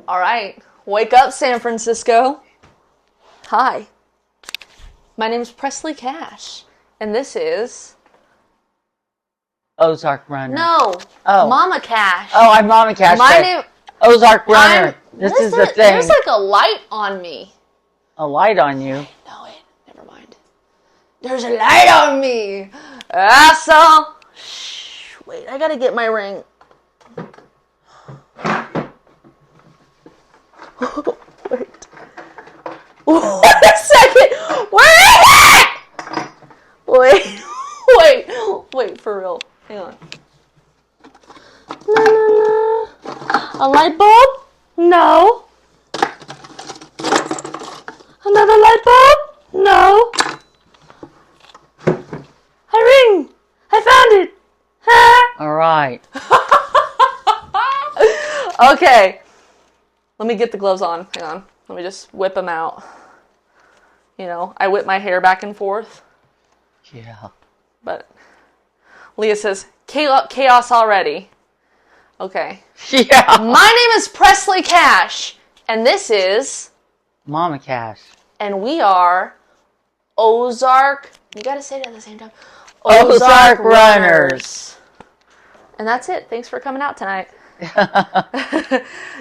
All right. Wake up, San Francisco. Hi. My name's Presley Cash, and this is... Ozark Runner. No. Oh. Mama Cash. Oh, I'm Mama Cash. My name... Ozark Runner. This is the thing. There's like a light on me. A light on you? No, wait. Never mind. There's a light on me. Asshole. Shh. Wait, I gotta get my ring. Wait. Wait a second. Wait, for real. Hang on. La, la, la. A light bulb? No. Another light bulb? No. A ring. I found it. All right. Okay. Let me get the gloves on. Hang on. Let me just whip them out. You know, I whip my hair back and forth. Yeah. But Leah says, chaos already. Okay. Yeah. My name is Presley Cash, and this is... Mama Cash. And we are Ozark... You gotta say it at the same time. Ozark Runners. And that's it. Thanks for coming out tonight.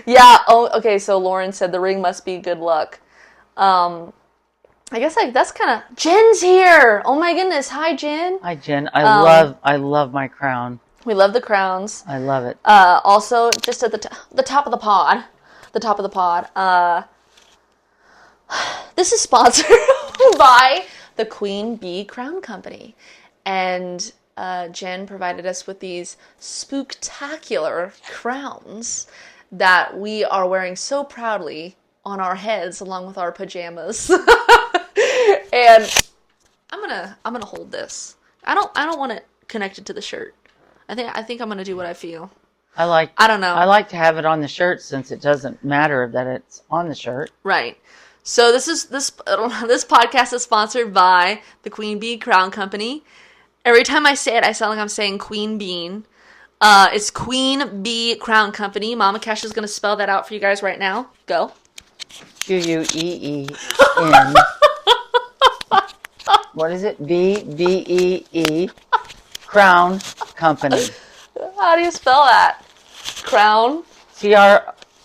Yeah. Oh, okay. So Lauren said the ring must be good luck. I guess that's kind of... Jen's here. Oh my goodness. Hi, Jen. Hi, Jen. I love my crown. We love the crowns. I love it. Also, just at the top of the pod. This is sponsored by the Queen Bee Crown Company, and Jen provided us with these spooktacular crowns that we are wearing so proudly on our heads along with our pajamas. And I'm gonna hold this. I don't want it connected to the shirt. I think I'm gonna do what I feel. I don't know. I like to have it on the shirt since it doesn't matter that it's on the shirt. Right. So this podcast is sponsored by the Queen Bee Crown Company. Every time I say it, I sound like I'm saying Queen Bean. It's Queen Bee Crown Company. Mama Cash is gonna spell that out for you guys right now. Go. Queen. What is it? B-E-E. Crown Company. How do you spell that? Crown?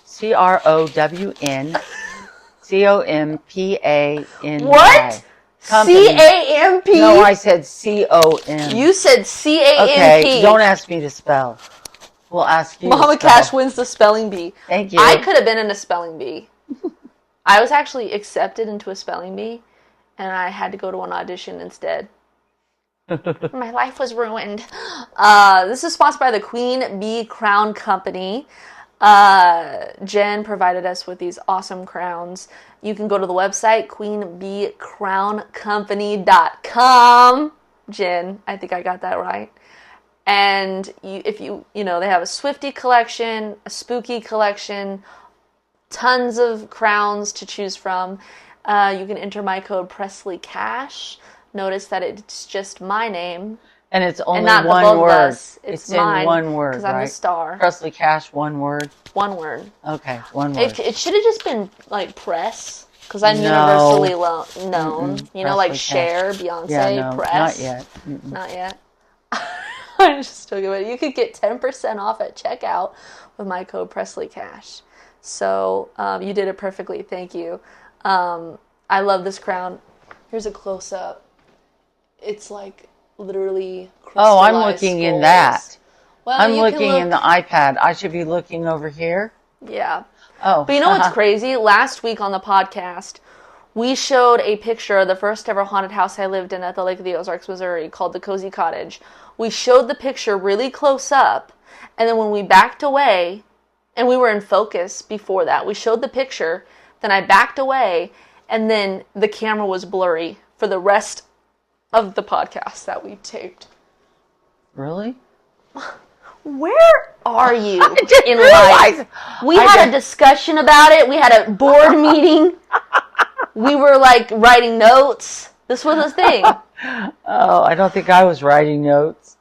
C-R-O-W-N C-O-M-P-A-N-Y. What? Company. C-A-M-P? No, I said C-O-M. You said C-A-M-P. Okay, don't ask me to spell. We'll ask you Mama to spell. Cash wins the spelling bee. Thank you. I could have been in a spelling bee. I was actually accepted into a spelling bee, and I had to go to an audition instead. My life was ruined. This is sponsored by the Queen Bee Crown Company. Jen provided us with these awesome crowns. You can go to the website, queenbeecrowncompany.com. Jen, I think I got that right. And if you know, they have a Swiftie collection, a spooky collection, tons of crowns to choose from. You can enter my code Presley Cash. Notice that it's just my name. And it's only not one word. It's mine, in one word, because I'm the star. Presley Cash, one word? One word. Okay, one word. It should have just been like Press, because I'm universally known. Mm-mm. You know, like Presley Cher, Cash. Beyonce, Yeah, no, Press. not yet. Mm-mm. Not yet. I'm just joking about it. You could get 10% off at checkout with my code Presley Cash. So you did it perfectly. Thank you. I love this crown. Here's a close-up. It's like literally crystallized Oh, I'm looking skulls. in that. Well, I'm looking in the iPad. I should be looking over here. Yeah. Oh. But you know what's crazy? Last week on the podcast, we showed a picture of the first ever haunted house I lived in at the Lake of the Ozarks, Missouri, called the Cozy Cottage. We showed the picture really close up, and then when we backed away, and we were in focus before that, we showed the picture, then I backed away, and then the camera was blurry for the rest of the podcast that we taped. Really? Where are you in life? We had a discussion about it. We had a board meeting. We were like writing notes. This was a thing. Oh, I don't think I was writing notes.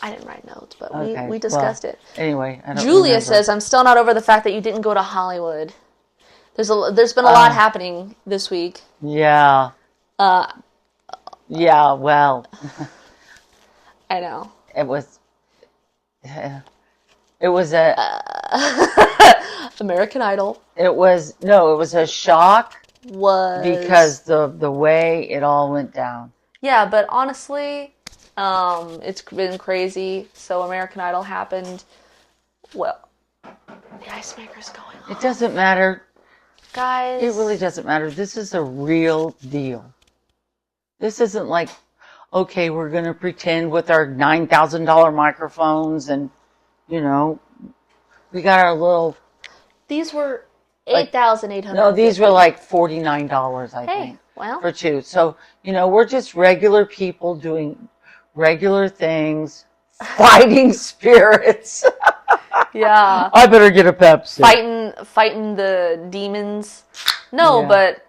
I didn't write notes, but Okay, we discussed it. Anyway, I don't Julia remember. says, I'm still not over the fact that you didn't go to Hollywood. Julia remember. says, I'm still not over the fact that you didn't go to Hollywood. There's been a lot happening this week. Yeah. Yeah, well. I know. It was a American Idol it was a shock was... because the way it all went down. Yeah, but honestly, it's been crazy. So American Idol happened. Well, the ice maker's going on. It doesn't matter. Guys. It really doesn't matter. This is a real deal. This isn't like, okay, we're going to pretend with our $9,000 microphones and, we got our little... These were $8,800. No, these were like $49, I think. Well. For two. So, we're just regular people doing regular things, fighting spirits. Yeah. I better get a Pepsi. Fighting the demons. No, but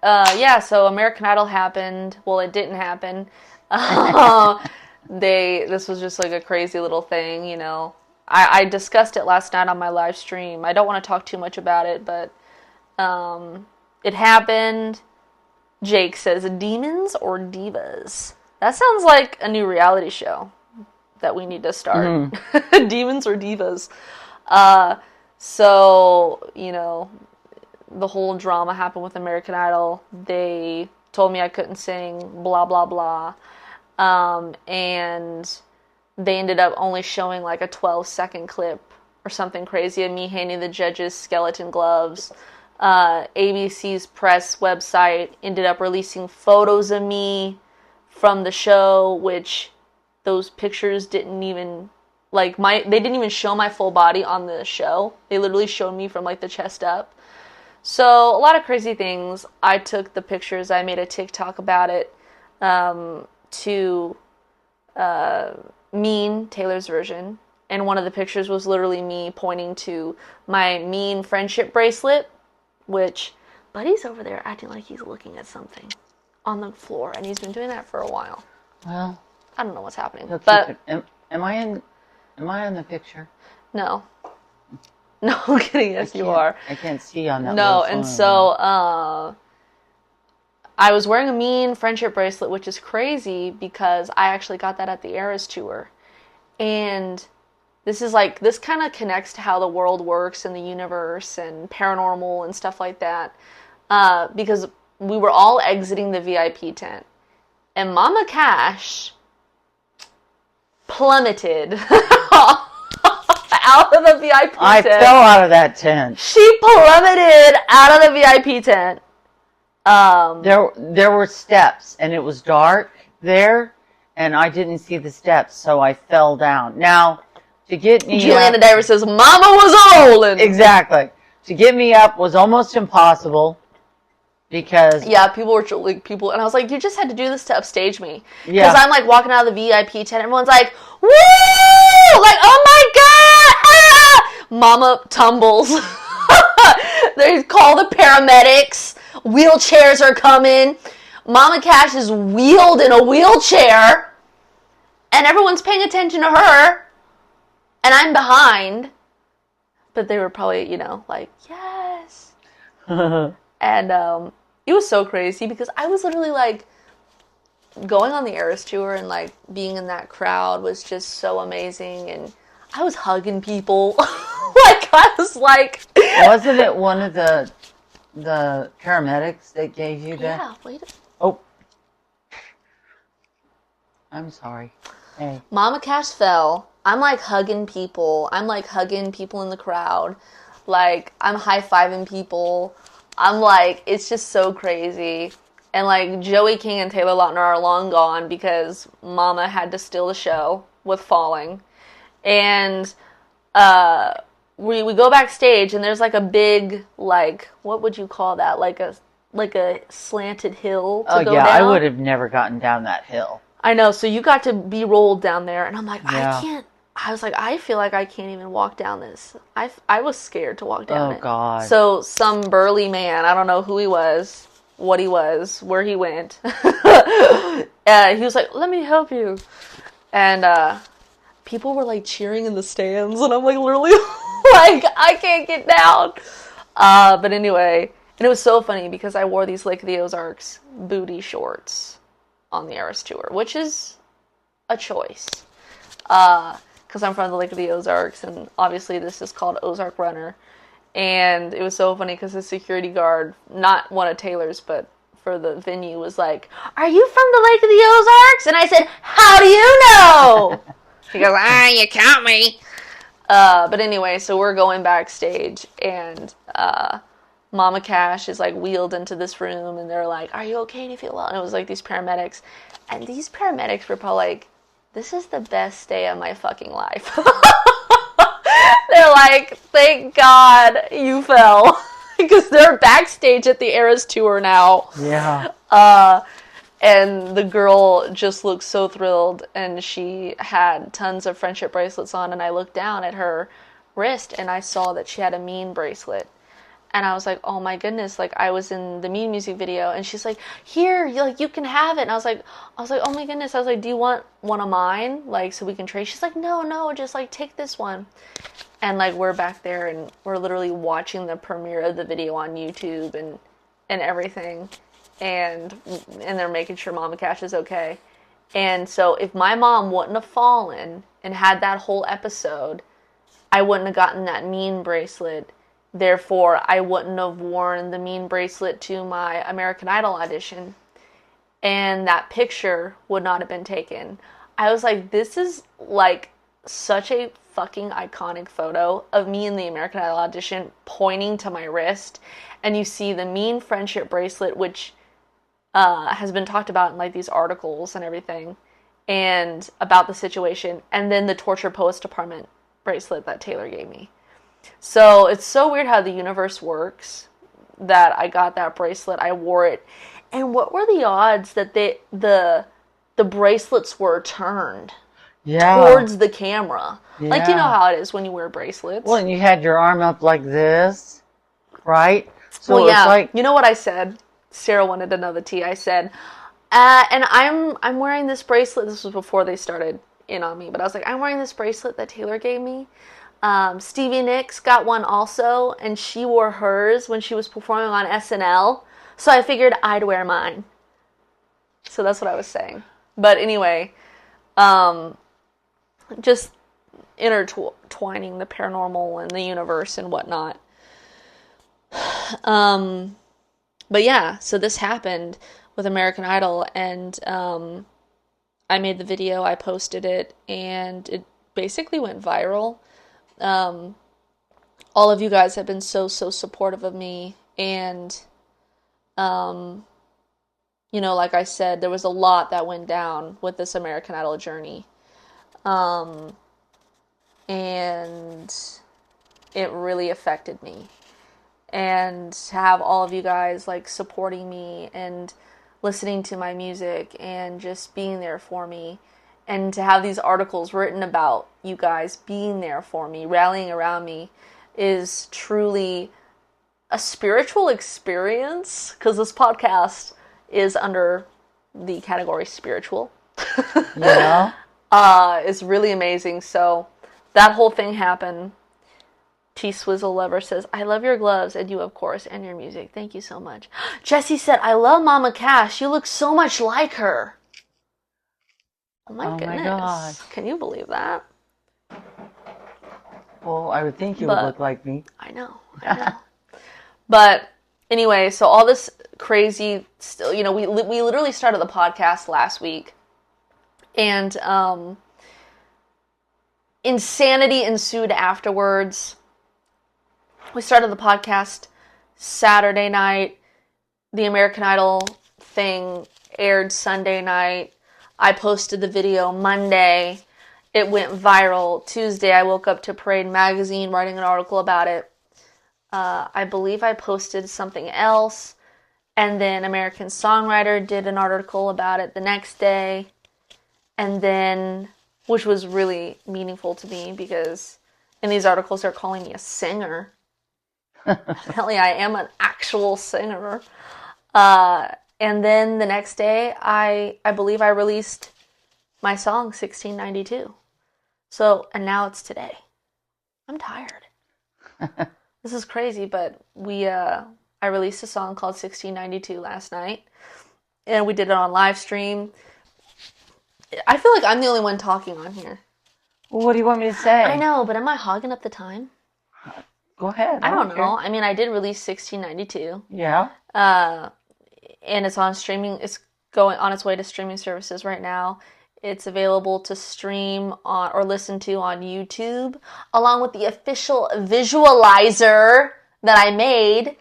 so American Idol happened. Well, it didn't happen. This was just like a crazy little thing, I discussed it last night on my live stream. I don't want to talk too much about it, but it happened. Jake says, demons or divas? That sounds like a new reality show that we need to start. Mm-hmm. Demons or divas? So, the whole drama happened with American Idol. They told me I couldn't sing, blah, blah, blah. And they ended up only showing like a 12-second clip or something crazy of me handing the judges skeleton gloves. ABC's press website ended up releasing photos of me from the show, which those pictures didn't even, they didn't even show my full body on the show. They literally showed me from like the chest up. So a lot of crazy things. I took the pictures. I made a TikTok about it to Mean, Taylor's version. And one of the pictures was literally me pointing to my Mean friendship bracelet, which Buddy's over there acting like he's looking at something on the floor, and he's been doing that for a while. Well, I don't know what's happening. But am I in the picture? No. No, I'm kidding. Yes, you are. I can't see on that. No, and so I was wearing a Mean friendship bracelet, which is crazy because I actually got that at the Eras tour. And this kind of connects to how the world works and the universe and paranormal and stuff like that. Because we were all exiting the VIP tent. And Mama Cash plummeted out of the VIP tent. I fell out of that tent. She plummeted out of the VIP tent. There were steps, and it was dark there, and I didn't see the steps, so I fell down. Now, to get me Juliana up... Davis says, Mama was rolling! Exactly. To get me up was almost impossible, because... Yeah, people were people, and I was like, you just had to do this to upstage me. Yeah. Because I'm like walking out of the VIP tent, everyone's like, woo! Like, oh my god! Ah! Mama tumbles. They call the paramedics. Wheelchairs are coming. Mama Cash is wheeled in a wheelchair. And everyone's paying attention to her. And I'm behind. But they were probably, like, yes. And it was so crazy because I was literally like, going on the Eras tour and like being in that crowd was just so amazing. And I was hugging people. I was like... Wasn't it one of the paramedics that gave you that? Yeah, wait. Oh. I'm sorry. Hey. Mama Cash fell. I'm like hugging people. I'm like hugging people in the crowd. Like, I'm high-fiving people. I'm like, it's just so crazy. And like, Joey King and Taylor Lautner are long gone because Mama had to steal the show with falling. And, we go backstage and there's like a big, like, what would you call that? Like a slanted hill to go down. I would have never gotten down that hill. I know, so you got to be rolled down there and I'm like, yeah. I was like, I feel like I can't even walk down this. I was scared to walk down it. Oh God. So some burly man, I don't know who he was, what he was, where he went. He was like, let me help you. And people were like cheering in the stands, and I'm like literally like I can't get down. But anyway, and it was so funny because I wore these Lake of the Ozarks booty shorts on the Eras tour, which is a choice. Because I'm from the Lake of the Ozarks, and obviously this is called Ozark Runner. And it was so funny because the security guard, not one of Taylor's, but for the venue, was like, "Are you from the Lake of the Ozarks?" And I said, "How do you know?" He goes, "You count me." But anyway, so we're going backstage, and Mama Cash is like wheeled into this room, and they're like, "Are you okay? Do you feel well?" And it was like these paramedics, and these paramedics were probably like, "This is the best day of my fucking life." They're like, "Thank God you fell." Because they're backstage at the Eras tour now. Yeah. And the girl just looked so thrilled, and she had tons of friendship bracelets on, and I looked down at her wrist, and I saw that she had a Mean bracelet. And I was like, oh my goodness, like I was in the Mean music video, and she's like, "Here, you can have it." And I was like, oh my goodness. I was like, "Do you want one of mine? Like, so we can trade?" She's like, no, just like take this one. And like we're back there, and we're literally watching the premiere of the video on YouTube and everything. And they're making sure Mama Cash is okay. And so if my mom wouldn't have fallen and had that whole episode, I wouldn't have gotten that Mean bracelet. Therefore, I wouldn't have worn the Mean bracelet to my American Idol audition. And that picture would not have been taken. I was like, this is like such a fucking iconic photo of me in the American Idol audition pointing to my wrist. And you see the Mean friendship bracelet, which has been talked about in like these articles and everything, and about the situation. And then the Torture Poets Department bracelet that Taylor gave me. So it's so weird how the universe works that I got that bracelet, I wore it. And what were the odds that the bracelets were turned towards the camera? Yeah. Like, you know how it is when you wear bracelets. Well, and you had your arm up like this, right? So well, yeah. it's like, you know what I said? Sarah wanted to know the tea. I said, and I'm wearing this bracelet. This was before they started in on me, but I was like, I'm wearing this bracelet that Taylor gave me. Stevie Nicks got one also, and she wore hers when she was performing on SNL. So I figured I'd wear mine. So that's what I was saying. But anyway, just intertwining the paranormal and the universe and whatnot. But yeah, so this happened with American Idol, and I made the video, I posted it, and it basically went viral. All of you guys have been so supportive of me, and you know, like I said, there was a lot that went down with this American Idol journey. And it really affected me. And to have all of you guys like supporting me and listening to my music and just being there for me, and to have these articles written about you guys being there for me, rallying around me, is truly a spiritual experience, because this podcast is under the category spiritual. yeah. It's really amazing. So that whole thing happened. T-Swizzle Lover says, I love your gloves, and you, of course, and your music. Thank you so much. Jessie said, I love Mama Cash. You look so much like her. Oh my goodness. My God. Can you believe that? Well, I would think you would look like me. I know. But anyway, so all this crazy, still, you know, we literally started the podcast last week, and insanity ensued afterwards. We started the podcast Saturday night. The American Idol thing aired Sunday night. I posted the video Monday. It went viral. Tuesday, I woke up to Parade Magazine writing an article about it. I believe I posted something else. And then American Songwriter did an article about it the next day. And then, which was really meaningful to me, because in these articles they're calling me a singer. Apparently I am an actual singer. And then the next day, I believe I released my song, 1692. So, and now it's today. I'm tired. This is crazy, but I released a song called 1692 last night, and we did it on live stream. I feel like I'm the only one talking on here. Well, what do you want me to say? I know, but am I hogging up the time? Go ahead. I don't know. I mean, I did release 1692. Yeah. And it's on streaming. It's going on its way to streaming services right now. It's available to stream on or listen to on YouTube, along with the official visualizer that I made.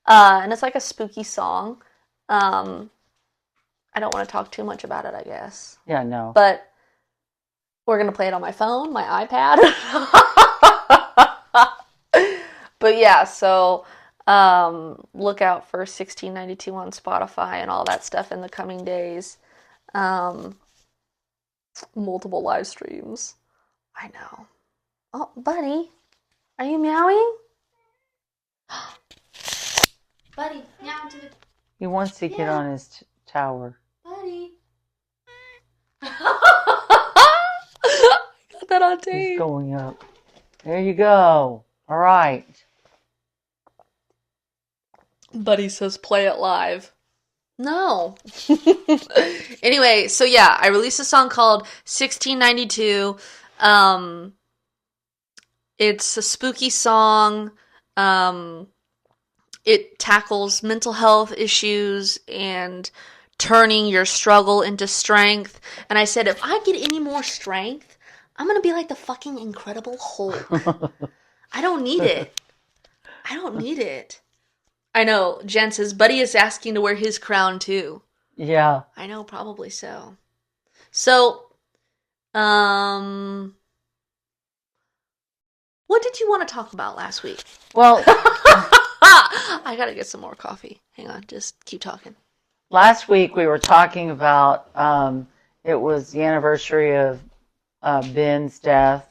And it's like a spooky song. I don't want to talk too much about it, I guess. Yeah, no. But we're going to play it on my phone, my iPad. But yeah, so look out for 1692 on Spotify and all that stuff in the coming days. Multiple live streams. I know. Oh, buddy, are you meowing? Buddy, meow to the... He wants to get on his tower. Buddy. I got that on tape. He's going up. There you go. All right. Buddy says play it live. No. Anyway, so yeah, I released a song called 1692. It's a spooky song. It tackles mental health issues and turning your struggle into strength. And I said, if I get any more strength, I'm going to be like the fucking Incredible Hulk. I don't need it. I don't need it. I know, Jen says, Buddy is asking to wear his crown too. Yeah. I know, probably so. So, what did you want to talk about last week? Well, I gotta get some more coffee. Hang on, just keep talking. last week we were talking about, it was the anniversary of Ben's death,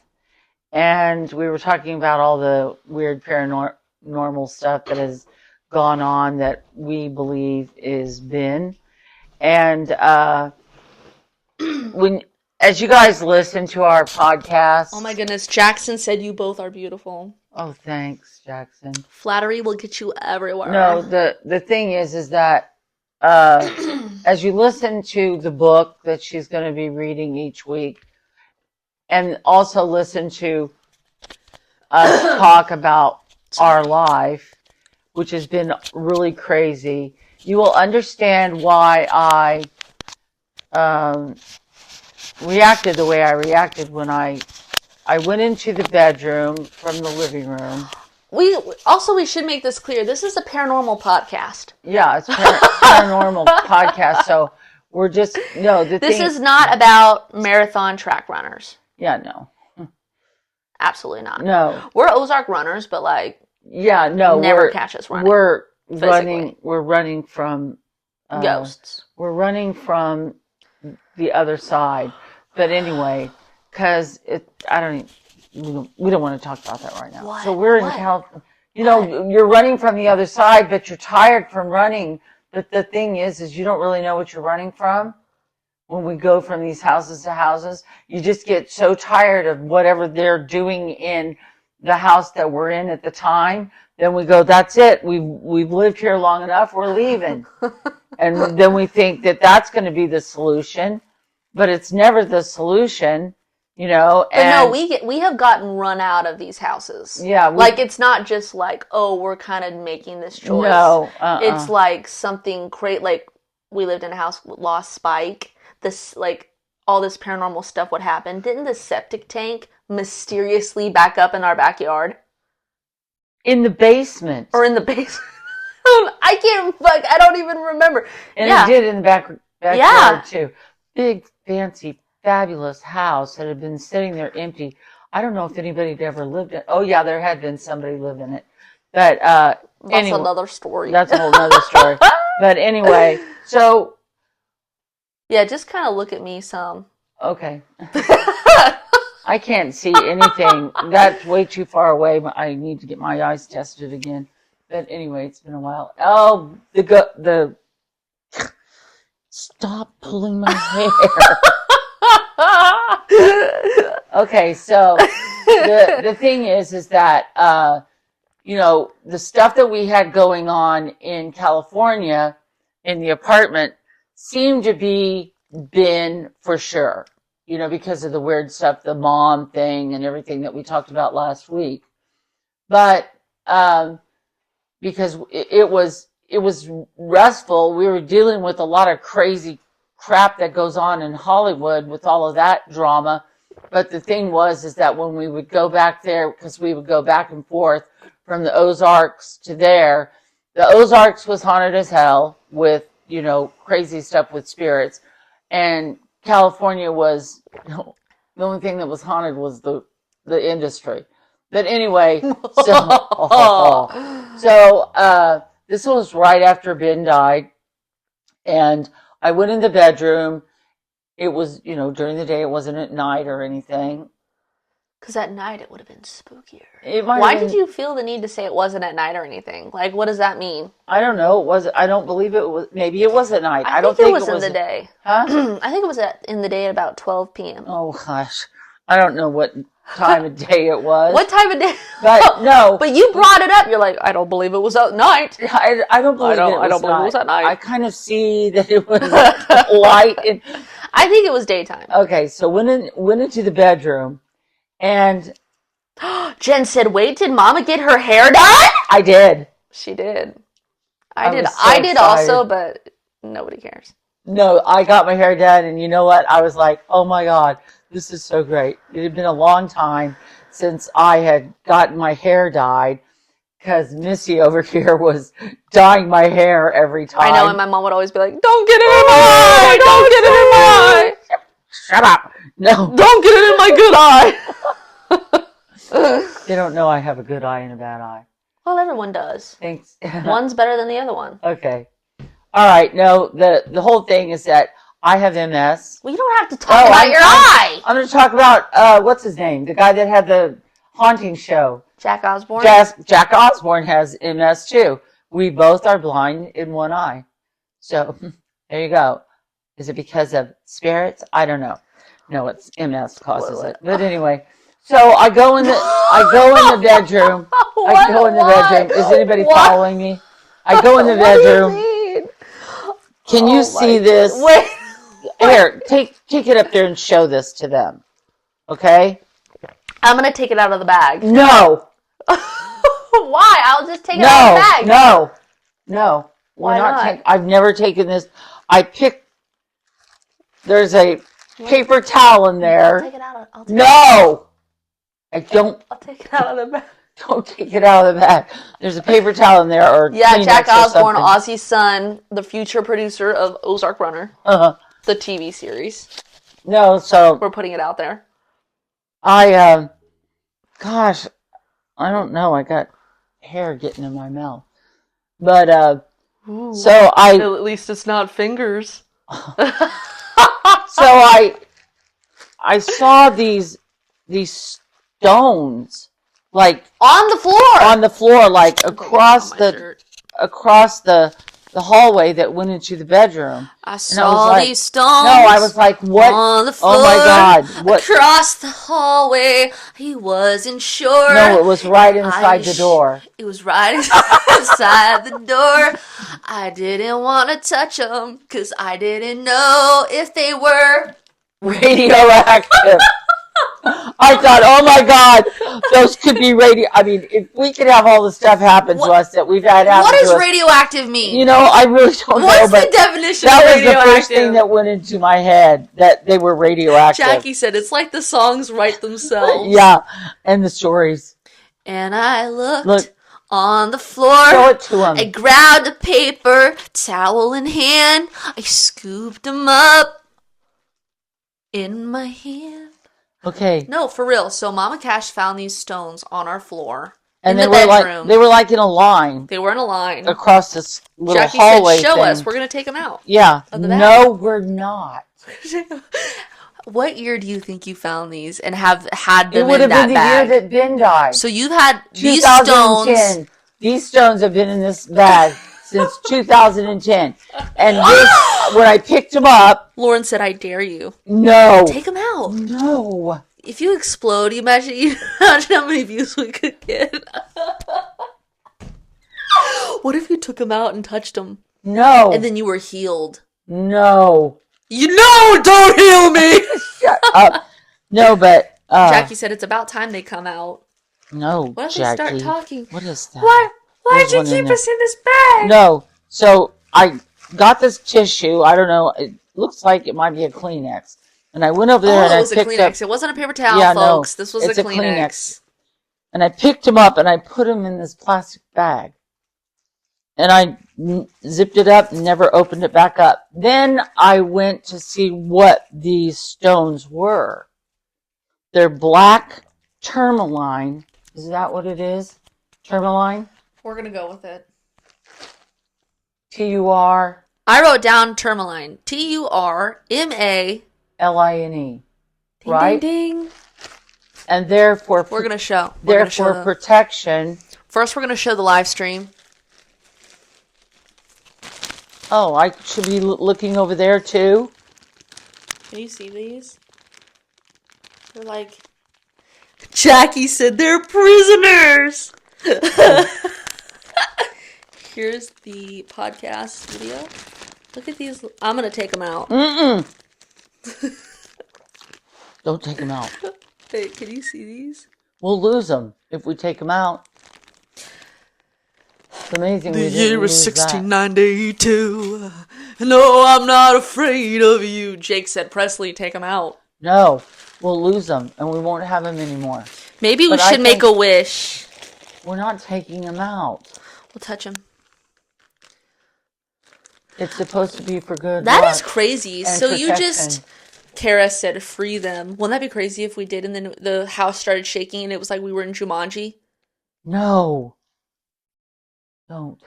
and we were talking about all the weird paranormal stuff that has gone on that we believe is Ben. And as you guys listen to our podcast... Oh my goodness, Jackson said you both are beautiful. Oh, thanks, Jackson. Flattery will get you everywhere. No, the thing is that as you listen to the book that she's going to be reading each week, and also listen to us talk about our life, which has been really crazy, you will understand why I reacted the way I reacted when I went into the bedroom from the living room. We should make this clear. This is a paranormal podcast. Yeah, it's paranormal podcast. So we're just This is not about marathon track runners. Yeah, no. Absolutely not. No. We're Ozark runners, but never catch us running. We're running from ghosts. We're running from the other side. But anyway, because we don't want to talk about that right now. What? So we're in California. You're running from the other side, but you're tired from running. But the thing is you don't really know what you're running from. When we go from these houses to houses, you just get so tired of whatever they're doing in the house that we're in at the time. Then we go, that's it. We've lived here long enough. We're leaving. And then we think that that's going to be the solution, but it's never the solution, But no, we have gotten run out of these houses. Yeah. It's not just we're kind of making this choice. No. It's like something crazy. Like we lived in a house with lost Spike. This all this paranormal stuff would happen. Didn't the septic tank mysteriously back up in our backyard? In the basement. Or in the basement. I don't even remember. And it did in the backyard too. Big, fancy, fabulous house that had been sitting there empty. I don't know if anybody had ever lived in it. Oh yeah, there had been somebody live in it. But that's another story. That's a whole other story. But anyway, so yeah, just kind of look at me some. Okay. I can't see anything. That's way too far away. I need to get my eyes tested again. But anyway, it's been a while. Oh, stop pulling my hair. Okay, so the thing is that the stuff that we had going on in California in the apartment seemed to be bin for sure. Because of the weird stuff, the mom thing and everything that we talked about last week. But because it was restful, we were dealing with a lot of crazy crap that goes on in Hollywood with all of that drama. But the thing is that when we would go back there, because we would go back and forth from the Ozarks to there, the Ozarks was haunted as hell with, crazy stuff with spirits. And California was, the only thing that was haunted was the industry. But anyway, so this was right after Ben died. And I went in the bedroom. It was, during the day. It wasn't at night or anything. Because at night it would have been spookier. Why did you feel the need to say it wasn't at night or anything? Like, what does that mean? I don't know. I don't believe it was. Maybe it was at night. I don't think it was in the day. Huh? I think it was in the day at about 12 p.m. Oh, gosh. I don't know what time of day it was. What time of day? But no. But you brought it up. You're like, I don't believe it was at night. I don't believe it was at night. I kind of see that it was light. I think it was daytime. Okay, so went into the bedroom, and Jen said, "Wait, did Mama get her hair done?" I did. She did. I did. I did also, but nobody cares. No, I got my hair done, and you know what? I was like, oh my God, this is so great. It had been a long time since I had gotten my hair dyed, because Missy over here was dyeing my hair every time. I know, and my mom would always be like, "Don't get it in my eye! Don't get it in my eye! Shut up! No, don't get it in my good eye!" They don't know I have a good eye and a bad eye. Well, everyone does. Thanks. One's better than the other one. Okay. All right. No, the whole thing is that I have MS. Well, you don't have to talk about your eye. I'm going to talk about, what's his name? The guy that had the haunting show. Jack Osborne? Jack Osborne has MS too. We both are blind in one eye. So, there you go. Is it because of spirits? I don't know. No, it's MS causes it. But anyway, so I go in the bedroom. I go in the bedroom. Is anybody following me? I go in the bedroom. What do you mean? Can you see this? Wait. Here, take it up there and show this to them. Okay? I'm going to take it out of the bag. No. Why? I'll just take it out of the bag. No. Why not? I've never taken this. There's a paper towel in there. I'll take it out. I don't. I'll take it out of the bag. Don't take it out of the bag. There's a paper towel in there, or yeah, Jack Osborne, something. Ozzy's son, the future producer of Ozark Runner, the TV series. No, so we're putting it out there. Gosh, I don't know. I got hair getting in my mouth, but so at least it's not fingers. So I saw these stones. Like on the floor, like across the hallway that went into the bedroom. I saw these stones. No, I was like, what? On the floor, oh my God! What? Across the hallway, he wasn't sure. No, it was right inside the door. It was right inside the door. I didn't want to touch them because I didn't know if they were radioactive. I thought, oh my God, those could be I mean, if we could have all the stuff happen to us that we've had happen to us. What does radioactive mean? I really don't know. What's the definition of radioactive? That was the first thing that went into my head, that they were radioactive. Jackie said it's like the songs write themselves. Yeah, and the stories. And I looked on the floor. Show it to him. I grabbed a paper towel in hand. I scooped them up in my hand. Okay. No, for real. So Mama Cash found these stones on our floor and in the bedroom. They were like in a line. They were in a line across this little Jackie hallway said, "Show thing. us. We're gonna take them out." Yeah. No, we're not. What year do you think you found these and have had them in that bag? It would have been the year that Ben died. So you've had these 2010. stones. These stones have been in this bag since 2010. And this, when I picked them up... Lauren said, I dare you. No. Take them out. No. if you explode, imagine how many views we could get. What if you took him out and touched him? No. And then you were healed. No. Don't heal me! Shut up. No, but... Jackie said it's about time they come out. No, What if Jackie. they start talking? What is that? Why did you keep us in this bag? No. So, I got this tissue. I don't know. It looks like it might be a Kleenex. And I went over there and I picked up... it was a Kleenex. It wasn't a paper towel, folks. This was a Kleenex. And I picked him up and I put him in this plastic bag. And I zipped it up and never opened it back up. Then I went to see what these stones were. They're black tourmaline. Is that what it is? Tourmaline? We're going to go with it. T-U-R... I wrote down tourmaline. T-U-R-M-A... L-I-N-E. Ding, right? Ding, ding. And therefore... We're going to show. Therefore, protection... First, we're going to show the live stream. Oh, I should be looking over there too? Can you see these? They're like... Jackie said they're prisoners! Here's the podcast video. Look at these. I'm going to take them out. Mm-mm. Don't take them out. Hey, can you see these? We'll lose them if we take them out. It's amazing. The year is 1692. No, I'm not afraid of you. Jake said, Presley, take them out. No, we'll lose them and we won't have them anymore. Maybe we should make a wish. We're not taking them out. We'll touch them. It's supposed to be for good. That is crazy. So protection. you just... Kara said, free them. Wouldn't that be crazy if we did and then the house started shaking and it was like we were in Jumanji? No. Don't.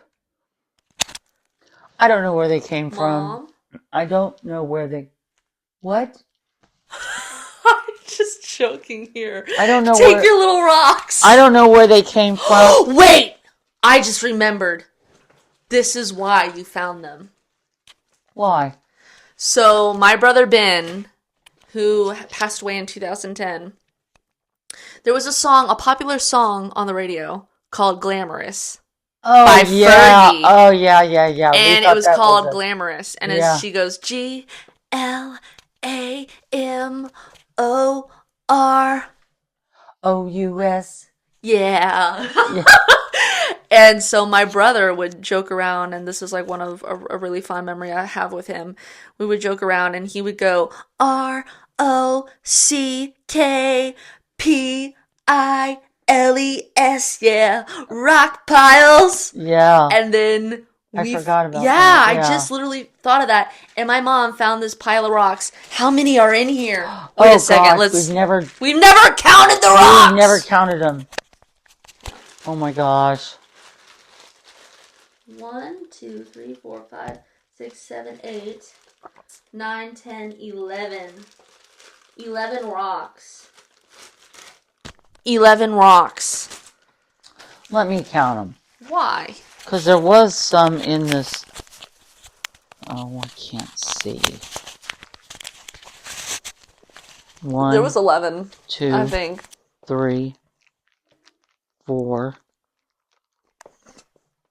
I don't know where they came Mom? from. I don't know where they... What? I'm just joking here. I don't know Take your little rocks. I don't know where they came from. Wait! I just remembered. This is why you found them. Why? So, my brother Ben, who passed away in 2010, there was a popular song on the radio called Glamorous. Oh, by yeah. Fergie. Oh, yeah. And it was called Glamorous. And as she goes, G-L-A-M-O-R. O-U-S. Yeah. And so my brother would joke around, and this is like one of a really fun memory I have with him. We would joke around, and he would go, R-O-C-K-P-I-L-E-S, yeah, rock piles. Yeah. And then I forgot about that. Yeah, I just literally thought of that. And my mom found this pile of rocks. How many are in here? Wait a second. Gosh, we've never counted the rocks. We've never counted them. Oh my gosh. 1, 2, 3, 4, 5, 6, 7, 8, 9, 10, 11. 11 rocks. 11 rocks. Let me count them. Why? Because there was some in this... Oh, I can't see. 1, There was 11, 2, I think. 3, 4,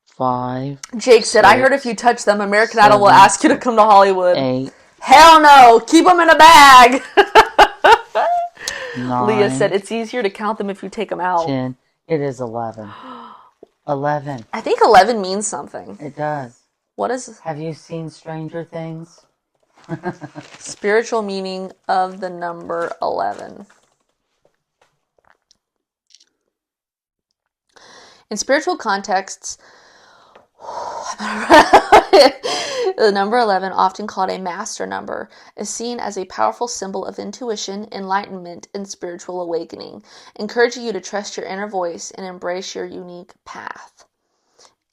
5. Jake said, I heard if you touch them, American Idol will ask you to come to Hollywood. 8. Hell no! Keep them in a bag! 9. Leah said, it's easier to count them if you take them out. 10. It is 11. 11. I think 11 means something. It does. What is... Have you seen Stranger Things? Spiritual meaning of the number 11. In spiritual contexts, the number 11, often called a master number, is seen as a powerful symbol of intuition, enlightenment, and spiritual awakening, encouraging you to trust your inner voice and embrace your unique path.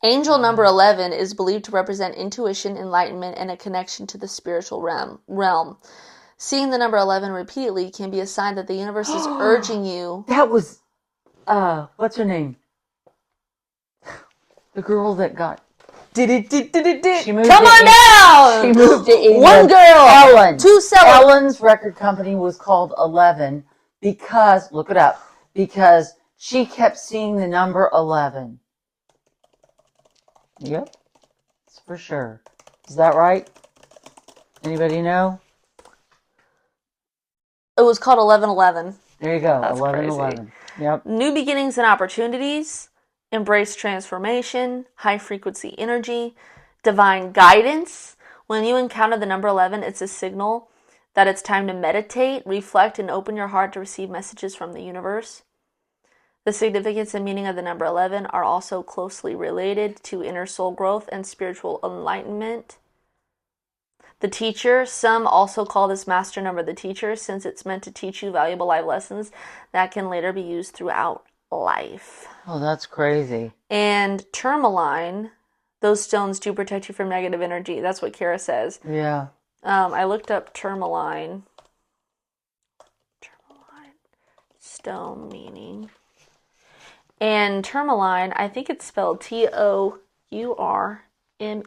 Angel number 11 is believed to represent intuition, enlightenment, and a connection to the spiritual realm. Seeing the number 11 repeatedly can be a sign that the universe is urging you... That was, what's her name? The girl that got... Come on down! She moved to England. One girl! Ellen. 2 sellers. Ellen's record company was called 11 Because, look it up, because she kept seeing the number 11. Yep, it's for sure. Is that right? Anybody know? It was called 1111. There you go, That's 1111. Yep. New beginnings and opportunities, embrace transformation, high frequency energy, divine guidance. When you encounter the number 11, it's a signal that it's time to meditate, reflect, and open your heart to receive messages from the universe. The significance and meaning of the number 11 are also closely related to inner soul growth and spiritual enlightenment. The teacher, some also call this master number the teacher, since it's meant to teach you valuable life lessons that can later be used throughout life. Oh, that's crazy. And tourmaline, those stones do protect you from negative energy. That's what Kara says. Yeah. I looked up tourmaline. Tourmaline stone meaning. And tourmaline, I think it's spelled Tourmaline. Isn't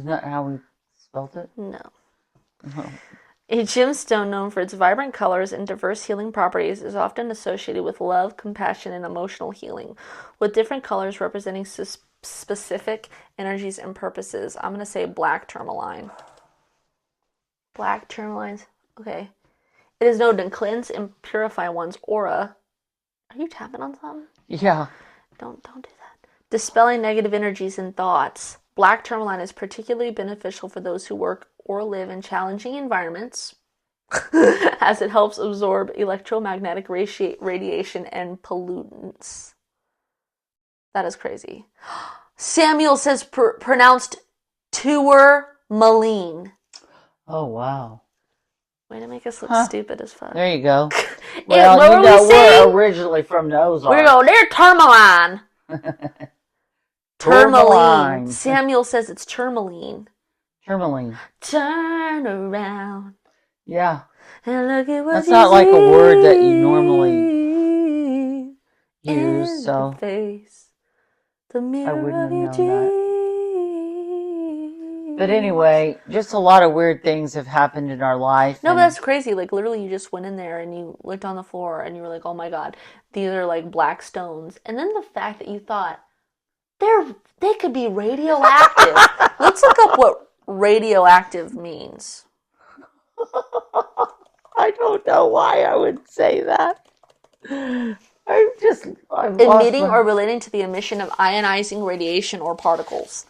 that how we spelled it? No. Oh. A gemstone known for its vibrant colors and diverse healing properties is often associated with love, compassion, and emotional healing, with different colors representing specific energies and purposes. I'm going to say black tourmaline. Black tourmalines. Okay. It is known to cleanse and purify one's aura. Are you tapping on something? Yeah. Don't do that. Dispelling negative energies and thoughts. Black tourmaline is particularly beneficial for those who work or live in challenging environments, as it helps absorb electromagnetic radiation and pollutants. That is crazy. Samuel says pronounced tourmaline. Oh, wow. Way to make us look stupid as fuck. There you go. Well, you know, we're originally from the Ozark. We go, they're tourmaline. Tourmaline. Samuel says it's tourmaline. Tourmaline. Turn around. Yeah. And look at what that's not like a word that you normally use, in so the face, the mirror I wouldn't of have your known that. dreams. But anyway, just a lot of weird things have happened in our life. No, but that's crazy. Like, literally, you just went in there and you looked on the floor and you were like, oh my god, these are like black stones. And then the fact that you thought, they could be radioactive. Let's look up what radioactive means. I don't know why I would say that. Emitting or relating to the emission of ionizing radiation or particles.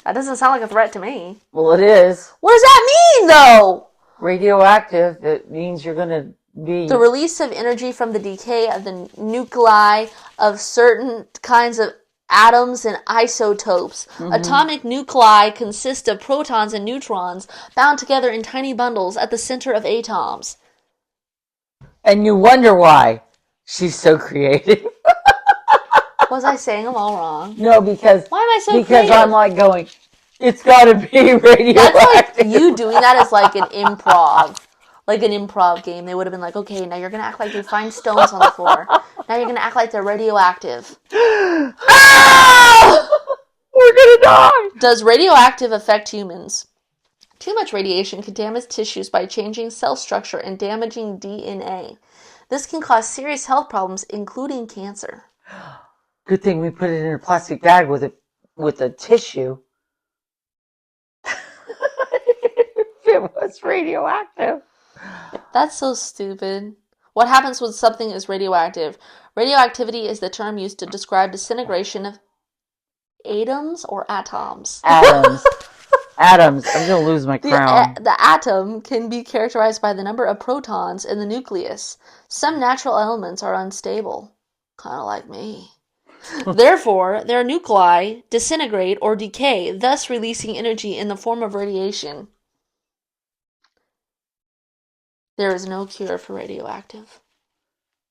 That doesn't sound like a threat to me. Well, it is. What does that mean, though? Radioactive, it means you're going to be... The release of energy from the decay of the nuclei of certain kinds of atoms and isotopes. Mm-hmm. Atomic nuclei consist of protons and neutrons bound together in tiny bundles at the center of atoms. And you wonder why she's so creative. Was I saying them all wrong? No, because... Why am I so Because creative? I'm like going, it's got to be radioactive. That's like you doing that is like an improv. Like an improv game. They would have been like, okay, now you're going to act like you find stones on the floor. Now you're going to act like they're radioactive. Ah! We're going to die. Does radioactive affect humans? Too much radiation can damage tissues by changing cell structure and damaging DNA. This can cause serious health problems, including cancer. Good thing we put it in a plastic bag with a tissue. If it was radioactive. That's so stupid. What happens when something is radioactive? Radioactivity is the term used to describe disintegration of atoms or atoms. Atoms. Atoms. I'm going to lose my crown. The atom can be characterized by the number of protons in the nucleus. Some natural elements are unstable. Kind of like me. Therefore, their nuclei disintegrate or decay, thus releasing energy in the form of radiation. There is no cure for radioactive.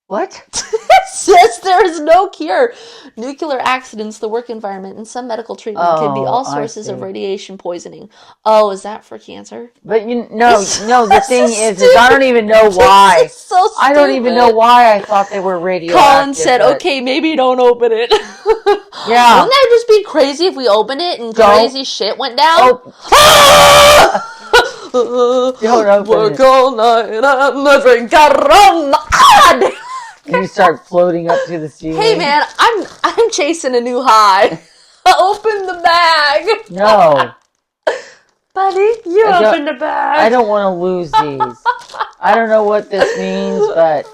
What? It says there is no cure. Nuclear accidents, the work environment, and some medical treatment can be all sources of radiation poisoning. Oh, is that for cancer? But the thing is I don't even know why. This is so stupid. I don't even know why I thought they were radioactive. Colin said, okay, maybe don't open it. Yeah. Wouldn't that just be crazy if we opened it and crazy shit went down? Oh. Don't open Work it. all night and drink a rum. Ah! And you start floating up to the ceiling. Hey man, I'm chasing a new high. Open the bag. No. Buddy, you open the bag. I don't want to lose these. I don't know what this means, but...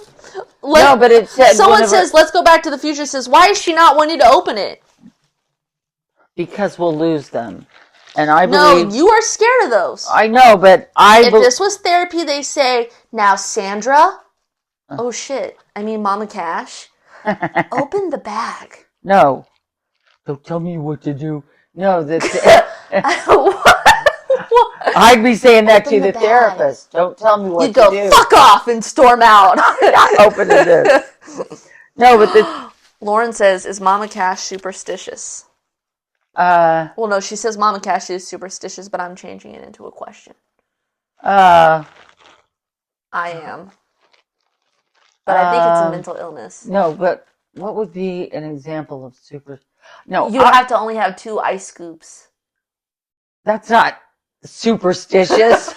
no, but it said... someone says, let's go back to the future, says, why is she not wanting to open it? Because we'll lose them. And I believe... No, you are scared of those. I know, but if this was therapy, they say, now Sandra... oh shit, I mean Mama Cash. Open the bag. No. Don't tell me what to do. No, that's... I'd be saying that to the therapist. Don't tell me what to do. You go, fuck off, and storm out. Open it. No, but the... Lauren says, is Mama Cash superstitious? Well, no, she says Mama Cash is superstitious, but I'm changing it into a question. I am. But I think it's a mental illness. No, but what would be an example of super... No, you have to only have 2 ice scoops. That's not superstitious.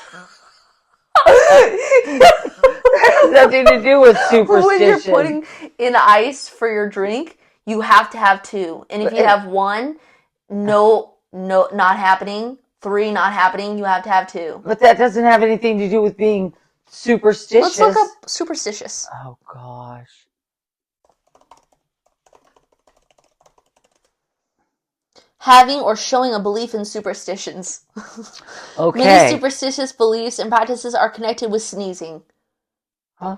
That has nothing to do with superstition. When you're putting in ice for your drink, you have to have 2. And if you have 1, no, not happening. 3, not happening. You have to have 2. But that doesn't have anything to do with being superstitious. Let's look up superstitious. Oh, gosh. Having or showing a belief in superstitions. Okay. Many superstitious beliefs and practices are connected with sneezing. Huh?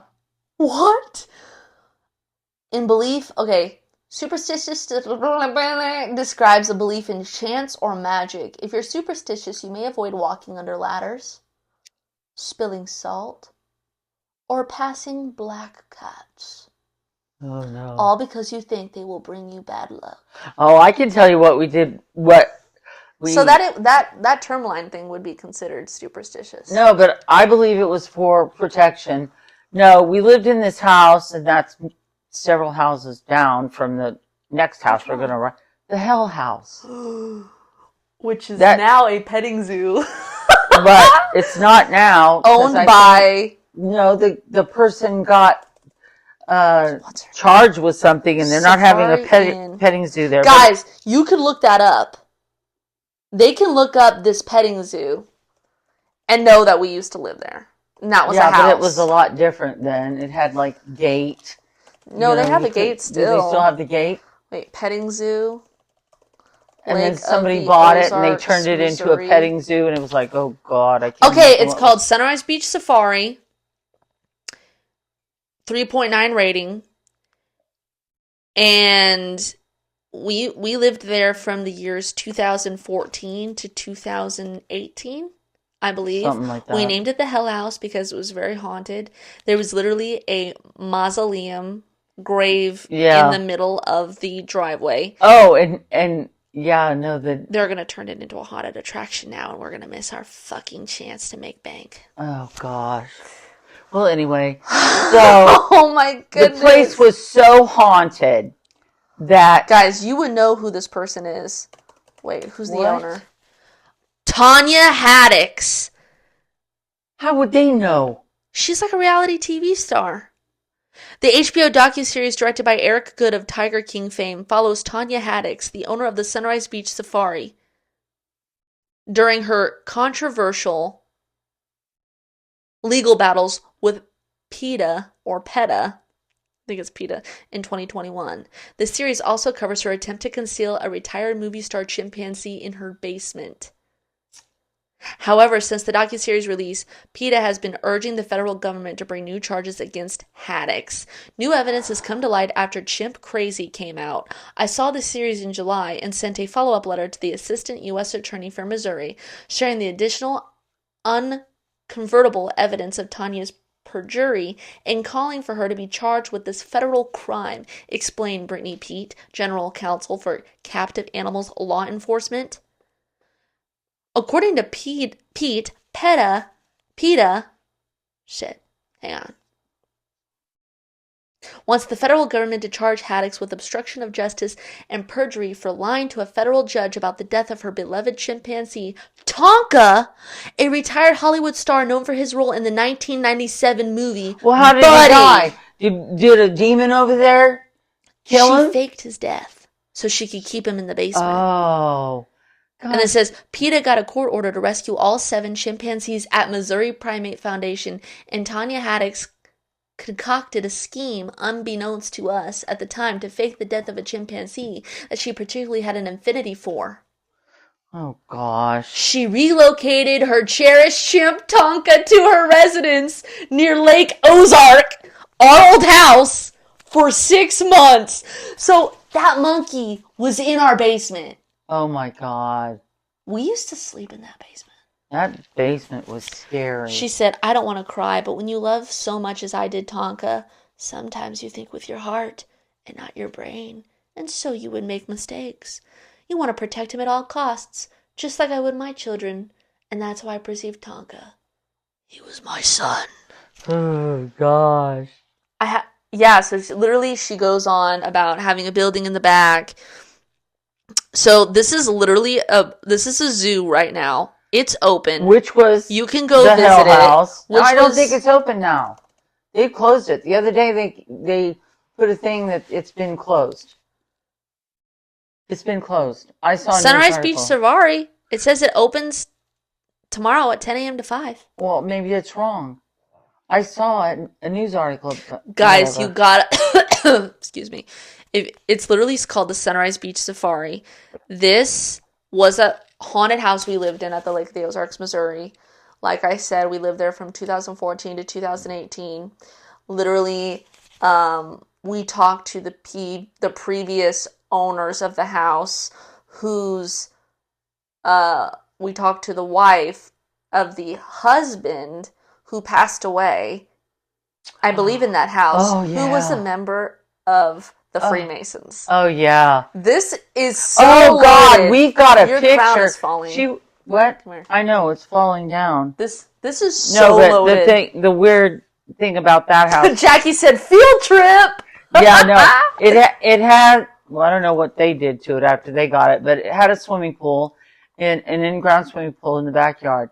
What? In belief, okay. Superstitious describes a belief in chance or magic. If you're superstitious, you may avoid walking under ladders, spilling salt, or passing black cats. Oh, no. All because you think they will bring you bad luck. Oh, I can tell you what we did. So that term line thing would be considered superstitious. No, but I believe it was for protection. No, we lived in this house, and that's several houses down from the next house we're going to run. The Hell House. Which is now a petting zoo. But it's not now. Owned by... No, the person got charged with something, and they're not having a petting zoo there. Guys, you can look that up. They can look up this petting zoo and know that we used to live there. And that was a house. Yeah, but it was a lot different then. It had, gate. No, they have a gate still. Do they still have the gate? Wait, petting zoo? And then somebody bought it, and they turned it into a petting zoo, and it was like, oh, God, I can't... Okay, it's called Sunrise Beach Safari. 3.9 rating. And we lived there from the years 2014 to 2018, I believe. Something like that. We named it the Hell House because it was very haunted. There was literally a mausoleum grave in the middle of the driveway. Oh, and yeah, no, they're going to turn it into a haunted attraction now, and we're going to miss our fucking chance to make bank. Oh, gosh. Well, anyway, so oh my goodness. The place was so haunted that... Guys, you would know who this person is. Wait, who's the owner? Tanya Haddix. How would they know? She's like a reality TV star. The HBO docuseries directed by Eric Good of Tiger King fame follows Tanya Haddix, the owner of the Sunrise Beach Safari, during her controversial legal battles with PETA, I think it's PETA, in 2021. The series also covers her attempt to conceal a retired movie star chimpanzee in her basement. However, since the docuseries release, PETA has been urging the federal government to bring new charges against Haddix. New evidence has come to light after Chimp Crazy came out. I saw the series in July and sent a follow-up letter to the Assistant U.S. Attorney for Missouri, sharing the additional unconvertible evidence of Tanya's perjury and calling for her to be charged with this federal crime, explained Brittany Pete, General Counsel for Captive Animals Law Enforcement. According to PETA, shit, hang on. wants the federal government to charge Haddix with obstruction of justice and perjury for lying to a federal judge about the death of her beloved chimpanzee, Tonka, a retired Hollywood star known for his role in the 1997 movie Well, how did Buddy. he die? Did a demon over there kill him? She faked his death so she could keep him in the basement. Oh. God. And it says, PETA got a court order to rescue all 7 chimpanzees at Missouri Primate Foundation, and Tanya Haddix concocted a scheme unbeknownst to us at the time to fake the death of a chimpanzee that she particularly had an affinity for. Oh, gosh. She relocated her cherished chimp Tonka to her residence near Lake Ozark, our old house, for 6 months. So that monkey was in our basement. Oh, my God. We used to sleep in that basement. That basement was scary. She said, I don't want to cry, but when you love so much as I did Tonka, sometimes you think with your heart and not your brain, and so you would make mistakes. You want to protect him at all costs, just like I would my children, and that's how I perceived Tonka. He was my son. Oh, gosh. So literally she goes on about having a building in the back. So this is literally a zoo right now. It's open. Which was you can go the visit Hell it. House. No, I don't think it's open now. They closed it. The other day they put a thing that it's been closed. It's been closed. I saw Sunrise Beach Safari. It says it opens tomorrow at 10 a.m. to 5. Well, maybe it's wrong. I saw a news article. Guys, you got excuse me. It's literally called the Sunrise Beach Safari. This was a haunted house we lived in at the Lake of the Ozarks, Missouri. Like I said, we lived there from 2014 to 2018. Literally, we talked to the previous owners of the house, we talked to the wife of the husband who passed away, I believe, in that house, who was a member of the Freemasons. Oh, yeah. This is so God, loaded. we've got a Your picture. crown is falling. What? I know, it's falling down. This is so loaded. The weird thing about that house. Jackie said, field trip! Yeah, no. It had, well, I don't know what they did to it after they got it, but it had a swimming pool, an in-ground swimming pool in the backyard.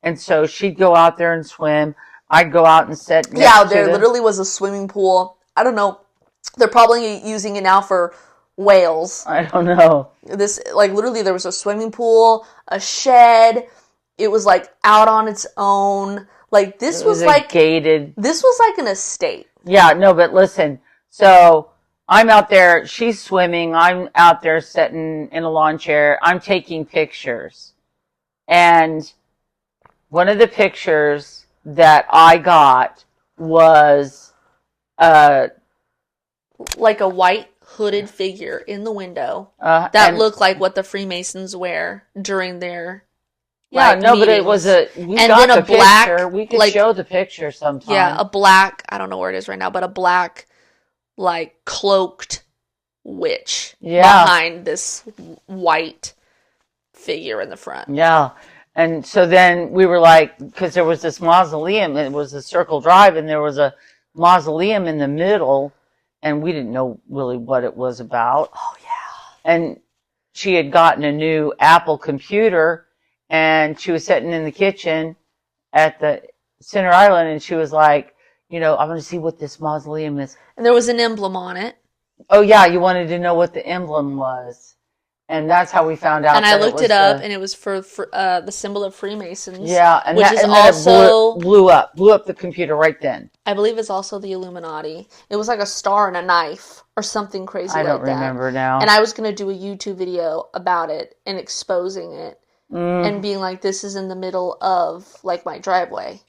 And so she'd go out there and swim. I'd go out and sit next Yeah, there literally was a swimming pool. I don't know. They're probably using it now for whales. I don't know. Literally there was a swimming pool, a shed. It was, out on its own. This was gated. This was like an estate. Yeah, no, but listen. So I'm out there. She's swimming. I'm out there sitting in a lawn chair. I'm taking pictures. And one of the pictures that I got was like a white hooded figure in the window that looked like what the Freemasons wear during their meetings. But it was we could show the picture sometime. Yeah, a black, I don't know where it is right now, but a black cloaked witch behind this white figure in the front. Yeah. And so then we were because there was this mausoleum, it was a circle drive, and there was a mausoleum in the middle, and we didn't know really what it was about. Oh, yeah. And she had gotten a new Apple computer, and she was sitting in the kitchen at the Center Island, and she was like, I want to see what this mausoleum is. And there was an emblem on it. Oh, yeah, you wanted to know what the emblem was. And that's how we found out. And I looked it up, and it was for the symbol of Freemasons. Yeah, and then it blew up the computer right then. I believe it's also the Illuminati. It was like a star and a knife or something crazy like that. I don't remember now. And I was going to do a YouTube video about it and exposing it and being like, this is in the middle of my driveway.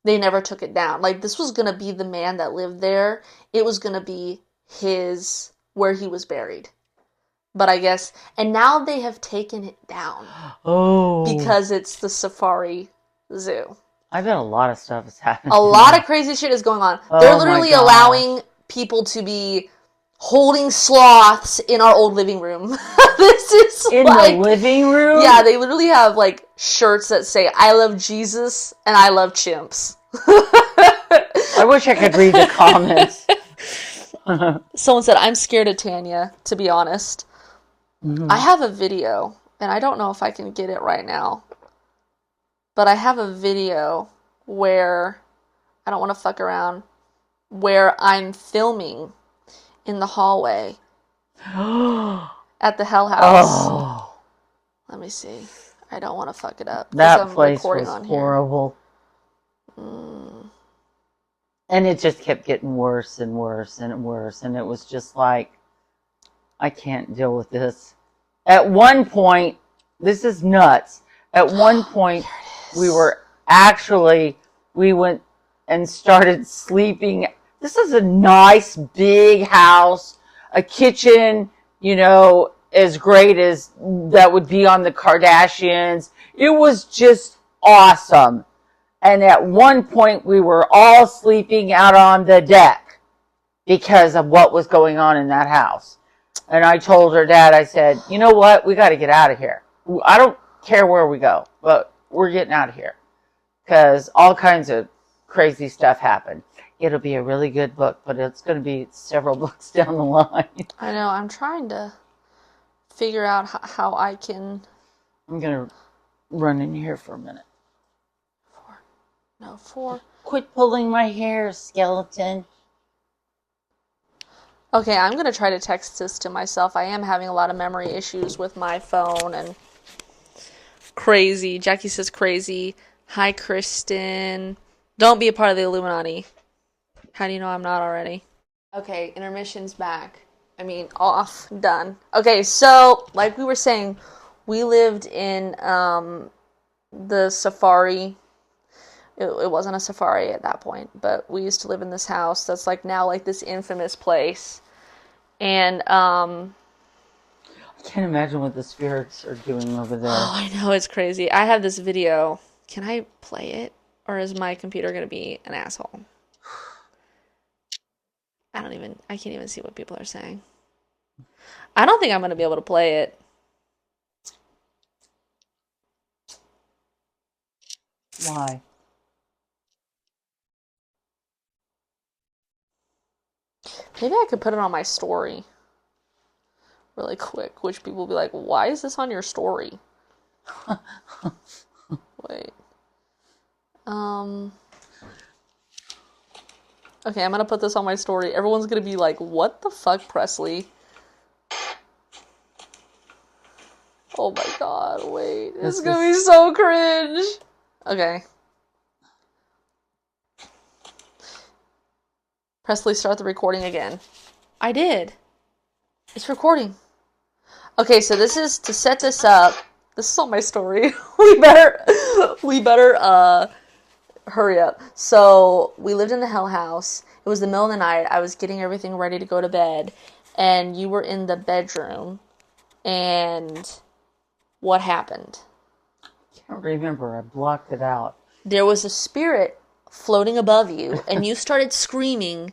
They never took it down. This was going to be the man that lived there. It was going to be where he was buried. But I guess, and now they have taken it down. Oh. Because it's the Safari Zoo. I bet a lot of stuff is happening. A lot of crazy shit is going on. They're literally allowing people to be holding sloths in our old living room. This is in the living room? Yeah, they literally have shirts that say, I love Jesus and I love chimps. I wish I could read the comments. Someone said, I'm scared of Tanya, to be honest. I have a video, and I don't know if I can get it right now, but I have a video where, I don't want to fuck around, where I'm filming in the hallway at the Hell House. Oh, Let me see. I don't want to fuck it up. that I'm place recording was on here. horrible. And it just kept getting worse and worse and worse. And it was just like, I can't deal with this. At one point, this is nuts. At one point, we went and started sleeping. This is a nice big house, a kitchen, as great as that would be on the Kardashians. It was just awesome. And at one point, we were all sleeping out on the deck because of what was going on in that house. And I told her dad, I said, you know what? We got to get out of here. I don't care where we go, but we're getting out of here because all kinds of crazy stuff happened. It'll be a really good book, but it's going to be several books down the line. I know. I'm trying to figure out how I can... I'm going to run in here for a minute. 4. Quit pulling my hair, skeleton. Okay, I'm going to try to text this to myself. I am having a lot of memory issues with my phone and crazy. Jackie says crazy. Hi, Kristen. Don't be a part of the Illuminati. How do you know I'm not already? Okay, intermission's back. Off. Done. Okay, so, like we were saying, we lived in the safari. It wasn't a safari at that point, but we used to live in this house that's now this infamous place. And I can't imagine what the spirits are doing over there. Oh, I know, it's crazy. I have this video. Can I play it? Or is my computer going to be an asshole? I can't even see what people are saying. I don't think I'm going to be able to play it. Why? Maybe I could put it on my story really quick, which people will be like, why is this on your story? Wait. Okay, I'm gonna put this on my story. Everyone's gonna be like, what the fuck, Presley? Oh my god, wait. This is gonna be so cringe. Okay. Presley, start the recording again. I did. It's recording. Okay, so this is to set this up. This is on my story. we better hurry up. So we lived in the Hell House. It was the middle of the night. I was getting everything ready to go to bed, and you were in the bedroom. And what happened? I can't remember. I blocked it out. There was a spirit floating above you, and you started screaming.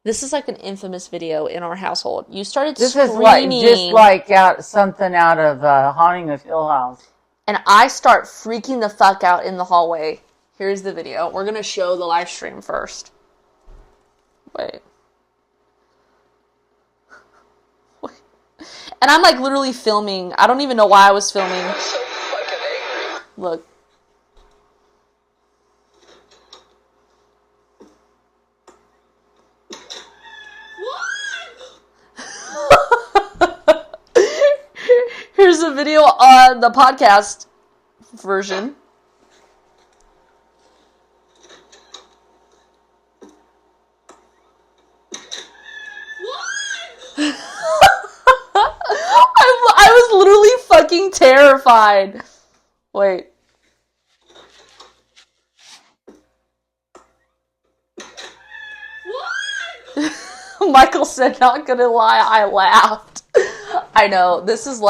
This is like an infamous video in our household. You started screaming. This is just like something out of Haunting of Hill House. And I start freaking the fuck out in the hallway. Here's the video. We're going to show the live stream first. Wait. And I'm literally filming. I don't even know why I was filming. I'm so fucking angry. Look. Here's a video on the podcast version. I was literally fucking terrified. Wait. Michael said, not gonna lie, I laughed. I know, this is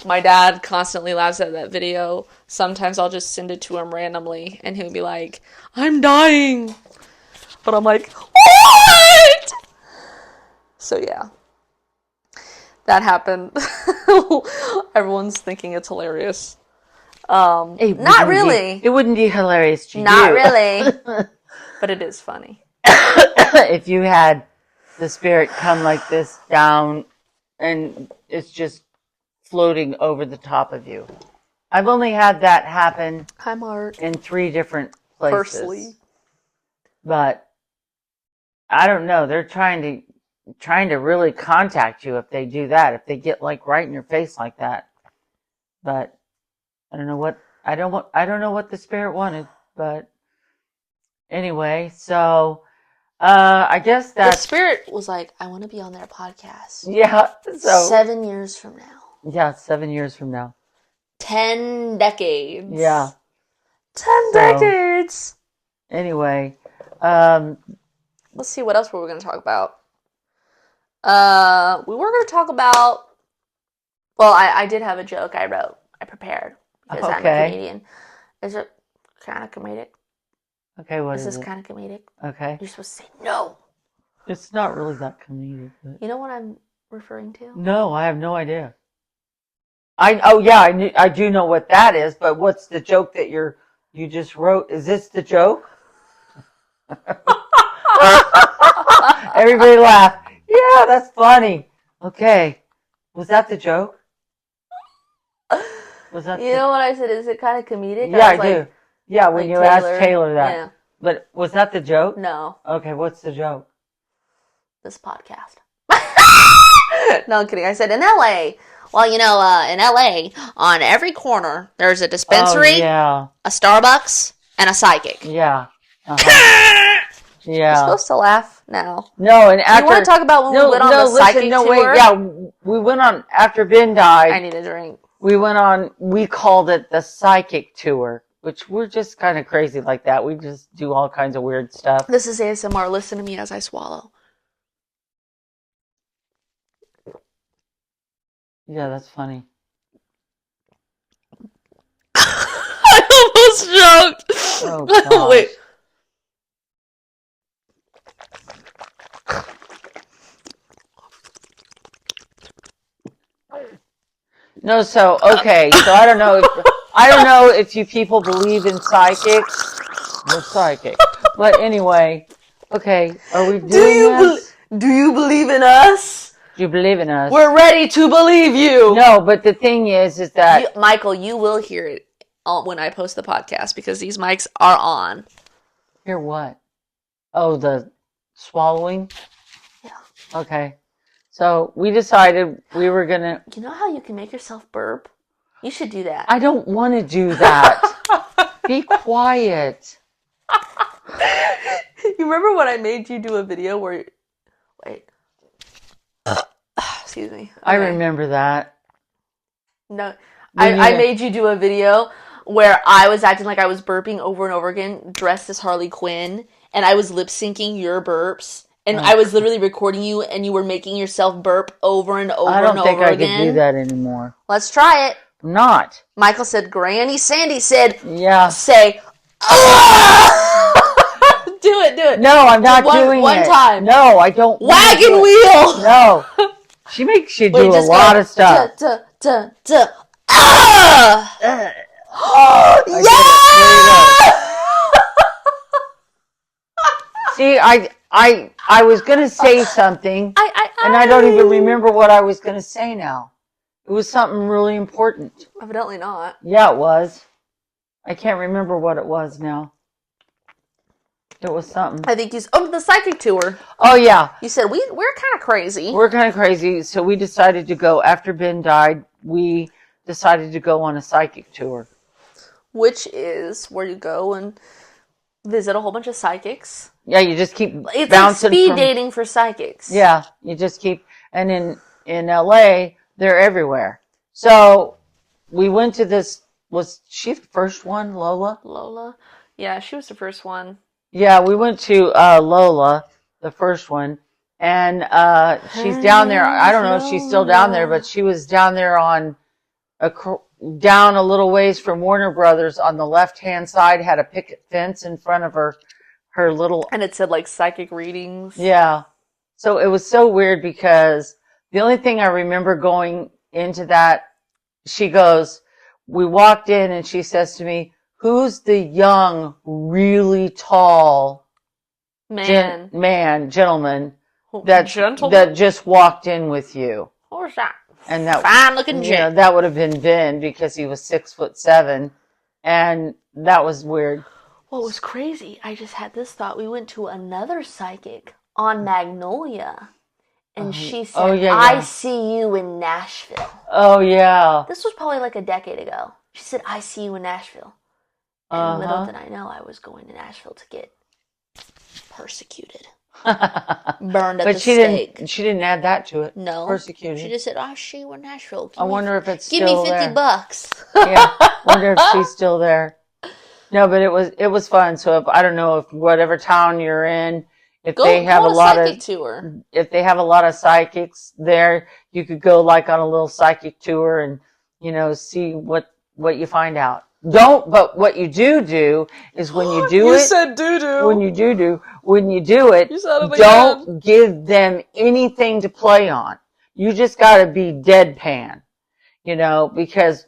my dad constantly laughs at that video. Sometimes I'll just send it to him randomly, and he'll be like, I'm dying. But I'm like, what? So yeah. That happened. Everyone's thinking it's hilarious. Not really. It wouldn't be hilarious to you. Not really. But it is funny. If you had the spirit come like this down, and it's just floating over the top of you. I've only had that happen Hi, Mark. in 3 different places. Presley. But I don't know. They're trying to really contact you if they do that. If they get like right in your face like that. But I don't know what the spirit wanted. But anyway, so I guess The that's spirit was like, I want to be on their podcast. yeah. So 7 years from now. yeah, 7 years from now. 10 decades. Yeah. 10 decades. Anyway, Let's see, what else were we going to talk about? We were going to talk about, well, I did have a joke I prepared, because I'm a comedian. Is it kind of comedic? okay, what is this it? kind of comedic? Okay. You're supposed to say no. It's not really that comedic. But... You know what I'm referring to? No, I have no idea. I do know what that is, but what's the joke that you just wrote? Is this the joke? Everybody laughed. Yeah, that's funny. Okay. Was that the joke? Was that You know what I said? Is it kind of comedic? Yeah, I do. Yeah, when like you asked Taylor. Taylor that. Yeah. But was that the joke? No. Okay, what's the joke? This podcast. No, I'm kidding. I said in LA. Well, in LA, on every corner, there's a dispensary, yeah. a Starbucks, and a psychic. Yeah. Uh-huh. You're Yeah. supposed to laugh now. No, and after... You want to talk about when we went on the psychic tour? Wait, yeah, we went on, after Ben died... I need a drink. We called it the psychic tour, which we're just kind of crazy like that. We just do all kinds of weird stuff. This is ASMR. Listen to me as I swallow. Yeah, that's funny. I almost choked. Oh, gosh. Wait. No, so okay, so I don't know if you people believe in psychics. We're psychic. But anyway, okay, are we doing this? Do you believe in us? Do you believe in us? We're ready to believe you. No, but the thing is that... Michael, you will hear it when I post the podcast, because these mics are on. Hear what? Oh, the swallowing? Yeah. Okay. So we decided we were going to... You know how you can make yourself burp? You should do that. I don't want to do that. Be quiet. You remember when I made you do a video where... Wait. Excuse me. Okay. I remember that. No. I made you do a video where I was acting like I was burping over and over again, dressed as Harley Quinn, and I was lip syncing your burps. And I was literally recording you, and you were making yourself burp over and over and over again. I don't think I could do that anymore. Let's try it. Not. Michael said, Granny Sandy said, yeah. Say, ah! Do it. No, I'm not doing it. One time. No, I don't. Wagon wheel. No. She makes you do a lot of stuff. Ah! Oh, yeah! See, I was going to say something, and I don't even remember what I was going to say now. It was something really important. Evidently not. Yeah, it was. I can't remember what it was now. It was something. I think the psychic tour. Oh, yeah. You said we're kind of crazy. We're kind of crazy, so we decided to go, after Ben died, we decided to go on a psychic tour. Which is where you go and visit a whole bunch of psychics. Yeah, you just keep it's bouncing. It's like speed dating for psychics. Yeah, you just keep, and in LA, they're everywhere. So we went to this. Was she the first one, Lola? Lola, yeah, she was the first one. Yeah, we went to Lola, the first one, and she's down there. I don't know if she's still down there, but she was down there on down a little ways from Warner Brothers on the left-hand side, had a picket fence in front of her little... And it said, like, psychic readings. Yeah. So it was so weird because the only thing I remember going into that, she goes, we walked in and she says to me, who's the young, really tall gentleman that Gentleman? just walked in with you. What was that? And that Fine-looking you know, gent. that would have been Ben because he was 6'7", and that was weird. What was crazy, I just had this thought. We went to another psychic on Magnolia, and she said, I see you in Nashville. Oh, yeah. This was probably like a decade ago. She said, I see you in Nashville. And little did I know I was going to Nashville to get persecuted. Burned at the stake. She didn't add that to it. No. Persecuted. She just said, I see you in Nashville. I wonder if it's give still me $50. Yeah. Wonder if she's still there. No, but it was fun. So if, I don't know if whatever town you're in, if they have a lot of tour. If they have a lot of psychics there, you could go like on a little psychic tour and, you know, see what you find out. But what you do is when you do you it. said doo-doo. When you do it, You said it don't again. give them anything to play on. You just gotta be deadpan, you know, because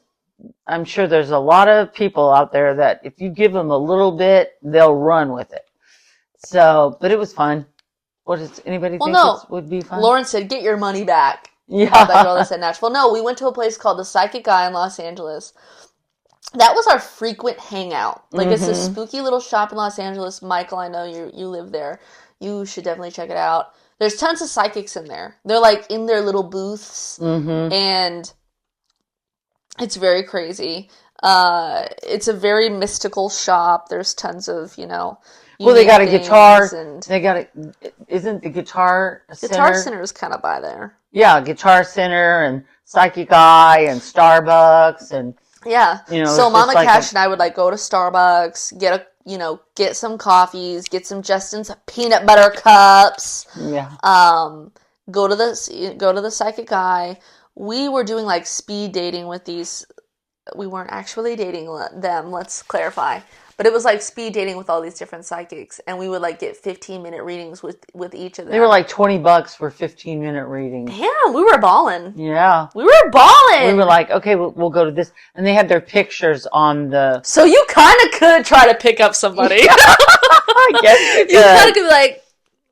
I'm sure there's a lot of people out there that if you give them a little bit, they'll run with it. So, but it was fun. What does anybody think it would be fun? Lauren said, get your money back. Yeah. That girl that said Nashville. No, we went to a place called the Psychic Eye in Los Angeles. That was our frequent hangout. Like, it's a spooky little shop in Los Angeles. Michael, I know you live there. You should definitely check it out. There's tons of psychics in there. They're, like, in their little booths. And it's very crazy. It's a very mystical shop. There's tons of, you know... Well, they got a guitar. And they got isn't the Guitar Center? Guitar Center is kind of by there. Yeah, Guitar Center and Psychic Eye and Starbucks and... Yeah. You know, so Mama Cash and I would like go to Starbucks, get some coffees, get some Justin's peanut butter cups. Yeah. Go to the Psychic Eye. We were doing like speed dating with these. We weren't actually dating them. Let's clarify. But it was like speed dating with all these different psychics, and we would like get 15-minute readings with each of them. They were like $20 for 15-minute readings. Yeah, we were balling. Yeah. We were balling. We were like, okay, we'll go to this. And they had their pictures on the... So you kind of could try to pick up somebody. I guess you kind of could be like,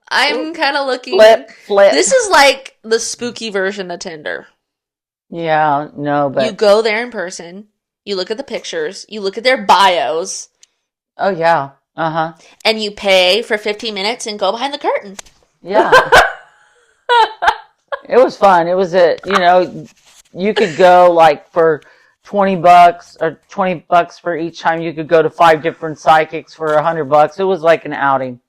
I'm kind of looking... Flip. This is like the spooky version of Tinder. Yeah, no, but... You go there in person, you look at the pictures, you look at their bios... Oh, yeah. Uh-huh. And you pay for 15 minutes and go behind the curtain. Yeah. It was fun. It was you could go like for $20 or $20 for each time. You could go to 5 different psychics for $100. It was like an outing.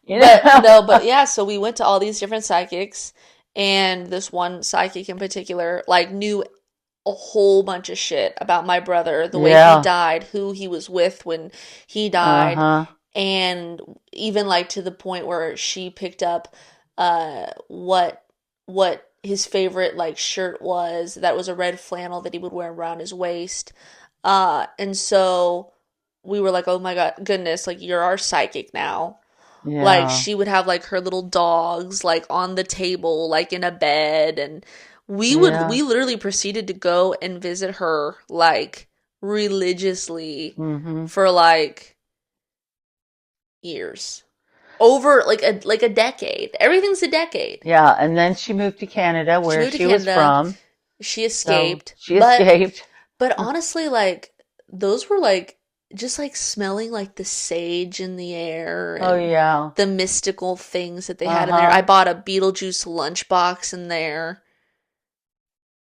You know? But yeah, so we went to all these different psychics, and this one psychic in particular, like, knew a whole bunch of shit about my brother, the way he died, who he was with when he died, and even like to the point where she picked up what his favorite like shirt was. That was a red flannel that he would wear around his waist, and so we were like, oh my goodness, like, you're our psychic now. Yeah. Like, she would have like her little dogs like on the table, like in a bed, and we literally proceeded to go and visit her, like, religiously for, like, years. Over, like a decade. Everything's a decade. Yeah, and then she moved to Canada, where she was from. She escaped. But honestly, like, those were, like, just, like, smelling, like, the sage in the air. And the mystical things that they had in there. I bought a Beetlejuice lunchbox in there.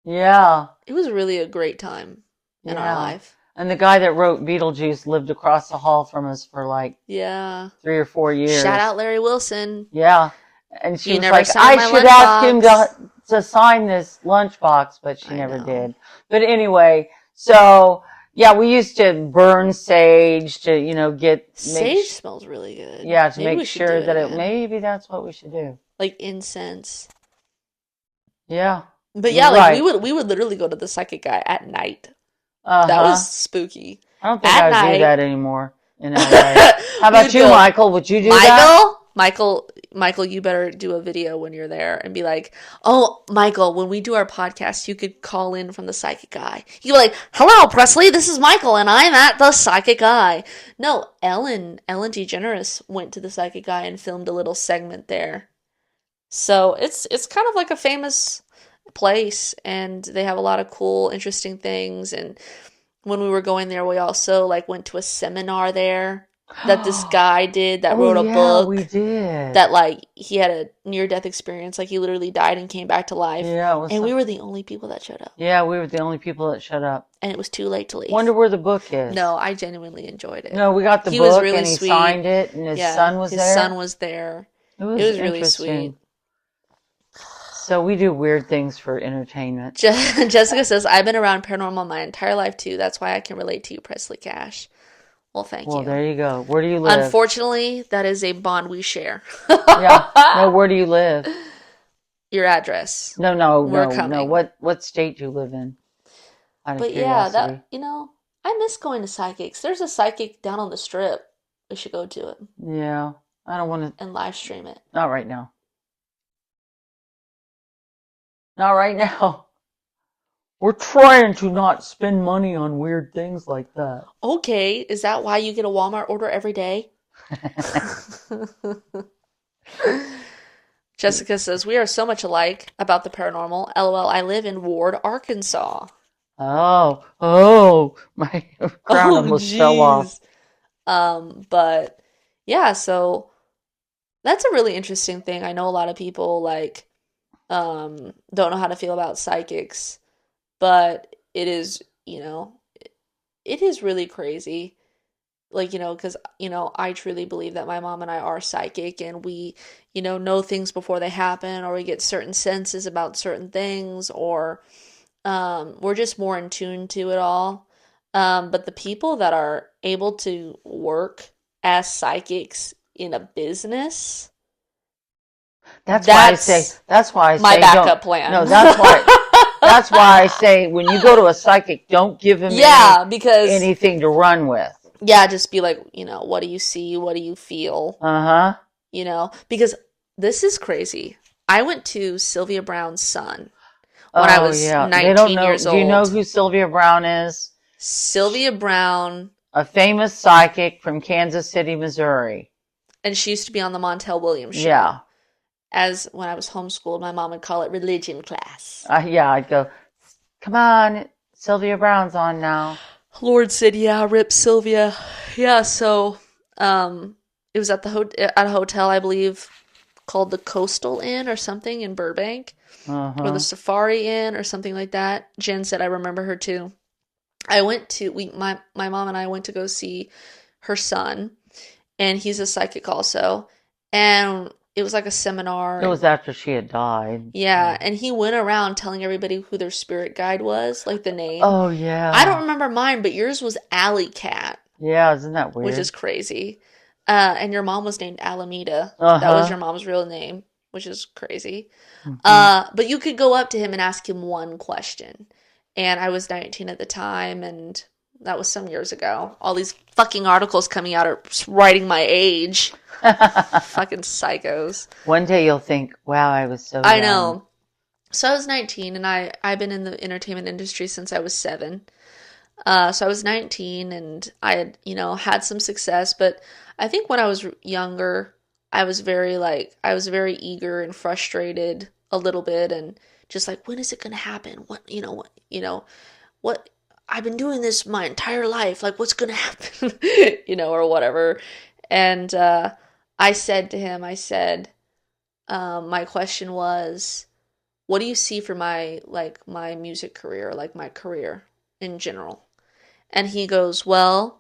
Yeah. It was really a great time in our life. And the guy that wrote Beetlejuice lived across the hall from us for like 3 or 4 years. Shout out Larry Wilson. Yeah. And she was like, I should ask him to sign this lunchbox, but she never did. But anyway, so yeah, we used to burn sage to, sage smells really good. Yeah, to make sure that maybe that's what we should do. Like incense. Yeah. But yeah, like we would literally go to the Psychic Guy at night. That was spooky. I don't think I would do that anymore in LA. How about you, Michael? Would you do that? Michael, you better do a video when you're there and be like, oh, Michael, when we do our podcast, you could call in from the Psychic Guy. You'd be like, hello, Presley, this is Michael, and I'm at the Psychic Guy. No, Ellen DeGeneres went to the Psychic Guy and filmed a little segment there. So it's kind of like a famous place, and they have a lot of cool, interesting things. And when we were going there, we also like went to a seminar there that this guy did that Oh wrote a yeah, we book did. that like he had a near death experience, like he literally died and came back to life. Yeah, it was. And we were the only people that showed up, Yeah, we were the only people that shut up. and it was too late to leave. Wonder where the book is. No, I genuinely enjoyed it. No, we got the He was book really and he sweet. signed it, and his Yeah, son was his there. son was there. It It was was really interesting. sweet. So we do weird things for entertainment. Jessica says, I've been around paranormal my entire life too. That's why I can relate to you, Presley Cash. Well, thank Well, you. there you go. Where do you live? Unfortunately, that is a bond we share. Yeah. No, where do you live? Your address. No. We're coming. What state do you live in? Out of But yeah, curiosity. I miss going to psychics. There's a psychic down on the strip. We should go to it Yeah. I don't want to. and live stream it. Not right now. Not right now. We're trying to not spend money on weird things like that. Okay, is that why you get a Walmart order every day? Jessica says, we are so much alike about the paranormal. LOL, I live in Ward, Arkansas. Oh, my crown almost fell off. But yeah, so that's a really interesting thing. I know a lot of people like don't know how to feel about psychics, but it is, it is really crazy. Like, because, I truly believe that my mom and I are psychic, and we, know things before they happen, or we get certain senses about certain things, or we're just more in tune to it all. But the people that are able to work as psychics in a business, That's why I say my backup plan. No, that's why I say when you go to a psychic, don't give him because anything to run with. Yeah, just be like, what do you see? What do you feel? Uh-huh. Because this is crazy. I went to Sylvia Brown's son when I was 19 years old. Do you know who Sylvia Brown is? Sylvia Brown. A famous psychic from Kansas City, Missouri. And she used to be on the Montel Williams show. Yeah. As when I was homeschooled, my mom would call it religion class. Yeah, I'd go, come on, Sylvia Brown's on now. Lord said, yeah, rip Sylvia. Yeah, so it was at at a hotel, I believe, called the Coastal Inn or something in Burbank. Uh-huh. Or the Safari Inn or something like that. Jen said I remember her too. I went to my mom and I went to go see her son, and he's a psychic also. And it was like a seminar. It was after she had died. Yeah, and he went around telling everybody who their spirit guide was, like the name. Oh, yeah. I don't remember mine, but yours was Alley Cat. Yeah, isn't that weird? Which is crazy. And your mom was named Alameda. Uh-huh. That was your mom's real name, which is crazy. Mm-hmm. But you could go up to him and ask him one question. And I was 19 at the time, and that was some years ago. All these fucking articles coming out are writing my age. Fucking psychos. One day you'll think, wow, I was so young. I know. So I was 19, and I've been in the entertainment industry since I was 7. So I was 19, and I had, had some success. But I think when I was younger, I was very eager and frustrated a little bit, and just like, when is it gonna happen? What I've been doing this my entire life. Like, what's gonna happen? Or whatever. And I said to him, my question was, what do you see for my music career, like my career in general? And he goes, well,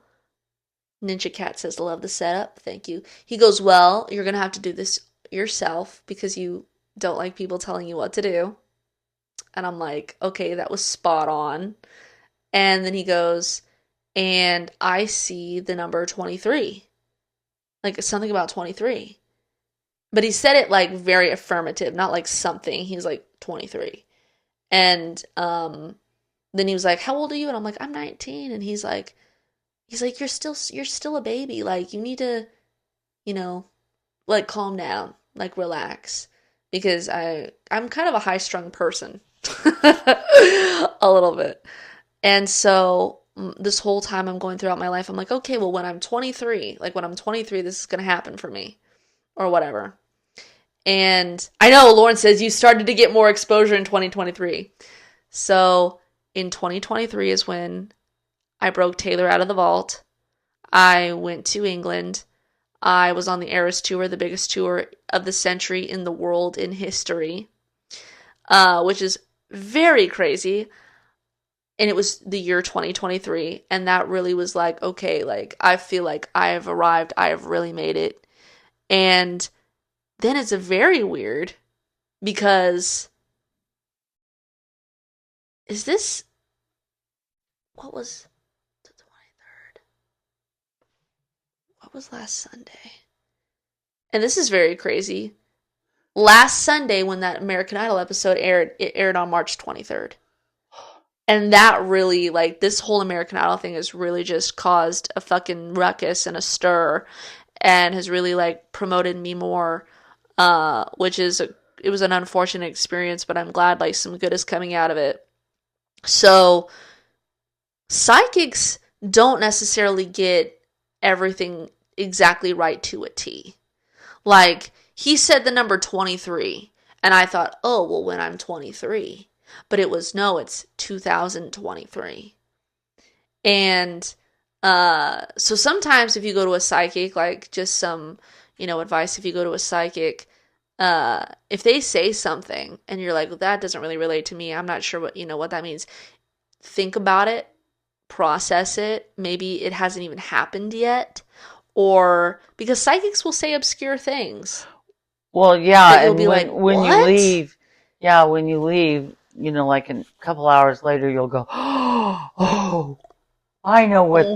Ninja Cat says, love the setup. Thank you. He goes, well, you're going to have to do this yourself because you don't like people telling you what to do. And I'm like, okay, that was spot on. And then he goes, and I see the number 23. Like something about 23. But he said it like very affirmative, not like something. He's like 23. And then he was like, how old are you? And I'm like, I'm 19. And he's like, you're still a baby. Like, you need to, like, calm down, like, relax. Because I'm kind of a high-strung person. A little bit. And so this whole time I'm going throughout my life, I'm like, okay, well, when I'm 23, this is going to happen for me. Or whatever. And I know Lauren says you started to get more exposure in 2023. So in 2023 is when I broke Taylor out of the vault. I went to England. I was on the Eras Tour, the biggest tour of the century in the world in history, which is very crazy. And it was the year 2023. And that really was like, okay, like, I feel like I have arrived. I have really made it. And then it's very weird because is this, what was the 23rd? What was last Sunday? And this is very crazy. Last Sunday when that American Idol episode aired, it aired on March 23rd. And that really, like, this whole American Idol thing has really just caused a fucking ruckus and a stir and has really, like, promoted me more, which is, it was an unfortunate experience, but I'm glad, like, some good is coming out of it. So, psychics don't necessarily get everything exactly right to a T. Like, he said the number 23, and I thought, oh, well, when I'm 23. But it was, no, it's 2023. And so sometimes if you go to a psychic, like just some, advice, if you go to a psychic, if they say something and you're like, well, that doesn't really relate to me, I'm not sure what that means. Think about it, process it. Maybe it hasn't even happened yet. Or because psychics will say obscure things. Well, yeah, you'll and be when, like, when you what? leave, like a couple hours later, you'll go, oh, I know what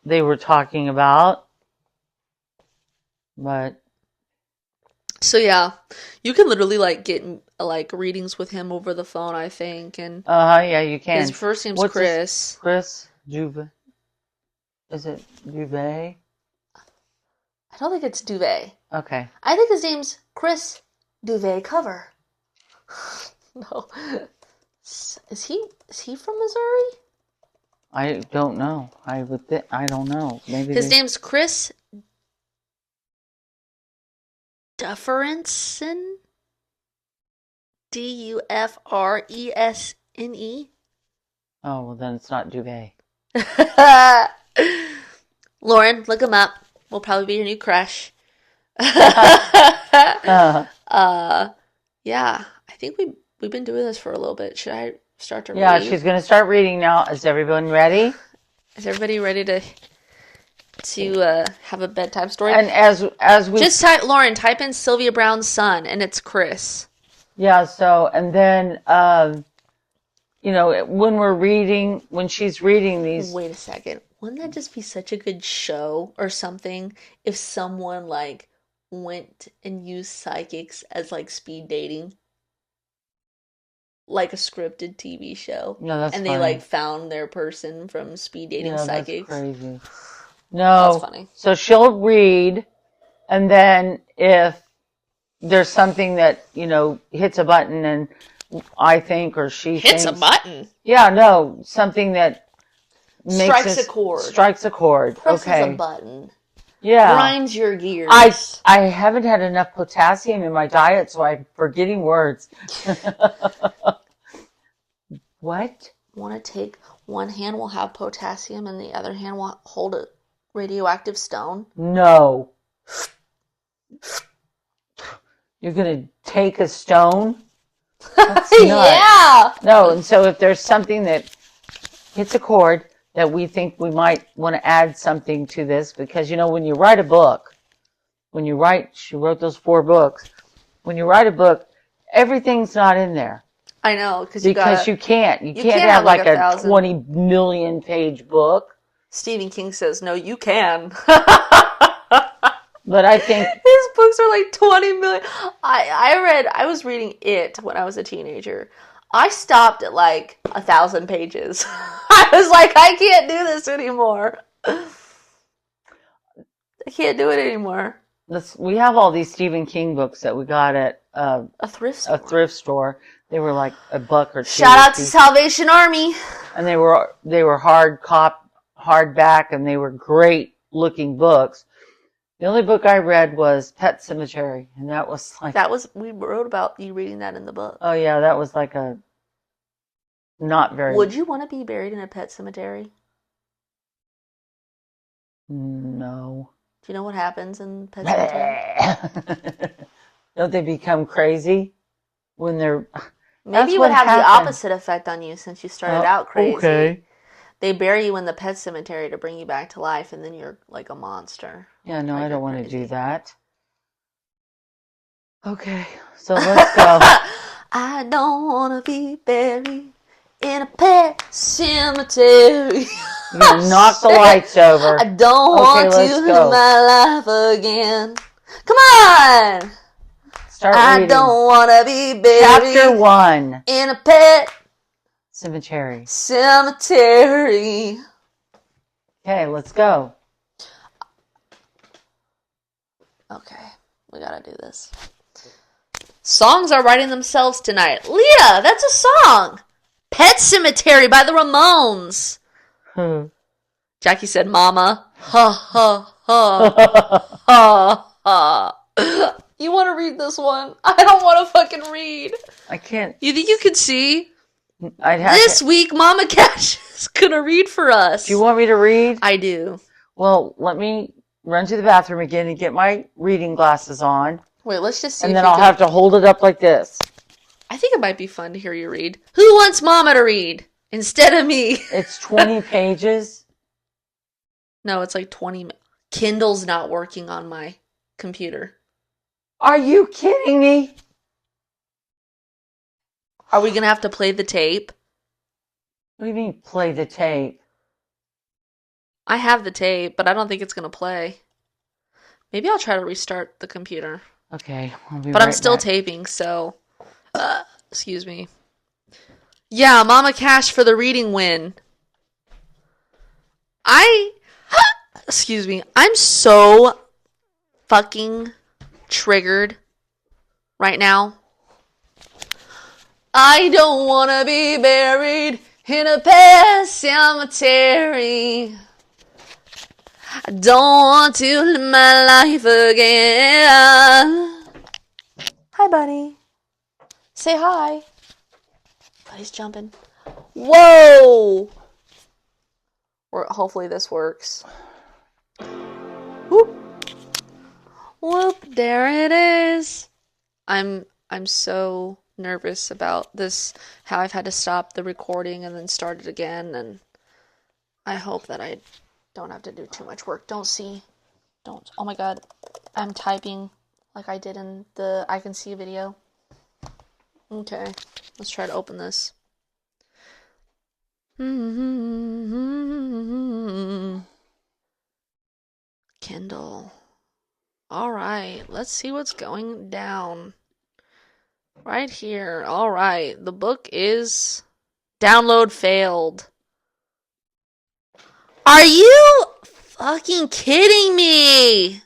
they were talking about. But so yeah, you can literally like get like readings with him over the phone, I think. And yeah, you can. his first name's What's Chris. Chris Juve? Is it Juve? I don't think it's Duvet. Okay. I think his name's Chris Duvet Cover. No, is he from Missouri? I don't know. I don't know. Maybe his name's Chris Dufferensen. Dufresne. Oh, well, then it's not Duvet. Lauren, look him up. We'll probably be your new crush. Yeah, I think we've been doing this for a little bit. Should I start to read? Yeah, she's going to start reading now. Is everyone ready? Is everybody ready to have a bedtime story? And as we just Lauren, type in Sylvia Brown's son, and it's Chris. Yeah. So, and then when she's reading these. Wait a second. Wouldn't that just be such a good show or something if someone like went and used psychics as like speed dating? Like a scripted TV show. No, that's and funny. They like found their person from speed dating psychics. That's crazy. No. That's funny. So she'll read, and then if there's something that, hits a button and I think or she hits a button. Yeah, no, something that strikes a chord. Strikes a chord. Presses okay. a button. Yeah. Grinds your gears. I haven't had enough potassium in my diet, so I'm forgetting words. What? Want to take one hand will have potassium and the other hand will hold a radioactive stone? No. You're going to take a stone? That's nuts. Yeah. No, and so if there's something that hits a chord that we think we might want to add something to this, because, when you write a book, she wrote those 4 books, when you write a book, everything's not in there. I know, because you can't have like a 20 million page book. Stephen King says, no, you can. But I think his books are like 20 million. I was reading It when I was a teenager. I stopped at like 1,000 pages. I was like, I can't do this anymore. I can't do it anymore. We have all these Stephen King books that we got at a thrift store. A thrift store. They were like $1 or $2. Shout out to Salvation Army. And they were hardback, and they were great looking books. The only book I read was Pet Cemetery, and that was like, we wrote about you reading that in the book. oh yeah, that was like a not very. Would you want to be buried in a pet cemetery? No. Do you know what happens in pet cemetery? Don't they become crazy when they're? Maybe it would have the opposite effect on you since you started out crazy. Okay. They bury you in the pet cemetery to bring you back to life, and then you're like a monster. Yeah, no, like I don't want to crazy. do that. Okay, so let's go. I don't want to be buried in a pet cemetery. You're gonna knock the lights over. I don't want to live my life again. Come on! Start I reading. don't want to be buried Chapter 1. in a pet Cemetery. cemetery. Okay, let's go. Okay, we gotta do this. Songs are writing themselves tonight. Leah, that's a song. Pet Cemetery by the Ramones. Jackie said, Mama. Ha, ha, ha. Ha, ha. You want to read this one? I don't want to fucking read. I can't. You think you could see? This week, Mama Cash is going to read for us. Do you want me to read? I do. Well, let me run to the bathroom again and get my reading glasses on. Wait, let's just see. And then I'll have to hold it up like this. I think it might be fun to hear you read. Who wants Mama to read instead of me? It's 20 pages. No, it's like 20. Kindle's not working on my computer. Are you kidding me? Are we going to have to play the tape? What do you mean, play the tape? I have the tape, but I don't think it's going to play. Maybe I'll try to restart the computer. Okay, I'll be But right I'm still back. taping, so... excuse me. Yeah, Mama Cash for the reading win. Excuse me. I'm so fucking triggered right now. I don't want to be buried in a pet cemetery. I don't want to live my life again. Hi, buddy. Say hi. Buddy's jumping. Whoa! Hopefully this works. Whoop. Whoop, there it is. I'm so nervous about this, how I've had to stop the recording and then start it again, and I hope that I don't have to do too much work. Oh my god, I'm typing like I did in the I Can See video. Okay, let's try to open this. Kindle. Alright, let's see what's going down. Right here. Alright, the book is download failed. Are you fucking kidding me?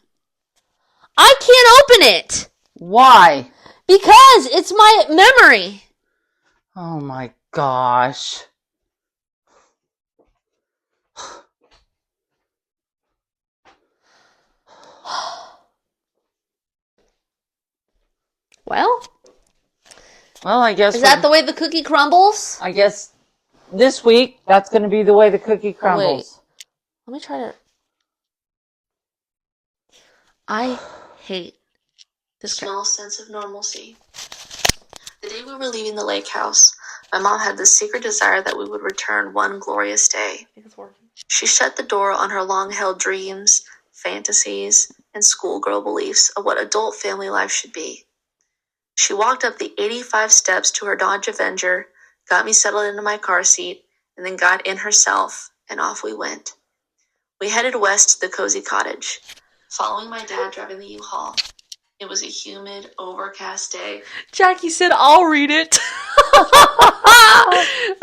I can't open it. Why? Because it's my memory. Oh my gosh. Well, I guess... Is that the way the cookie crumbles? I guess this week, that's going to be the way the cookie crumbles. Wait. Let me try to... I hate this small sense of normalcy. The day we were leaving the lake house, my mom had this secret desire that we would return one glorious day. I think it's working. She shut the door on her long-held dreams, fantasies, and schoolgirl beliefs of what adult family life should be. She walked up the 85 steps to her Dodge Avenger, got me settled into my car seat, and then got in herself, and off we went. We headed west to the cozy cottage, following my dad driving the U-Haul. It was a humid, overcast day. Jackie said, I'll read it.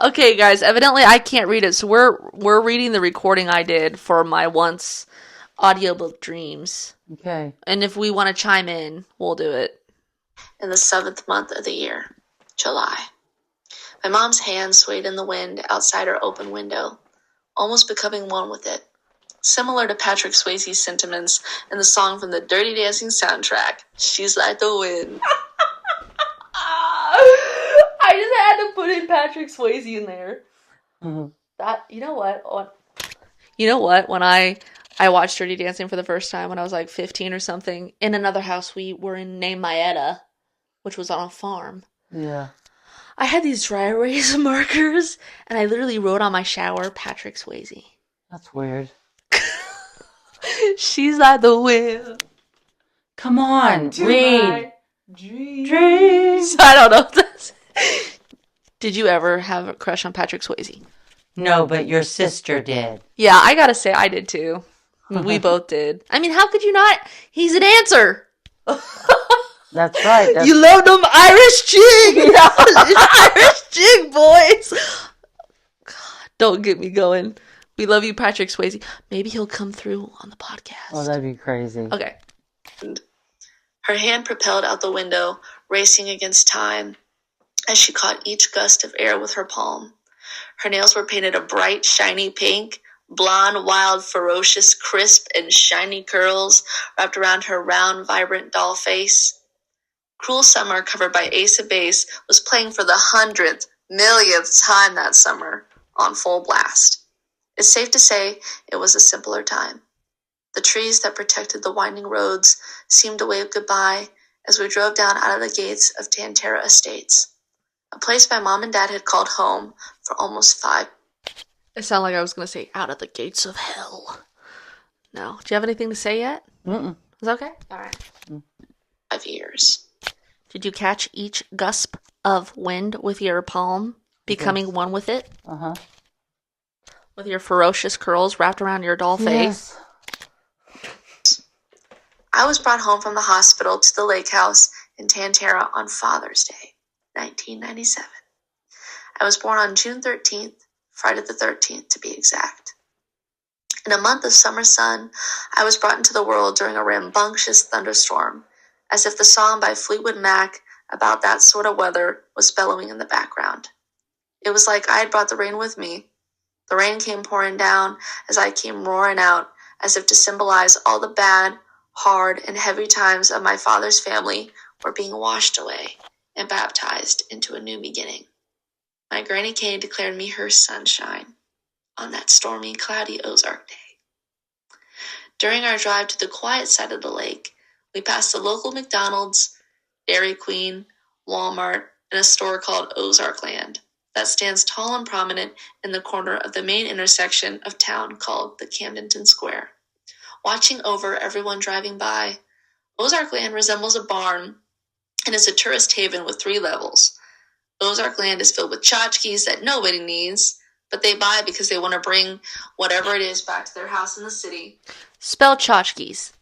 Okay, guys, evidently I can't read it, so we're reading the recording I did for my once audiobook dreams. Okay. And if we want to chime in, we'll do it. In the 7th month of the year, July. My mom's hand swayed in the wind outside her open window, almost becoming one with it. similar to Patrick Swayze's sentiments in the song from the Dirty Dancing soundtrack, She's Like the Wind. I just had to put in Patrick Swayze in there. Mhm. That, you know what? When I watched Dirty Dancing for the first time when I was like 15 or something, in another house we were in named Mayetta, which was on a farm. Yeah. I had these dry erase markers, and I literally wrote on my shower, Patrick Swayze. That's weird. She's like the wind. Come on, To read. my dreams. I don't know if that's... Did you ever have a crush on Patrick Swayze? No, but your sister did. Yeah, I gotta say I did too. We both did. I mean, how could you not? He's a dancer. That's right. You love them Irish jig. Irish jig, boys. God, don't get me going. We love you, Patrick Swayze. Maybe he'll come through on the podcast. Oh, that'd be crazy. Okay. Her hand propelled out the window, racing against time, as she caught each gust of air with her palm. Her nails were painted a bright, shiny pink, blonde, wild, ferocious, crisp, and shiny curls wrapped around her round, vibrant doll face. Cruel Summer, covered by Ace of Base, was playing for the 100th, millionth time that summer on full blast. It's safe to say it was a simpler time. The trees that protected the winding roads seemed to wave goodbye as we drove down out of the gates of Tantera Estates, a place my mom and dad had called home for almost 5. It sounded like I was going to say, out of the gates of hell. No. Do you have anything to say yet? Mm-mm. Is that okay? All right. 5 years. Did you catch each gusp of wind with your palm, becoming one with it? Uh-huh. With your ferocious curls wrapped around your doll face? Yes. I was brought home from the hospital to the lake house in Tantera on Father's Day, 1997. I was born on June 13th, Friday the 13th to be exact. In a month of summer sun, I was brought into the world during a rambunctious thunderstorm, as if the song by Fleetwood Mac about that sort of weather was bellowing in the background. It was like I had brought the rain with me. The rain came pouring down as I came roaring out, as if to symbolize all the bad, hard, and heavy times of my father's family were being washed away and baptized into a new beginning. My Granny K declared me her sunshine on that stormy, cloudy Ozark day. During our drive to the quiet side of the lake, we passed the local McDonald's, Dairy Queen, Walmart, and a store called Ozark Land that stands tall and prominent in the corner of the main intersection of town called the Camdenton Square. Watching over everyone driving by, Ozark Land resembles a barn and is a tourist haven with 3 levels. Ozark Land is filled with tchotchkes that nobody needs, but they buy because they want to bring whatever it is back to their house in the city. Spell tchotchkes.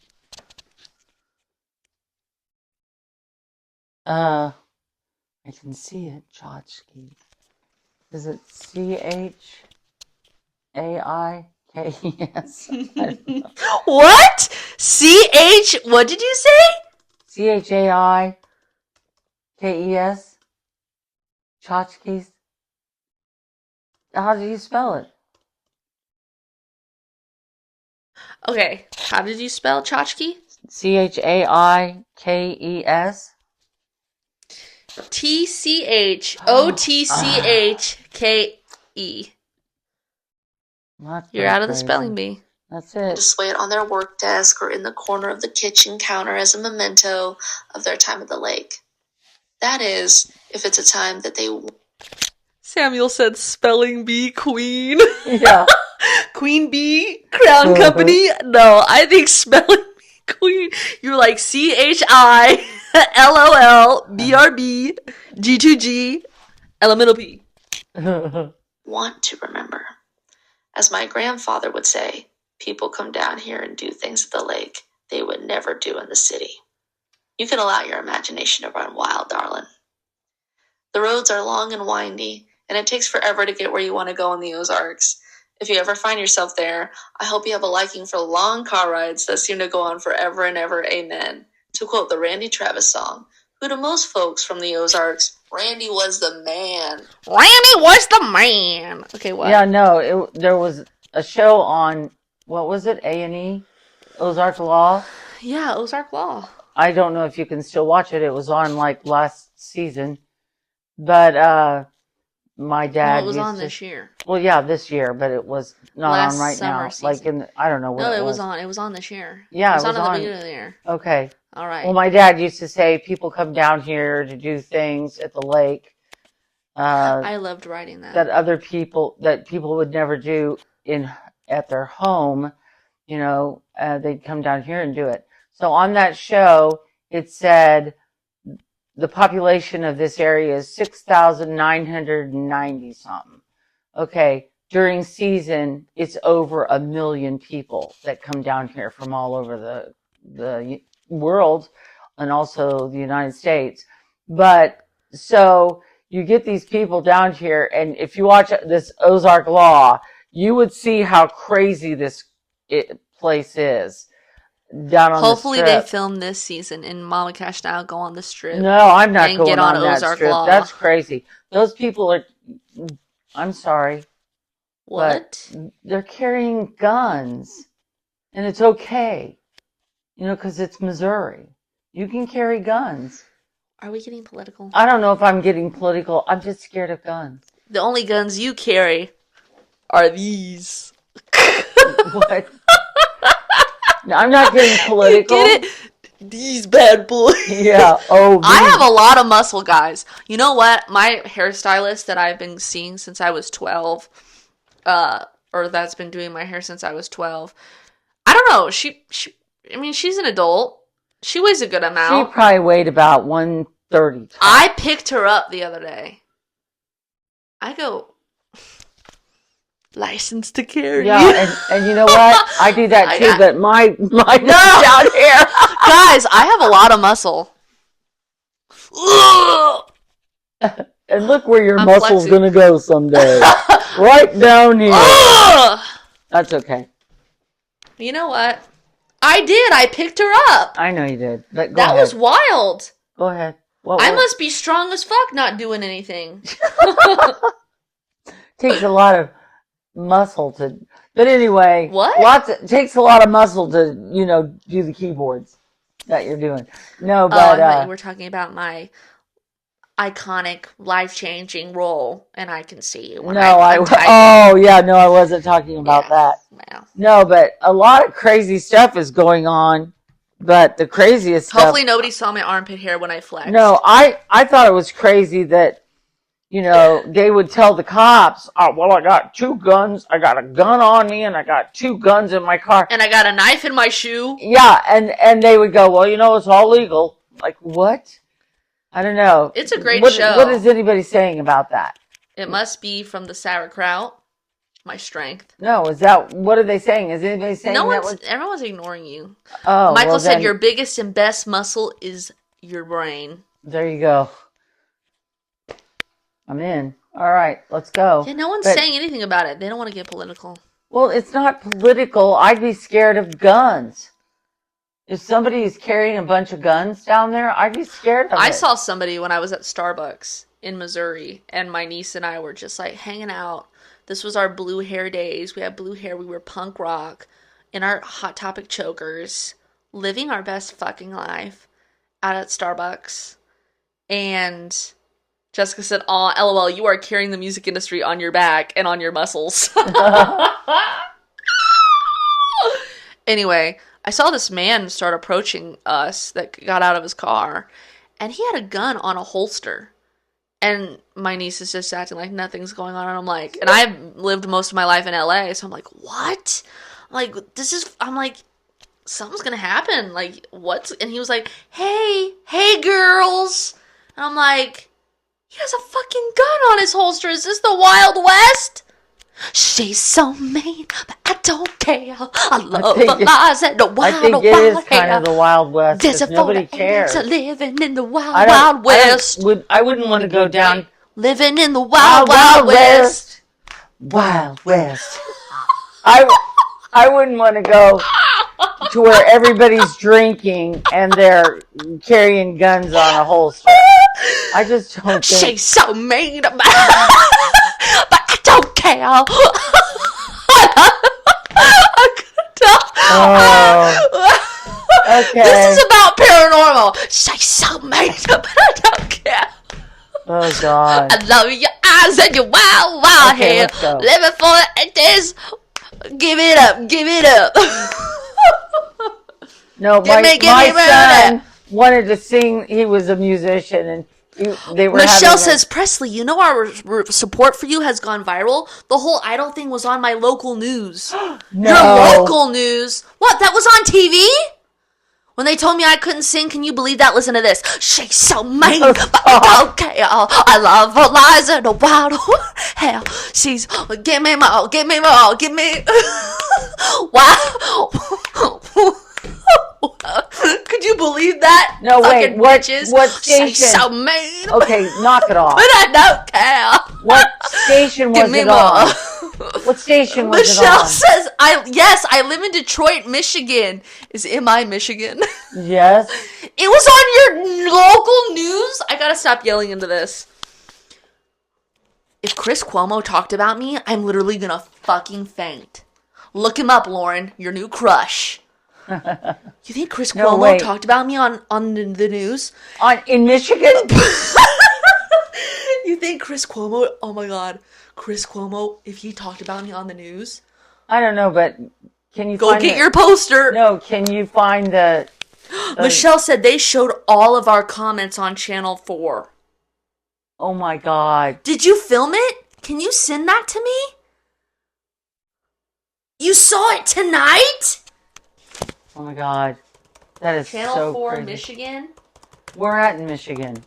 I can see it. Tchotchke. Is it C-H-A-I-K-E-S? What? C-H... What did you say? C-H-A-I-K-E-S? Tchotchkes? How do you spell it? Okay, how did you spell tchotchke? C-H-A-I-K-E-S? T-C-H-O-T-C-H-K-E. You're out of the spelling bee. That's it. Display it on their work desk or in the corner of the kitchen counter as a memento of their time at the lake. That is, if it's a time that they... Samuel said spelling bee queen. Yeah. Queen bee crown company? No, I think spelling bee queen. You're like C-H-I-L-O-L-B-R-B G2G elemental P. Want to remember. As my grandfather would say, people come down here and do things at the lake they would never do in the city. You can allow your imagination to run wild, darling. The roads are long and windy, and it takes forever to get where you want to go in the Ozarks. If you ever find yourself there, I hope you have a liking for long car rides that seem to go on forever and ever, amen. To quote the Randy Travis song, who to most folks from the Ozarks, Randy was the man. Randy was the man. Okay, what? Yeah, no, there was a show on what was it? A&E? Ozark Law? Yeah, Ozark Law. I don't know if you can still watch it. It was on like last season. But my dad Well, it was used on to, this year. well, yeah, this year, but it was not Last on right summer now. season. Like I don't know when No, it it was. was on. It was on this year. Yeah, it was it was on at the on. beginning of the year. Okay. All right. Well, my dad used to say people come down here to do things at the lake I loved writing that. that people would never do at their home. They'd come down here and do it. So on that show, it said the population of this area is 6,990 something. Okay, during season, it's over 1 million people that come down here from all over the world and also the United States. But so you get these people down here, and if you watch this Ozark Law, you would see how crazy this place is down on Hopefully the they strip. film this season and Mama Cash now go on the strip. No, I'm not and going get on that Ozark strip. Law. That's crazy. Those people are, I'm sorry, What? but they're carrying guns, and it's okay, because it's Missouri. You can carry guns. Are we getting political? I don't know if I'm getting political. I'm just scared of guns. The only guns you carry are these. What? No, I'm not getting political. Get it? These bad boys. Yeah. Oh, I have a lot of muscle, guys. You know what? My hairstylist that I've been seeing since I was 12, or that's been doing my hair since I was 12. I don't know. I mean, she's an adult. She weighs a good amount. She probably weighed about 130. I picked her up the other day. I go, license to carry. Yeah, and you know what? I do that too, but my No! down here. Guys, I have a lot of muscle. And look where your I'm muscle's flexing. gonna go someday. Right down here. That's okay. You know what? I did. I picked her up. I know you did. But go That ahead. was wild. Go ahead. What I was- must be strong as fuck not doing anything. takes a lot of muscle to. But anyway, What? It takes a lot of muscle to do the keyboards that you're doing. No, I thought but you were talking about my iconic, life-changing role, and I can see you. When I'm typing. oh yeah, no, I wasn't talking about that. Well, No, but a lot of crazy stuff is going on. But the craziest stuff. hopefully nobody saw my armpit hair when I flexed. No, I thought it was crazy that they would tell the cops, oh, well, I got 2 guns. I got a gun on me, and I got 2 guns in my car. And I got a knife in my shoe. Yeah, and they would go, well, it's all legal. Like, what? I don't know. It's a great What show. is anybody saying about that? It must be from the sauerkraut. My strength. No, what are they saying? Is anybody saying Everyone's ignoring you. Oh, Michael well, said then, your biggest and best muscle is your brain. There you go. I'm in. All right, let's go. Yeah, no one's But- saying anything about it. They don't want to get political. Well, it's not political. I'd be scared of guns. If somebody is carrying a bunch of guns down there, I'd be scared of it. I saw somebody when I was at Starbucks in Missouri, and my niece and I were just like hanging out. This was our blue hair days. We had blue hair. We were punk rock in our Hot Topic chokers, living our best fucking life out at Starbucks. And Jessica said, "Aw, LOL, you are carrying the music industry on your back and on your muscles." Anyway, I saw this man start approaching us that got out of his car, and he had a gun on a holster. And my niece is just acting like nothing's going on, and I'm like, and I've lived most of my life in LA, so I'm like, what? I'm like, something's gonna happen. Like, what's? And he was like, hey girls, and I'm like, he has a fucking gun on his holster. Is this the Wild West? She's so mean, but I don't care. I love the lies and the wild, I think it is kind of the Wild West. There's a Nobody cares. living in the Wild West. I wouldn't want to go down. Living in the Wild West. Wild West. I wouldn't want to go to where everybody's drinking and they're carrying guns on a holster. I just don't think. She's so mean, but I don't care. Oh, okay. This is about paranormal. She's so made but I don't care. Oh, God. I love your eyes and your wild, wild Okay, hair. let's go. Living for the 80s. Give it up. Give it up. No, Give me my son that. wanted to sing. He was a musician, and they were Michelle having says, Presley, you know our support for you has gone viral? The whole idol thing was on my local news. No. Your local news? What, that was on TV? When they told me I couldn't sing, can you believe that? Listen to this. She's so mean, but I don't care. I love her lies and a wild hell. She's, give me more, give me more, give me... Wow. Could you believe that? No, wait, Fucking what bitches. station? She's so mean. Okay, knock it off. But I don't care. What station was Give me it more. on? What station was it Michelle on? says, I live in Detroit, Michigan. Is MI Michigan? Yes. It was on your local news? I gotta stop yelling into this. If Chris Cuomo talked about me, I'm literally gonna fucking faint. Look him up, Lauren, your new crush. You think Chris Cuomo talked about me on the news? In Michigan? You think Chris Cuomo, oh my God, Chris Cuomo, if he talked about me on the news? I don't know, but can you Go get your poster. No, can you find the... Michelle said they showed all of our comments on Channel 4. Oh my God. Did you film it? Can you send that to me? You saw it tonight? Oh my God. That is Channel so 4 crazy. Michigan? Where at in Michigan?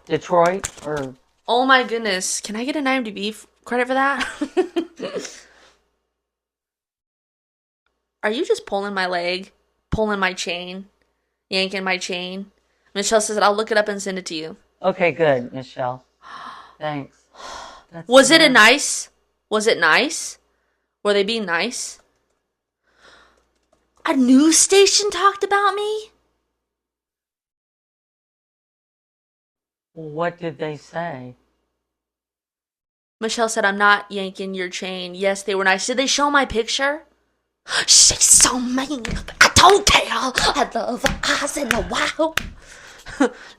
Detroit? Or... Oh my goodness. Can I get an IMDb credit for that? Are you just pulling my leg? Pulling my chain? Yanking my chain? Michelle says I'll look it up and send it to you. Okay, good, Michelle. Thanks. Was it nice? Was it nice? Were they being nice? A news station talked about me? What did they say? Michelle said, I'm not yanking your chain. Yes, they were nice. Did they show my picture? She's so mean, but I don't care. I love her eyes in the wild.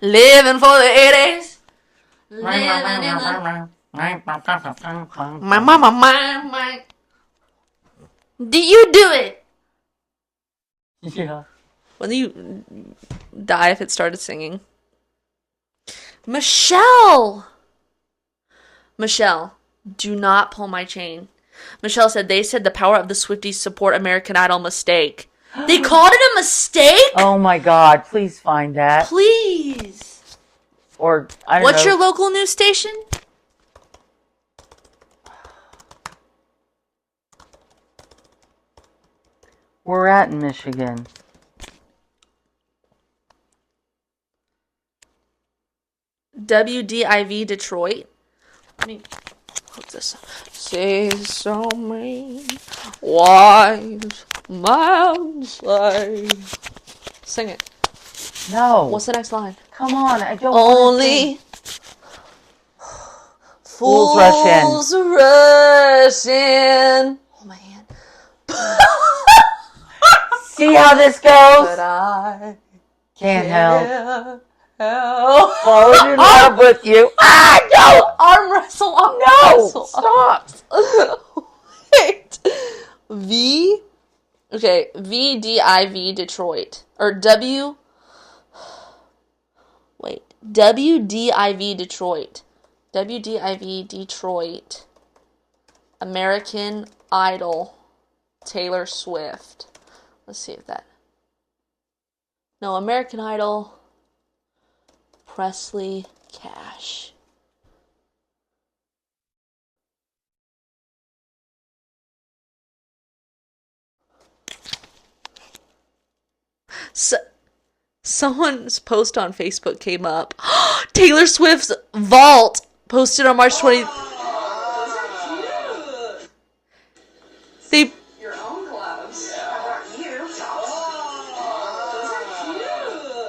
Living for the 80s. Living in the... My mama, my. Do you do it? Yeah. Will you die if it started singing? Michelle, do not pull my chain. Michelle said they said the power of the Swifties support American Idol mistake. They called it a mistake? Oh my God, please find that. Please. Or, I don't know. What's your local news station? We're at in Michigan. WDIV Detroit. Let me hook this up. Say so mean. Wise man say. Sing it. No. What's the next line? Come on, I don't Only Fools rush in. rush in. Oh my hand. See how this goes? But I Can't help. can't help. Falling in love with you. Ah, no! Arm wrestle. Arm No! wrestle. Stop! Wait. VDIV Detroit. Or WDIV Detroit. WDIV Detroit. American Idol. Taylor Swift. Let's see if that... No, American Idol. Presley Cash. So, someone's post on Facebook came up. Taylor Swift's Vault posted on March 20th. They... Your own gloves. How about you? Those are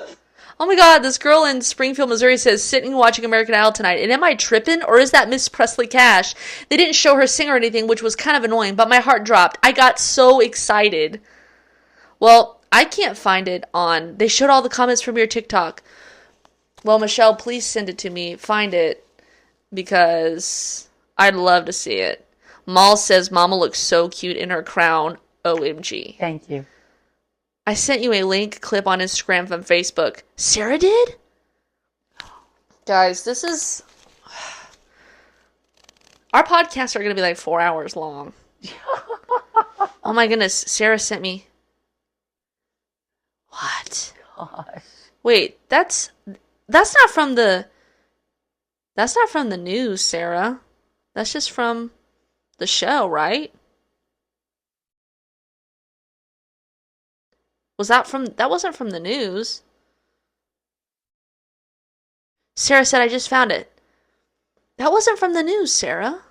cute. Oh my God, this girl in Springfield, Missouri says, sitting watching American Idol tonight. And am I tripping, or is that Miss Presley Cash? They didn't show her sing or anything, which was kind of annoying, but my heart dropped. I got so excited. Well, I can't find it on. They showed all the comments from your TikTok. Well, Michelle, please send it to me. Find it because I'd love to see it. Mal says Mama looks so cute in her crown. OMG. Thank you. I sent you a link clip on Instagram from Facebook. Sarah did? Guys, this is... Our podcasts are going to be like 4 hours long. Oh my goodness. Sarah sent me... What? Gosh. Wait, that's not from the... That's not from the news, Sarah. That's just from the show, right? That wasn't from the news. Sarah said, I just found it. That wasn't from the news, Sarah.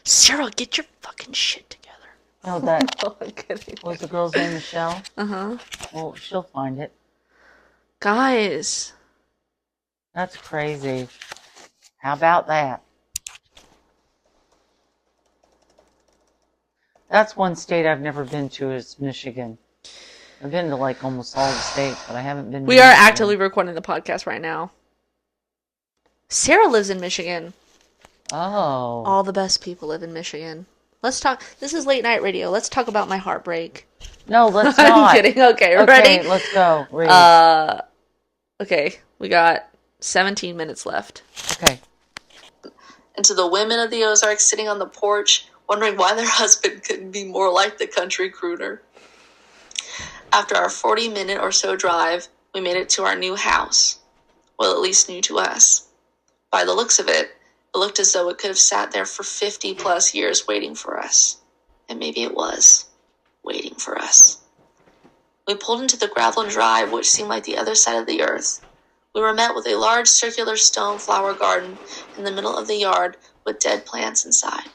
Sarah, get your fucking shit together. No, that Oh, I'm kidding. was the girl's name, Michelle? Uh-huh. Well, she'll find it. Guys. That's crazy. How about that? That's one state I've never been to is Michigan. I've been to like almost all the states, but I haven't been to We are Michigan. actively recording the podcast right now. Sarah lives in Michigan. Oh. All the best people live in Michigan. Let's talk. This is late night radio. Let's talk about my heartbreak. No, let's I'm not. kidding. Okay, Okay, ready? let's go. Read. Okay, we got 17 minutes left. Okay. And to the women of the Ozarks sitting on the porch, wondering why their husband couldn't be more like the country crooner. After our 40-minute or so drive, we made it to our new house. Well, at least new to us. By the looks of it, it looked as though it could have sat there for 50 plus years waiting for us. And maybe it was waiting for us. We pulled into the gravel drive, which seemed like the other side of the earth. We were met with a large circular stone flower garden in the middle of the yard with dead plants inside.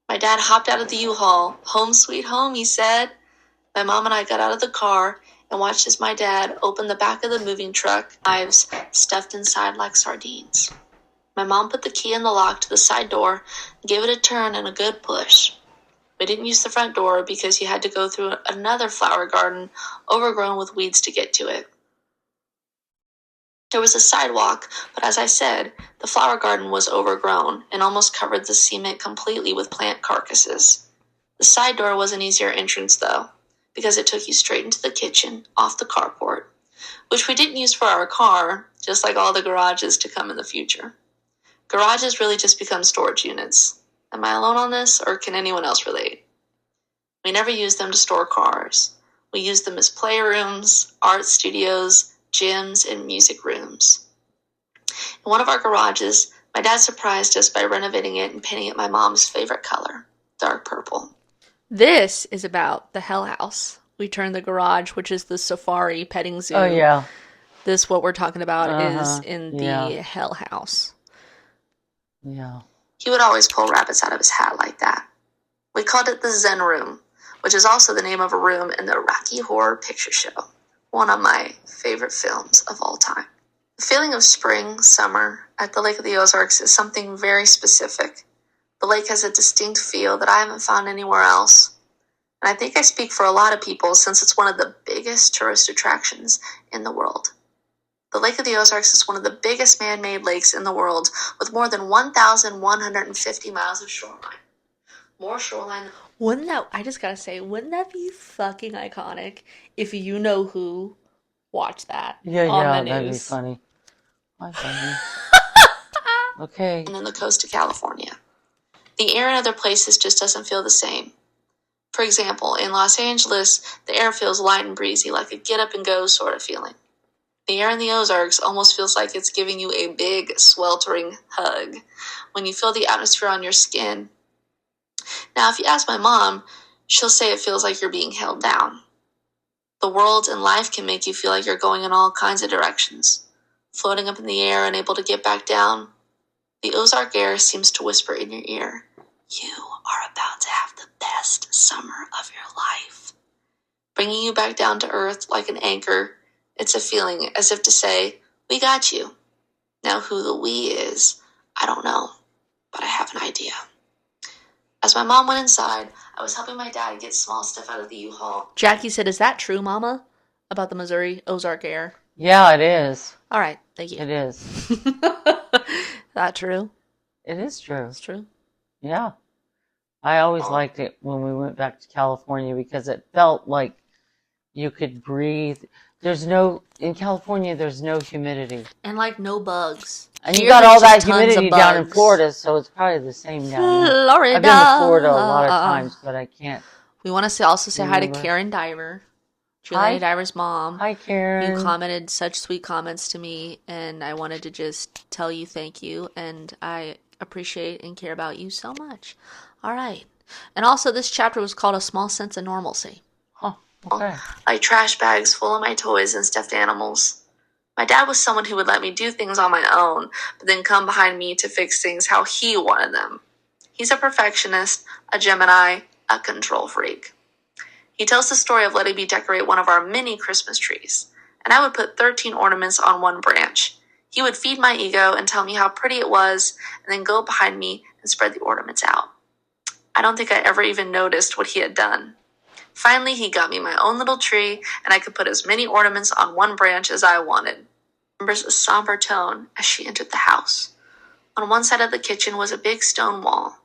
My dad hopped out of the U-Haul. Home sweet home, he said. My mom and I got out of the car and watched as my dad opened the back of the moving truck, knives stuffed inside like sardines. My mom put the key in the lock to the side door and gave it a turn and a good push. We didn't use the front door because you had to go through another flower garden overgrown with weeds to get to it. There was a sidewalk, but as I said, the flower garden was overgrown and almost covered the cement completely with plant carcasses. The side door was an easier entrance, though, because it took you straight into the kitchen, off the carport, which we didn't use for our car, just like all the garages to come in the future. Garages really just become storage units. Am I alone on this, or can anyone else relate? We never used them to store cars. We used them as playrooms, art studios, gyms, and music rooms. In one of our garages, my dad surprised us by renovating it and painting it my mom's favorite color, dark purple. This is about the Hell House. We turned the garage, which is the safari petting zoo. Oh, yeah. This, what we're talking about, is Uh-huh. in the Yeah. Hell House. Yeah. He would always pull rabbits out of his hat like that. We called it the Zen Room, which is also the name of a room in the Rocky Horror Picture Show, one of my favorite films of all time. The feeling of spring, summer, at the Lake of the Ozarks is something very specific. The lake has a distinct feel that I haven't found anywhere else. And I think I speak for a lot of people since it's one of the biggest tourist attractions in the world. The Lake of the Ozarks is one of the biggest man-made lakes in the world with more than 1,150 miles of shoreline. More shoreline. I just gotta say, wouldn't that be fucking iconic if You Know Who watched that Yeah, on yeah, the that'd be news? funny. Hi, funny. Okay. And in the coast of California. The air in other places just doesn't feel the same. For example, in Los Angeles, the air feels light and breezy, like a get-up-and-go sort of feeling. The air in the Ozarks almost feels like it's giving you a big, sweltering hug when you feel the atmosphere on your skin. Now, if you ask my mom, she'll say it feels like you're being held down. The world and life can make you feel like you're going in all kinds of directions, floating up in the air and able to get back down. The Ozark air seems to whisper in your ear, you are about to have the best summer of your life. Bringing you back down to earth like an anchor, it's a feeling as if to say, we got you. Now who the we is, I don't know, but I have an idea. As my mom went inside, I was helping my dad get small stuff out of the U-Haul. Jackie said, "Is that true, Mama? About the Missouri Ozark air?" Yeah, it is. All right, thank you. It is. That true? It is true. It's true. Yeah. I always liked it when we went back to California because it felt like you could breathe. In California, there's no humidity. And like no bugs. And you Here got all there's that just tons of humidity down in bugs. Florida, so it's probably the same down here. Florida. I've been to Florida a lot of times, but I can't. We want to also say hi to Remember. Karen Diver, Juliana Diver's mom. Hi, Karen. You commented such sweet comments to me, and I wanted to just tell you thank you, and I appreciate and care about you so much. All right. And also, this chapter was called A Small Sense of Normalcy. Huh, okay. Like trash bags full of my toys and stuffed animals. My dad was someone who would let me do things on my own, but then come behind me to fix things how he wanted them. He's a perfectionist, a Gemini, a control freak. He tells the story of letting me decorate one of our mini Christmas trees, and I would put 13 ornaments on one branch. He would feed my ego and tell me how pretty it was, and then go behind me and spread the ornaments out. I don't think I ever even noticed what he had done. Finally, he got me my own little tree, and I could put as many ornaments on one branch as I wanted. Remembers a somber tone as she entered the house. On one side of the kitchen was a big stone wall.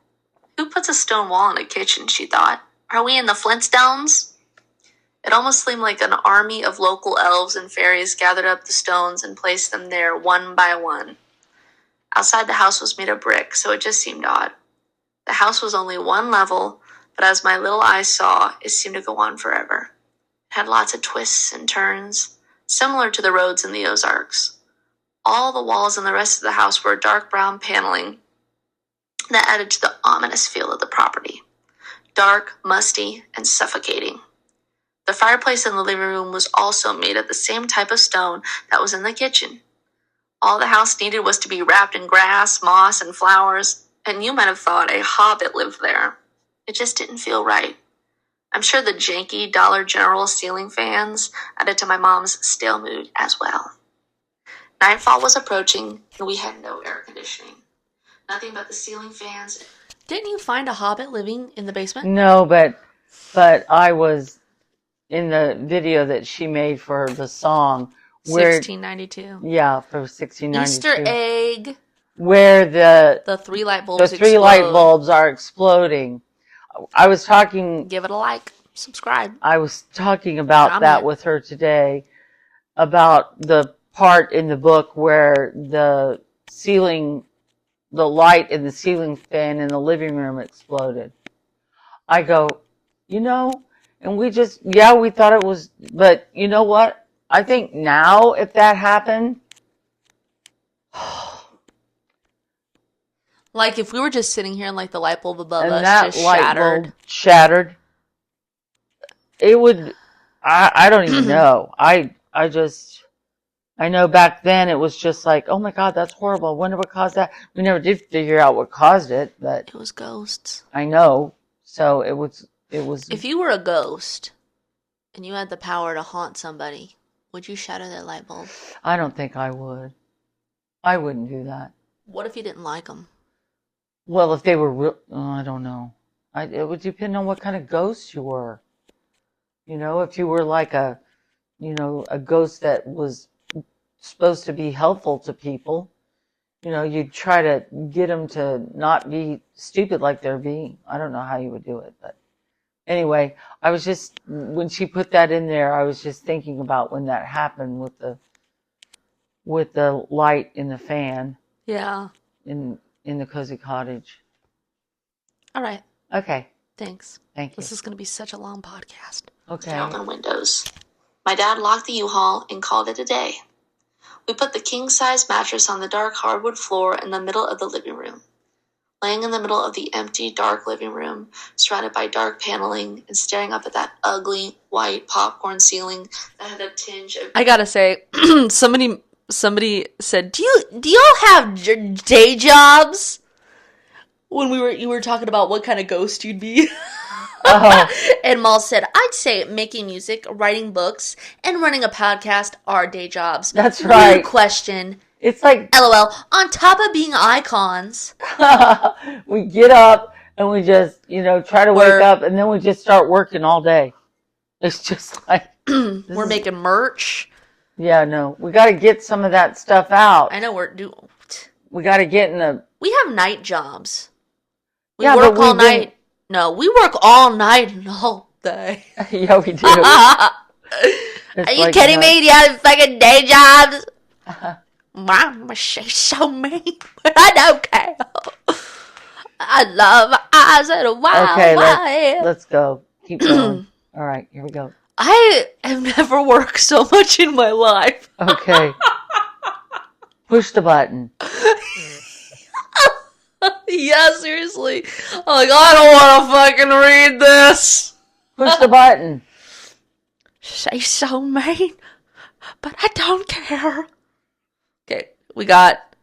Who puts a stone wall in a kitchen, she thought. Are we in the Flintstones? It almost seemed like an army of local elves and fairies gathered up the stones and placed them there one by one. Outside the house was made of brick, so it just seemed odd. The house was only one level, but as my little eyes saw, it seemed to go on forever. It had lots of twists and turns, similar to the roads in the Ozarks. All the walls and the rest of the house were dark brown paneling that added to the ominous feel of the property. Dark, musty, and suffocating. The fireplace in the living room was also made of the same type of stone that was in the kitchen. All the house needed was to be wrapped in grass, moss, and flowers, and you might have thought a hobbit lived there. It just didn't feel right. I'm sure the janky Dollar General ceiling fans added to my mom's stale mood as well. Nightfall was approaching, and we had no air conditioning. Nothing but the ceiling fans. Didn't you find a hobbit living in the basement? No, but I was in the video that she made for the song. 1692. Yeah, for 1692. Easter egg. Where the 3 light bulbs the 3 light bulbs are exploding. I was talking. Give it a like. Subscribe. I was talking about that with her today, about the part in the book where the light in the ceiling fan in the living room exploded. I go, and we thought it was, but you know what? I think now if that happened, like if we were just sitting here and like the light bulb above and us that just light bulb shattered, it would, I don't even know. I know back then it was just like, oh my God, that's horrible. I wonder what caused that. We never did figure out what caused it, but it was ghosts. I know. So it was. If you were a ghost and you had the power to haunt somebody, would you shatter their light bulb? I don't think I would. I wouldn't do that. What if you didn't like them? Well, if they were real, I don't know. It would depend on what kind of ghost you were. If you were like a ghost that was supposed to be helpful to people, you'd try to get them to not be stupid like they're being. I don't know how you would do it, but anyway, I was just, when she put that in there, I was just thinking about when that happened with the light in the fan. Yeah. In the cozy cottage. All right. Okay. Thanks. Thank you. This is going to be such a long podcast. Okay. Open windows. My dad locked the U-Haul and called it a day. We put the king-size mattress on the dark hardwood floor in the middle of the living room. Laying in the middle of the empty, dark living room, surrounded by dark paneling and staring up at that ugly, white popcorn ceiling that had a tinge of... I gotta say, somebody said, do y'all have day jobs? When you were talking about what kind of ghost you'd be. Oh. And Mal said, I'd say making music, writing books, and running a podcast are day jobs. That's right. Weird question. It's like... LOL. On top of being icons. We get up and we just, try to We're- wake up, and then we just start working all day. It's just like We're making merch. Yeah, no, we got to get some of that stuff out. I know We got to get in the. We have night jobs. We Yeah, work but all we've been- night. No, we work all night and all day. Yeah, we do. Are It's you like kidding nuts. me? Do you have fucking day jobs? Mama, she's so mean, but I don't care. I love eyes and a wild Okay, wild. let's go. Keep going. All right, here we go. I have never worked so much in my life. Okay. Push the button. Yeah, seriously. I'm like, I don't want to fucking read this. Push the button. She's so mean, but I don't care. Okay, we got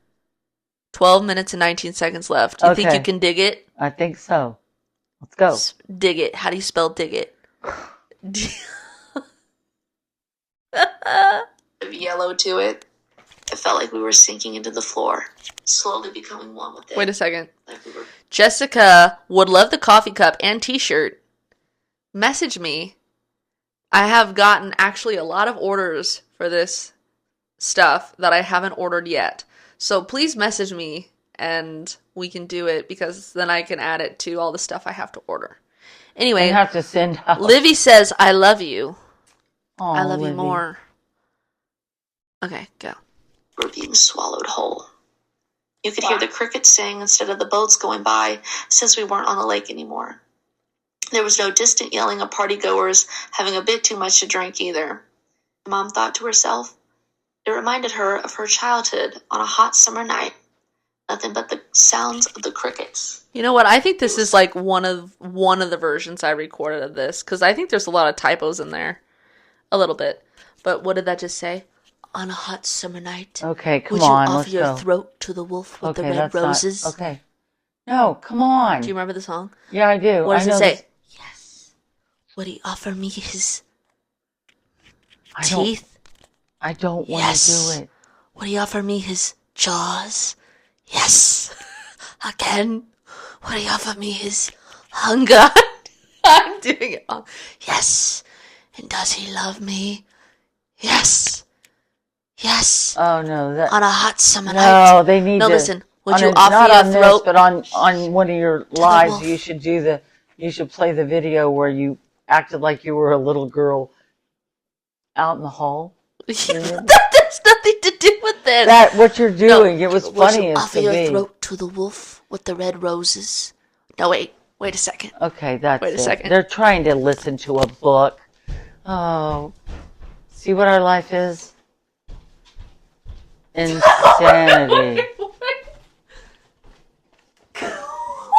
12 minutes and 19 seconds left. You think Okay. you can dig it? I think so. Let's go. Dig it. How do you spell dig it? Of yellow to it. It felt like we were sinking into the floor, slowly becoming one with it. Wait a second. Like we were Jessica would love the coffee cup and t-shirt. Message me. I have gotten actually a lot of orders for this stuff that I haven't ordered yet. So please message me and we can do it because then I can add it to all the stuff I have to order. Anyway, You have to send out. Livy says, I love you. Aw, I love you Livy. more. Okay, go. being swallowed whole. You could hear the crickets sing instead of the boats going by, since we weren't on the lake anymore. There was no distant yelling of partygoers having a bit too much to drink either. Mom thought to herself. It reminded her of her childhood on a hot summer night. Nothing but the sounds of the crickets. You know what? I think this is like one of the versions I recorded of this because I think there's a lot of typos in there, a little bit. But what did that just say? On a hot summer night, Okay, come would you on, offer let's your go. throat to the wolf with Okay, the red that's not- roses? okay. No, come on. Do you remember the song? Yeah, I do. What does I it know say? this- Yes. Would he offer me his I don't- teeth? I don't want Yes. to do it. Would he offer me his jaws? Yes. Again. Would he offer me his hunger? I'm doing it wrong. Yes. And does he love me? Yes. Yes. Oh no, that On a hot summer night. no, they need No, to. listen. Would on you a- offer not your on throat? this, but on one of your lives, wolf. you should you should play the video where you acted like you were a little girl out in the hall. That has nothing to do with this. That what you're doing? It was Would funny you as offer to your be. throat to the wolf with the red roses? No, wait a second. Okay, that's Wait a it. second. They're trying to listen to a book. Oh, see what our life is? Insanity.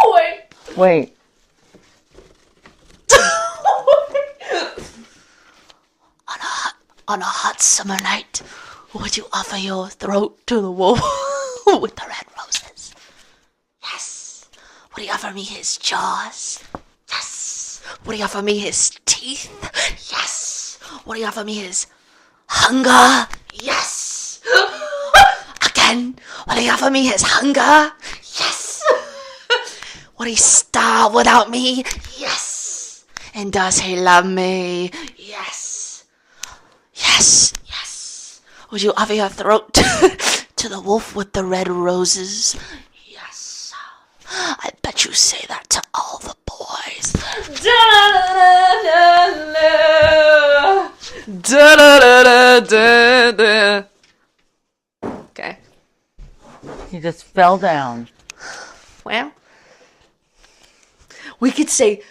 Wait. Wait. On a hot summer night, would you offer your throat to the wolf with the red roses? Yes. Would he offer me his jaws? Yes. Would he offer me his teeth? Yes. Would he offer me his hunger? Yes. Again. Would he offer me his hunger? Yes. Would he starve without me? Yes. And does he love me? Yes. Yes, yes. Would you offer your throat to the wolf with the red roses? Yes. I bet you say that to all the boys. Okay. He just fell down. Well, we could say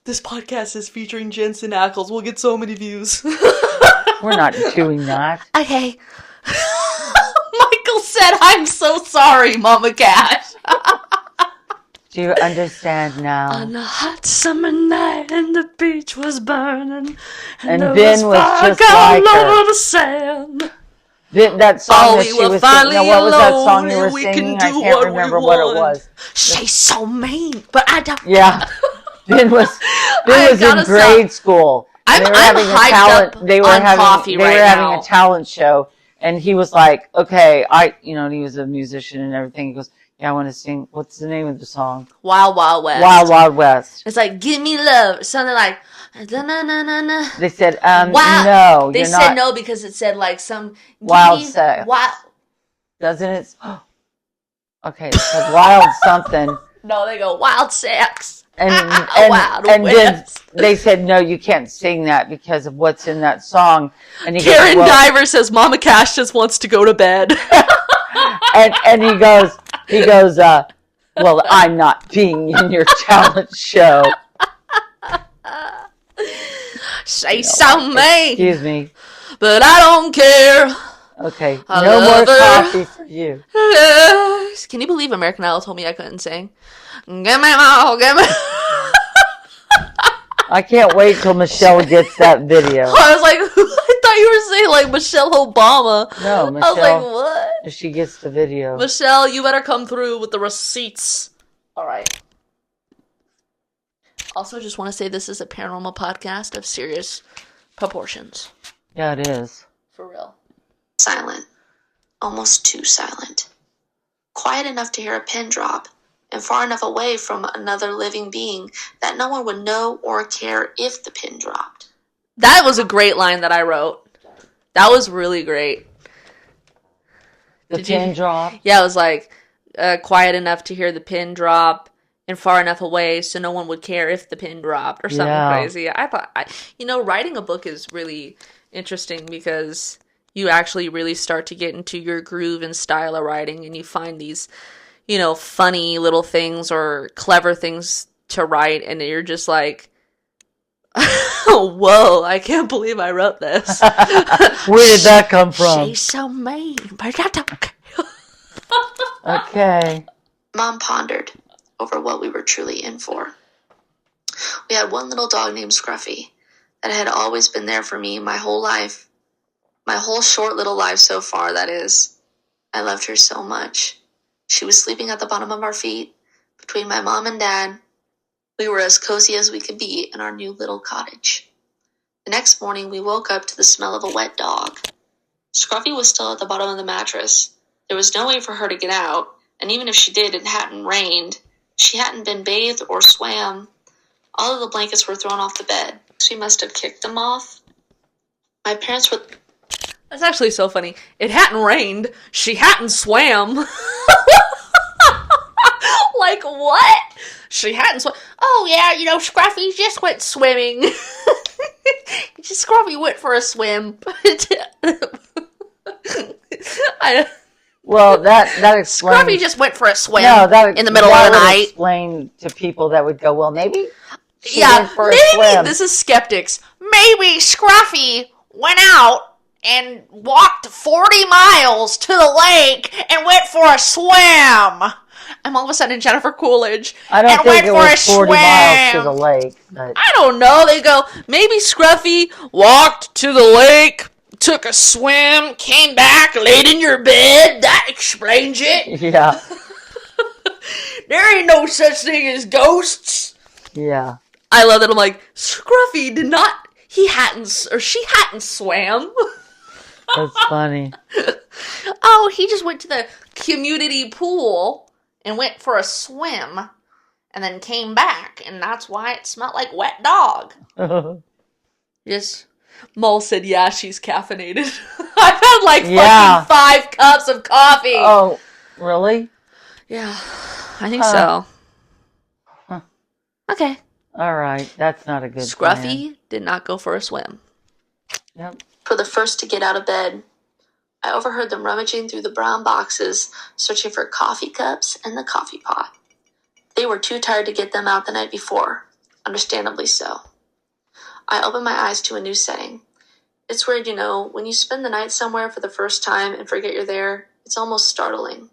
this podcast is featuring Jensen Ackles. We'll get so many views. We're not doing that. Okay. Michael said, I'm so sorry, Mama Cat. Do you understand now? On a hot summer night and the beach was burning. And there Ben was fog just like all her. over the sand. That song Oh, that we she were was finally singing. No, what was that alone song you were and we can singing? do I can't what we remember what it want. was. She's so mean, but I don't. Yeah. Ben was I in gotta grade school. I'm- They were I'm having a hyped talent. up They were on having. coffee They right were having now. a talent show, and he was like, "Okay, and he was a musician and everything." He goes, Yeah, I want to sing. What's the name of the song? Wild Wild West. Wild Wild West. It's like, give me love. Something like, na-na-na-na-na. They said, Wild. no, They you're said not. no because it said like some Wild sex. Wild. Doesn't it? Okay, it said wild something. No, they go wild sex. And Wild then West. they said, no, you can't sing that because of what's in that song. And he Karen goes, well, Diver says Mama Cash just wants to go to bed. and he goes, well, I'm not being in your talent show. Say something mean. Excuse me. But I don't care. Okay, I no more love her. coffee for you. Can you believe American Idol told me I couldn't sing? Give me more, give me. I can't wait till Michelle gets that video. I was like, I thought you were saying like Michelle Obama. No, Michelle. I was like, what? If she gets the video. Michelle, you better come through with the receipts. All right. Also, just want to say this is a paranormal podcast of serious proportions. Yeah, it is. For real. Silent. Almost too silent. Quiet enough to hear a pin drop, and far enough away from another living being that no one would know or care if the pin dropped. That was a great line that I wrote. That was really great. The pin drop? Yeah, it was like quiet enough to hear the pin drop and far enough away so no one would care if the pin dropped or something crazy. I thought, writing a book is really interesting because you actually really start to get into your groove and style of writing, and you find these, funny little things or clever things to write, and you're just like, whoa, I can't believe I wrote this. Where did that come from? She's so mean, but I don't care. Okay. Mom pondered over what we were truly in for. We had one little dog named Scruffy that had always been there for me my whole life. My whole short little life so far, that is. I loved her so much. She was sleeping at the bottom of our feet, between my mom and dad. We were as cozy as we could be in our new little cottage. The next morning, we woke up to the smell of a wet dog. Scruffy was still at the bottom of the mattress. There was no way for her to get out, and even if she did, it hadn't rained. She hadn't been bathed or swam. All of the blankets were thrown off the bed. She must have kicked them off. My parents were... That's actually so funny. It hadn't rained. She hadn't swam. Like, what? She hadn't swam. Oh, yeah, Scruffy just went swimming. Scruffy went for a swim. Well, that explains... Scruffy just went for a swim in the middle of the night. Explain to people that would go, well, maybe she yeah, went for maybe a swim. This is skeptics. Maybe Scruffy went out and walked 40 miles to the lake and went for a swim. I'm all of a sudden Jennifer Coolidge. I don't think it was 40 miles to swim. the lake. But... I don't know. They go, maybe Scruffy walked to the lake, took a swim, came back, laid in your bed. That explains it. Yeah. There ain't no such thing as ghosts. Yeah. I love that. I'm like, Scruffy she hadn't swam. That's funny. Oh, he just went to the community pool and went for a swim and then came back, and that's why it smelled like wet dog. Yes. Mole said, yeah, she's caffeinated. I've had like fucking 5 cups of coffee. Oh, really? Yeah, I think so. Huh. Okay. All right, that's not a good Scruffy plan. did not go for a swim. Yep. For the first to get out of bed, I overheard them rummaging through the brown boxes, searching for coffee cups and the coffee pot. They were too tired to get them out the night before, understandably so. I opened my eyes to a new setting. It's weird, when you spend the night somewhere for the first time and forget you're there, it's almost startling.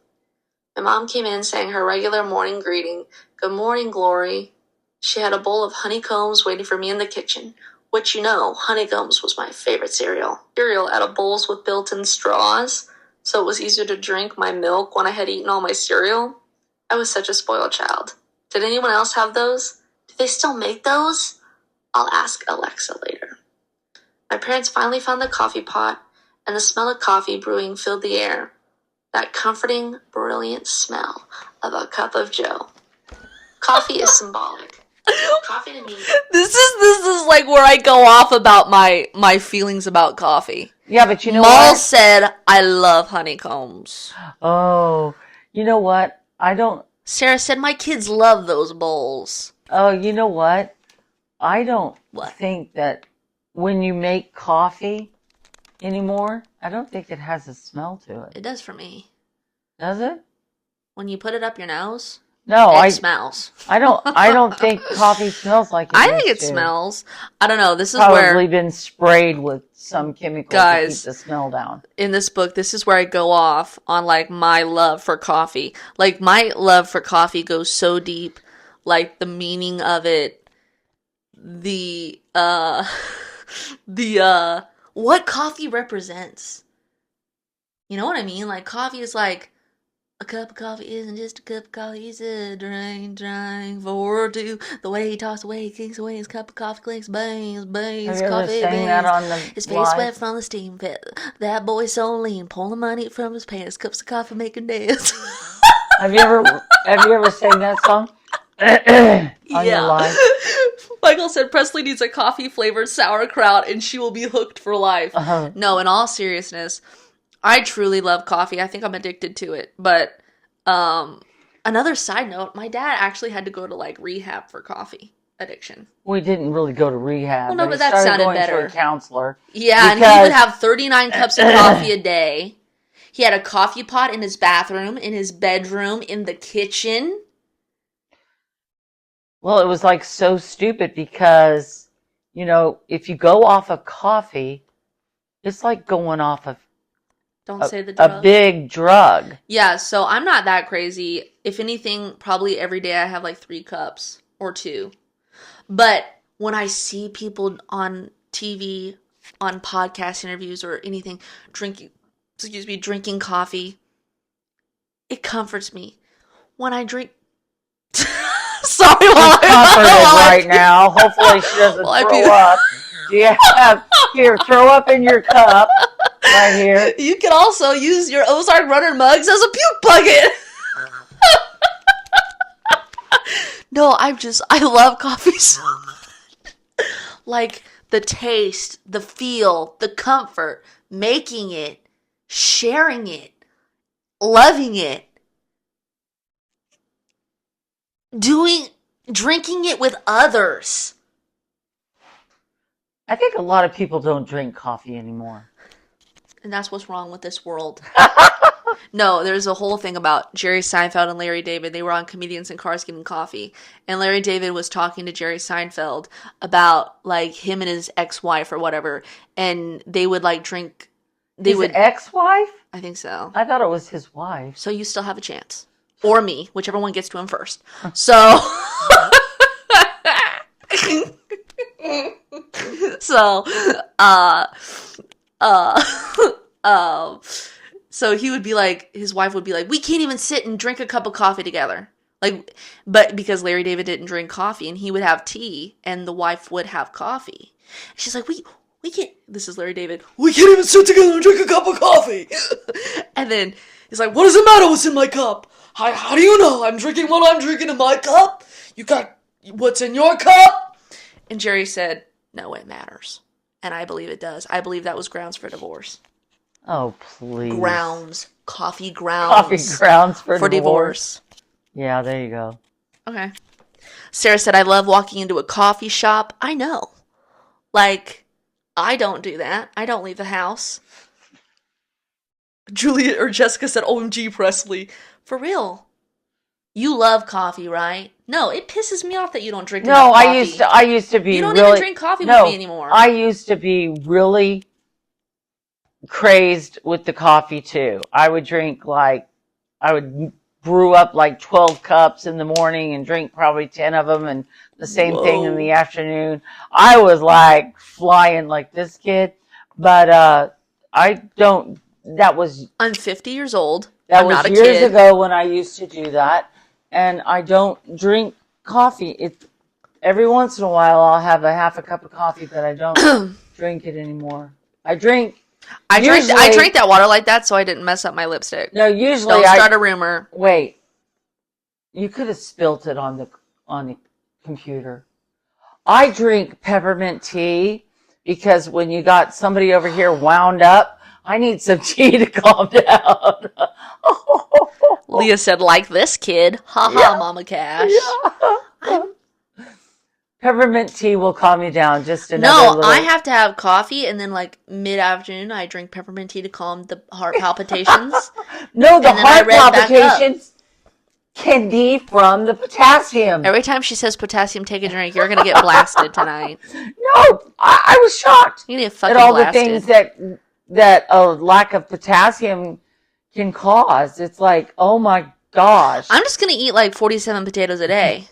My mom came in saying her regular morning greeting, "Good morning, Glory." She had a bowl of honeycombs waiting for me in the kitchen, which honeycombs was my favorite cereal. Cereal out of bowls with built-in straws, so it was easier to drink my milk when I had eaten all my cereal. I was such a spoiled child. Did anyone else have those? Do they still make those? I'll ask Alexa later. My parents finally found the coffee pot, and the smell of coffee brewing filled the air. that comforting, brilliant smell of a cup of joe. Coffee is symbolic. Coffee to me. This is like where I go off about my feelings about coffee. Yeah, but you know Maul what? said, I love honeycombs. Oh, you know what? I don't. Sarah said, my kids love those bowls. Oh, you know what? I don't What? think that when you make coffee anymore, I don't think it has a smell to it. It does for me. Does it? When you put it up your nose, No, it smells. I don't think coffee smells like it I think it used to. smells. I don't know. This is Probably where, been sprayed with some chemical Guys, to keep the smell down. in this book, this is where I go off on like my love for coffee. Like my love for coffee goes so deep, like the meaning of it, the what coffee represents. You know what I mean? Like coffee is like, a cup of coffee isn't just a cup of coffee. He said, drink for two. The way he talks, the way he kicks away his cup of coffee, clinks, bangs, Have you ever coffee, sang that on the his face live? wet from the steam pit. That boy so lean, pulling money from his pants. Cups of coffee make him dance. Have you ever sang that song? On your live? Michael said Presley needs a coffee flavored sauerkraut and she will be hooked for life. Uh-huh. No, in all seriousness, I truly love coffee. I think I'm addicted to it. But another side note, my dad actually had to go to like rehab for coffee addiction. We didn't really go to rehab. Well, no, he but that started sounded going better. to a counselor. Yeah, and he would have 39 cups of coffee a day. He had a coffee pot in his bathroom, in his bedroom, in the kitchen. Well, it was like so stupid because, you know, if you go off of coffee, it's like going off of Don't say the drug. a big drug. Yeah, so I'm not that crazy. If anything, probably every day I have like 3 cups or 2. But when I see people on TV, on podcast interviews or anything, drinking coffee, it comforts me. When I drink... Sorry, She's comforted right now. Hopefully she doesn't throw up. Here, throw up in your cup. Right here. You can also use your Ozark Runner mugs as a puke bucket. No, I love coffee so much. Like the taste, the feel, the comfort, making it, sharing it, loving it, drinking it with others. I think a lot of people don't drink coffee anymore. And that's what's wrong with this world. No, there's a whole thing about Jerry Seinfeld and Larry David. They were on Comedians in Cars getting coffee. And Larry David was talking to Jerry Seinfeld about, like, him and his ex-wife or whatever. And they would, like, drink... His ex-wife? I think so. I thought it was his wife. So you still have a chance. Or me, whichever one gets to him first. So... So he would be like, his wife would be like, we can't even sit and drink a cup of coffee together. Like, but because Larry David didn't drink coffee and he would have tea and the wife would have coffee. She's like, we can't, this is Larry David, we can't even sit together and drink a cup of coffee. And then he's like, what does it matter what's in my cup? How do you know I'm drinking what I'm drinking in my cup? You got what's in your cup? And Jerry said, no, it matters. And I believe it does. I believe that was grounds for divorce. Oh, please. Coffee grounds. Coffee grounds for divorce. Yeah, there you go. Okay. Sarah said, I love walking into a coffee shop. I know. Like, I don't do that. I don't leave the house. Juliet or Jessica said, OMG, Presley. For real. You love coffee, right? No, it pisses me off that you don't drink enough coffee. I used to be You don't really, even drink coffee with me anymore. I used to be really crazed with the coffee too. I would brew up like 12 cups in the morning and drink probably 10 of them and the same thing in the afternoon. I was like flying like this kid, but I'm 50 years old. That was years ago when I used to do that, and I don't drink coffee. Every once in a while I'll have a half a cup of coffee, but I don't drink it anymore. I drink I Usually- drank that water like that so I didn't mess up my lipstick. No, usually Don't start a rumor. Wait. You could have spilt it on the computer. I drink peppermint tea because when you got somebody over here wound up, I need some tea to calm down. Leah said, like this kid. Ha ha, Mama Cash. Peppermint tea will calm you down. Just another No, little... I have to have coffee, and then like mid-afternoon, I drink peppermint tea to calm the heart palpitations. No, the and then I heart read back up. palpitations can be from the potassium. Every time she says potassium, take a drink, you're gonna get blasted tonight. No, I was shocked You get fucking at all blasted. the things that a lack of potassium can cause. It's like, oh my gosh. I'm just gonna eat like 47 potatoes a day.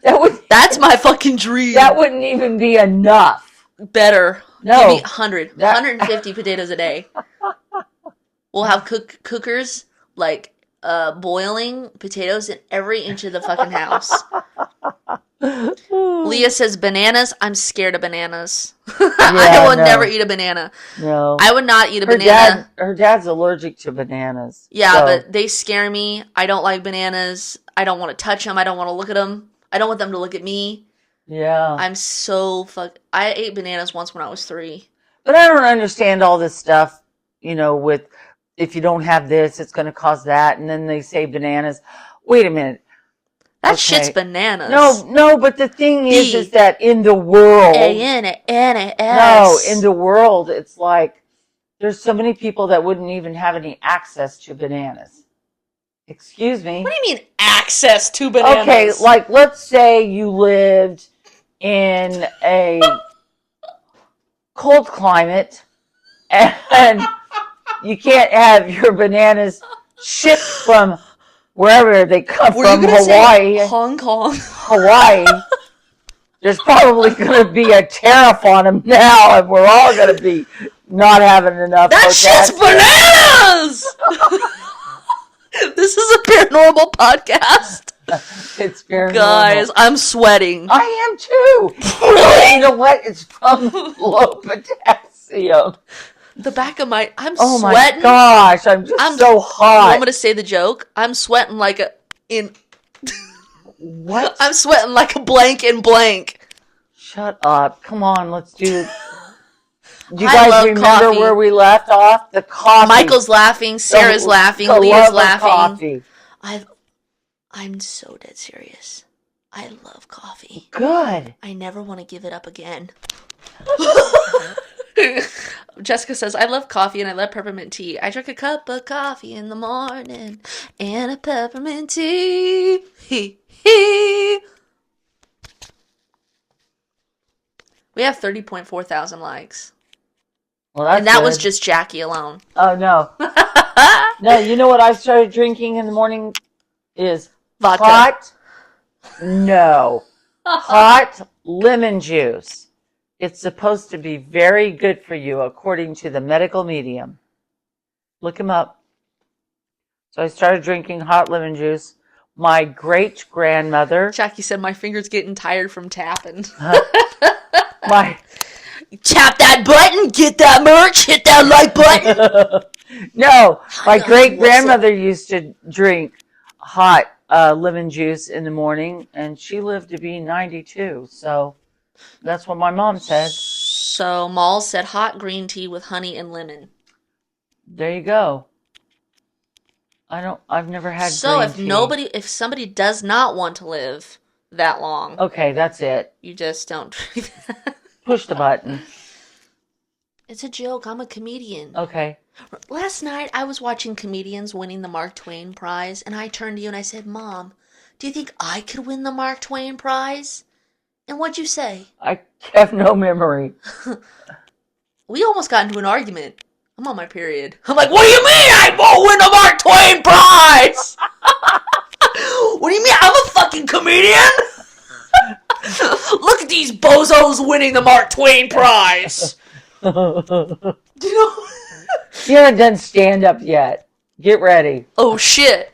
That's my fucking dream. That wouldn't even be enough. Better. No. Maybe 150 potatoes a day. We'll have cookers, like, boiling potatoes in every inch of the fucking house. Leah says bananas. I'm scared of bananas. I will never eat a banana. No. I would not eat a banana. Her dad's allergic to bananas. Yeah, so. but they scare me. I don't like bananas. I don't want to touch them. I don't want to look at them. I don't want them to look at me. Yeah. I'm so I ate bananas once when I was 3. But I don't understand all this stuff, with if you don't have this, it's going to cause that. And then they say bananas. Wait a minute. That shit's bananas. No, but the thing is that in the world. A-N-A-N-A-S. No, in the world, it's like there's so many people that wouldn't even have any access to bananas. Excuse me? What do you mean access to bananas? Okay, like let's say you lived in a cold climate and you can't have your bananas shipped from wherever they come from, Hawaii. Hong Kong. Hawaii. There's probably going to be a tariff on them now, and we're all going to be not having enough. That shit's bananas! This is a paranormal podcast. It's paranormal. Guys, I'm sweating. I am too. Really? You know what? It's from low potassium. The back of I'm oh sweating. My gosh, I'm so hot. You want me to say the joke? I'm sweating like What? I'm sweating like a blank in blank. Shut up. Come on, let's do... Do you guys remember coffee. where we left off? The coffee. Michael's laughing. Sarah's laughing. Leah's laughing. I'm so dead serious. I love coffee. Good. I never want to give it up again. Jessica says, I love coffee and I love peppermint tea. I drink a cup of coffee in the morning and a peppermint tea. We have 30.4 thousand likes. Well, that's and that good. was just Jackie alone. Oh, no. No, you know what I started drinking in the morning is Vodka. Hot lemon juice. It's supposed to be very good for you, according to the medical medium. Look him up. So I started drinking hot lemon juice. My great-grandmother... Jackie said, my finger's getting tired from tapping. Tap that button, get that merch, hit that like button. No, my great-grandmother used to drink hot lemon juice in the morning, and she lived to be 92, so that's what my mom said. So Maul said hot green tea with honey and lemon. There you go. I've never had green tea. If somebody does not want to live that long. Okay, that's it. You just don't drink that. Push the button. It's a joke. I'm a comedian. Okay. Last night, I was watching comedians winning the Mark Twain Prize, and I turned to you and I said, Mom, do you think I could win the Mark Twain Prize? And what'd you say? I have no memory. We almost got into an argument. I'm on my period. I'm like, what do you mean I won't win the Mark Twain Prize? What do you mean? I'm a fucking comedian? Look at these bozos winning the Mark Twain Prize. You haven't done stand-up yet. Get ready. Oh, shit.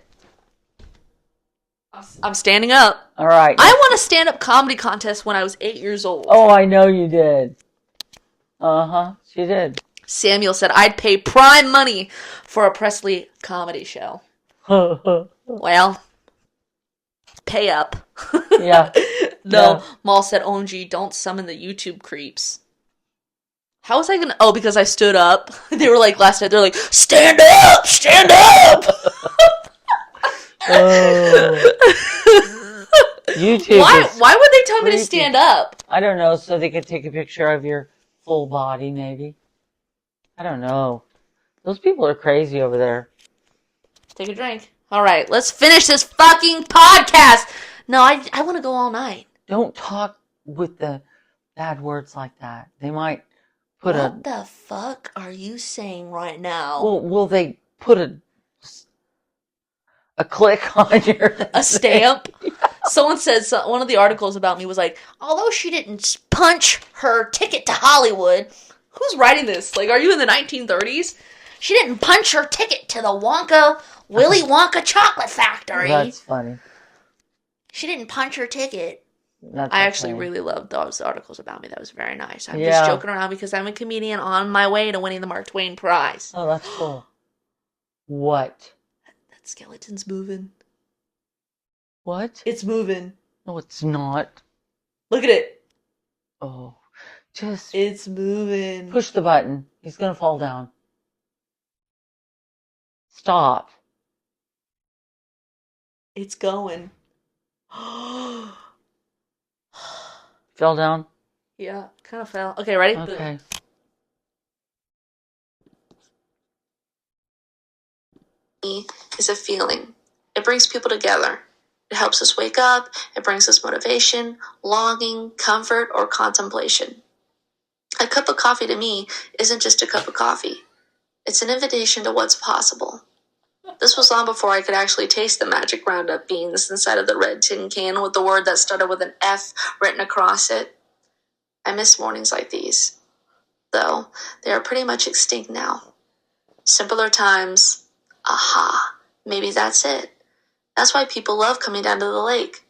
I'm standing up. All right. I won a stand-up comedy contest when I was 8 years old. Oh, I know you did. Uh-huh. She did. Samuel said, I'd pay prime money for a Presley comedy show. Well, pay up. Yeah. No, Yeah. Maul said, OMG, don't summon the YouTube creeps. How was I gonna... Oh, because I stood up. They were like, last night, they're like, stand up! Stand up! Oh. YouTube Why would they tell me to creepy. stand up? I don't know, so they could take a picture of your full body, maybe. I don't know. Those people are crazy over there. Take a drink. All right, let's finish this fucking podcast. No, I want to go all night. Don't talk with the bad words like that. They might put What the fuck are you saying right now? will they put a click on your... A stamp? Someone said, one of the articles about me was like, although she didn't punch her ticket to Hollywood. Who's writing this? Like, are you in the 1930s? She didn't punch her ticket to the Willy Wonka chocolate factory. That's funny. She didn't punch her ticket. That's I actually funny. really loved those articles about me. That was very nice. I'm Yeah. just joking around because I'm a comedian on my way to winning the Mark Twain Prize. Oh, that's cool. What? That skeleton's moving. What? It's moving. No, it's not. Look at it. Oh, just It's moving. push the button. He's gonna fall down. Stop. It's going. Fell down? Yeah, kind of fell. Okay, ready? Okay. Is a feeling. It brings people together. It helps us wake up. It brings us motivation, longing, comfort, or contemplation. A cup of coffee to me isn't just a cup of coffee. It's an invitation to what's possible. This was long before I could actually taste the magic Roundup beans inside of the red tin can with the word that started with an F written across it. I miss mornings like these, though they are pretty much extinct now. Simpler times. Aha, maybe that's it. That's why people love coming down to the lake,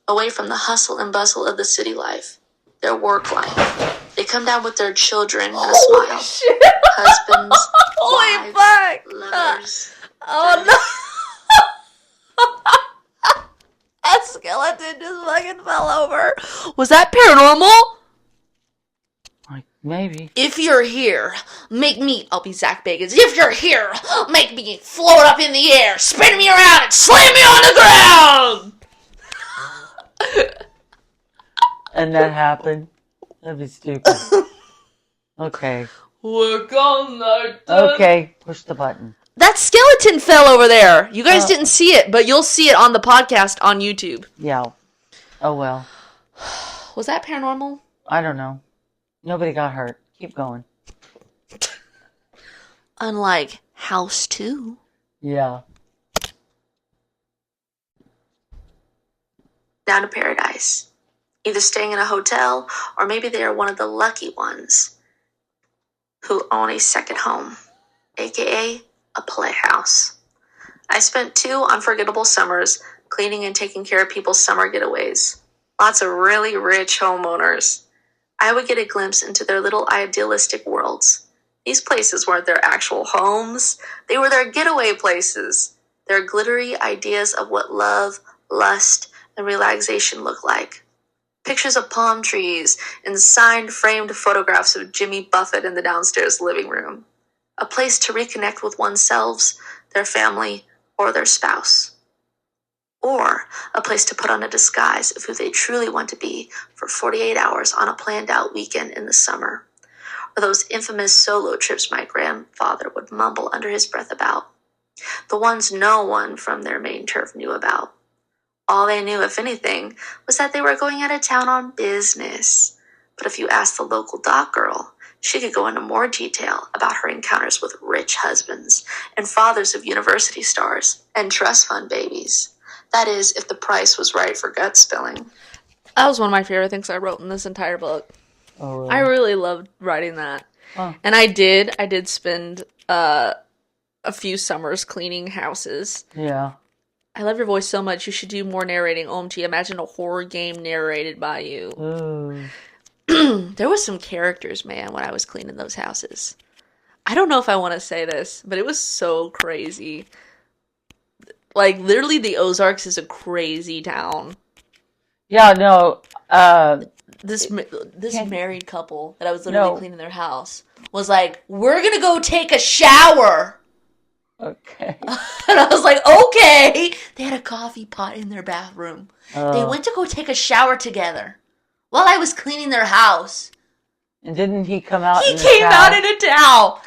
away from the hustle and bustle of the city life, their work life. They come down with their children and a smile. Shit. Husbands, Holy wives, fuck. lovers. Oh no. That skeleton just fucking fell over. Was that paranormal? Like, maybe. If you're here, make me... I'll be Zach Bagans. If you're here, make me float up in the air, spin me around, and slam me on the ground! And that happened. That'd be stupid. Okay. Work all night. Okay. Push the button. That skeleton fell over there. You guys didn't see it, but you'll see it on the podcast on YouTube. Yeah. Oh well. Was that paranormal? I don't know. Nobody got hurt. Keep going. Unlike House 2. Yeah. Down to paradise. Either staying in a hotel, or maybe they are one of the lucky ones who own a second home, aka a playhouse. I spent 2 unforgettable summers cleaning and taking care of people's summer getaways. Lots of really rich homeowners. I would get a glimpse into their little idealistic worlds. These places weren't their actual homes. They were their getaway places. Their glittery ideas of what love, lust, and relaxation look like. Pictures of palm trees and signed framed photographs of Jimmy Buffett in the downstairs living room. A place to reconnect with oneself, their family, or their spouse. Or a place to put on a disguise of who they truly want to be for 48 hours on a planned out weekend in the summer. Or those infamous solo trips my grandfather would mumble under his breath about. The ones no one from their main turf knew about. All they knew, if anything, was that they were going out of town on business. But if you asked the local dock girl, she could go into more detail about her encounters with rich husbands and fathers of university stars and trust fund babies. That is, if the price was right for gut spilling. That was one of my favorite things I wrote in this entire book. Oh, really? I really loved writing that. Huh. And I did spend a few summers cleaning houses. Yeah. I love your voice so much. You should do more narrating. OMG, imagine a horror game narrated by you. Ooh. There was some characters, man, when I was cleaning those houses. I don't know if I want to say this, but it was so crazy. Like, literally, the Ozarks is a crazy town. Yeah, no. This Can't- married couple that I was literally No. cleaning their house was like, "We're gonna go take a shower," Okay. and I was like, "Okay." They had a coffee pot in their bathroom. They Oh. went to go take a shower together while I was cleaning their house. And didn't he come out? He in a came out towel? in a towel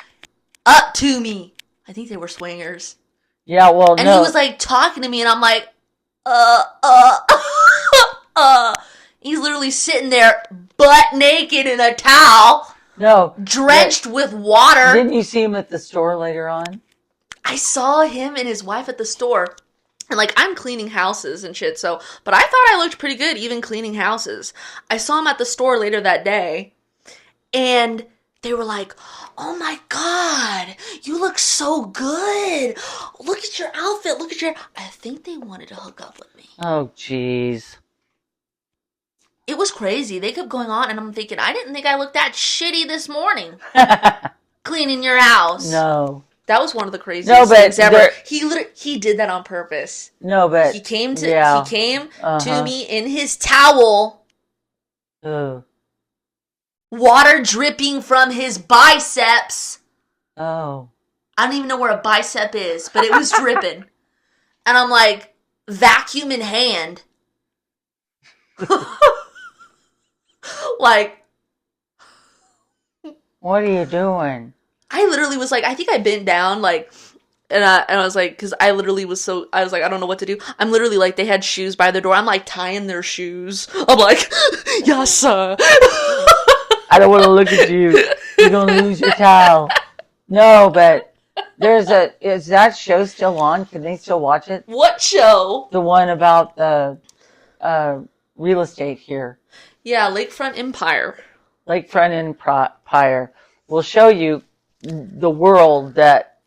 up to me. I think they were swingers. Yeah, well, And no. he was like talking to me, and I'm like, uh. He's literally sitting there butt naked in a towel, No. drenched with water. Didn't you see him at the store later on? I saw him and his wife at the store. And like, I'm cleaning houses and shit, so, but I thought I looked pretty good even cleaning houses. I saw him at the store later that day, and they were like, "Oh my God, you look so good. Look at your outfit, look at your..." I think they wanted to hook up with me. Oh, jeez. It was crazy. They kept going on, and I'm thinking, I didn't think I looked that shitty this morning cleaning your house. No. That was one of the craziest No, but things ever. there- He did that on purpose. No, but He came to yeah. to me in his towel, Ugh. water dripping from his biceps. Oh. I don't even know where a bicep is, but it was dripping. And I'm like, vacuum in hand. Like, What are you doing? I literally was like, I think I bent down, like, and I was like, because I literally was so, I was like, I don't know what to do. I'm literally like, they had shoes by the door. I'm like tying their shoes. I'm like, yes, sir. I don't want to look at you. You're going to lose your towel. No, but is that show still on? Can they still watch it? What show? The one about the real estate here. Yeah, Lakefront Empire. Lakefront Empire will show you the world that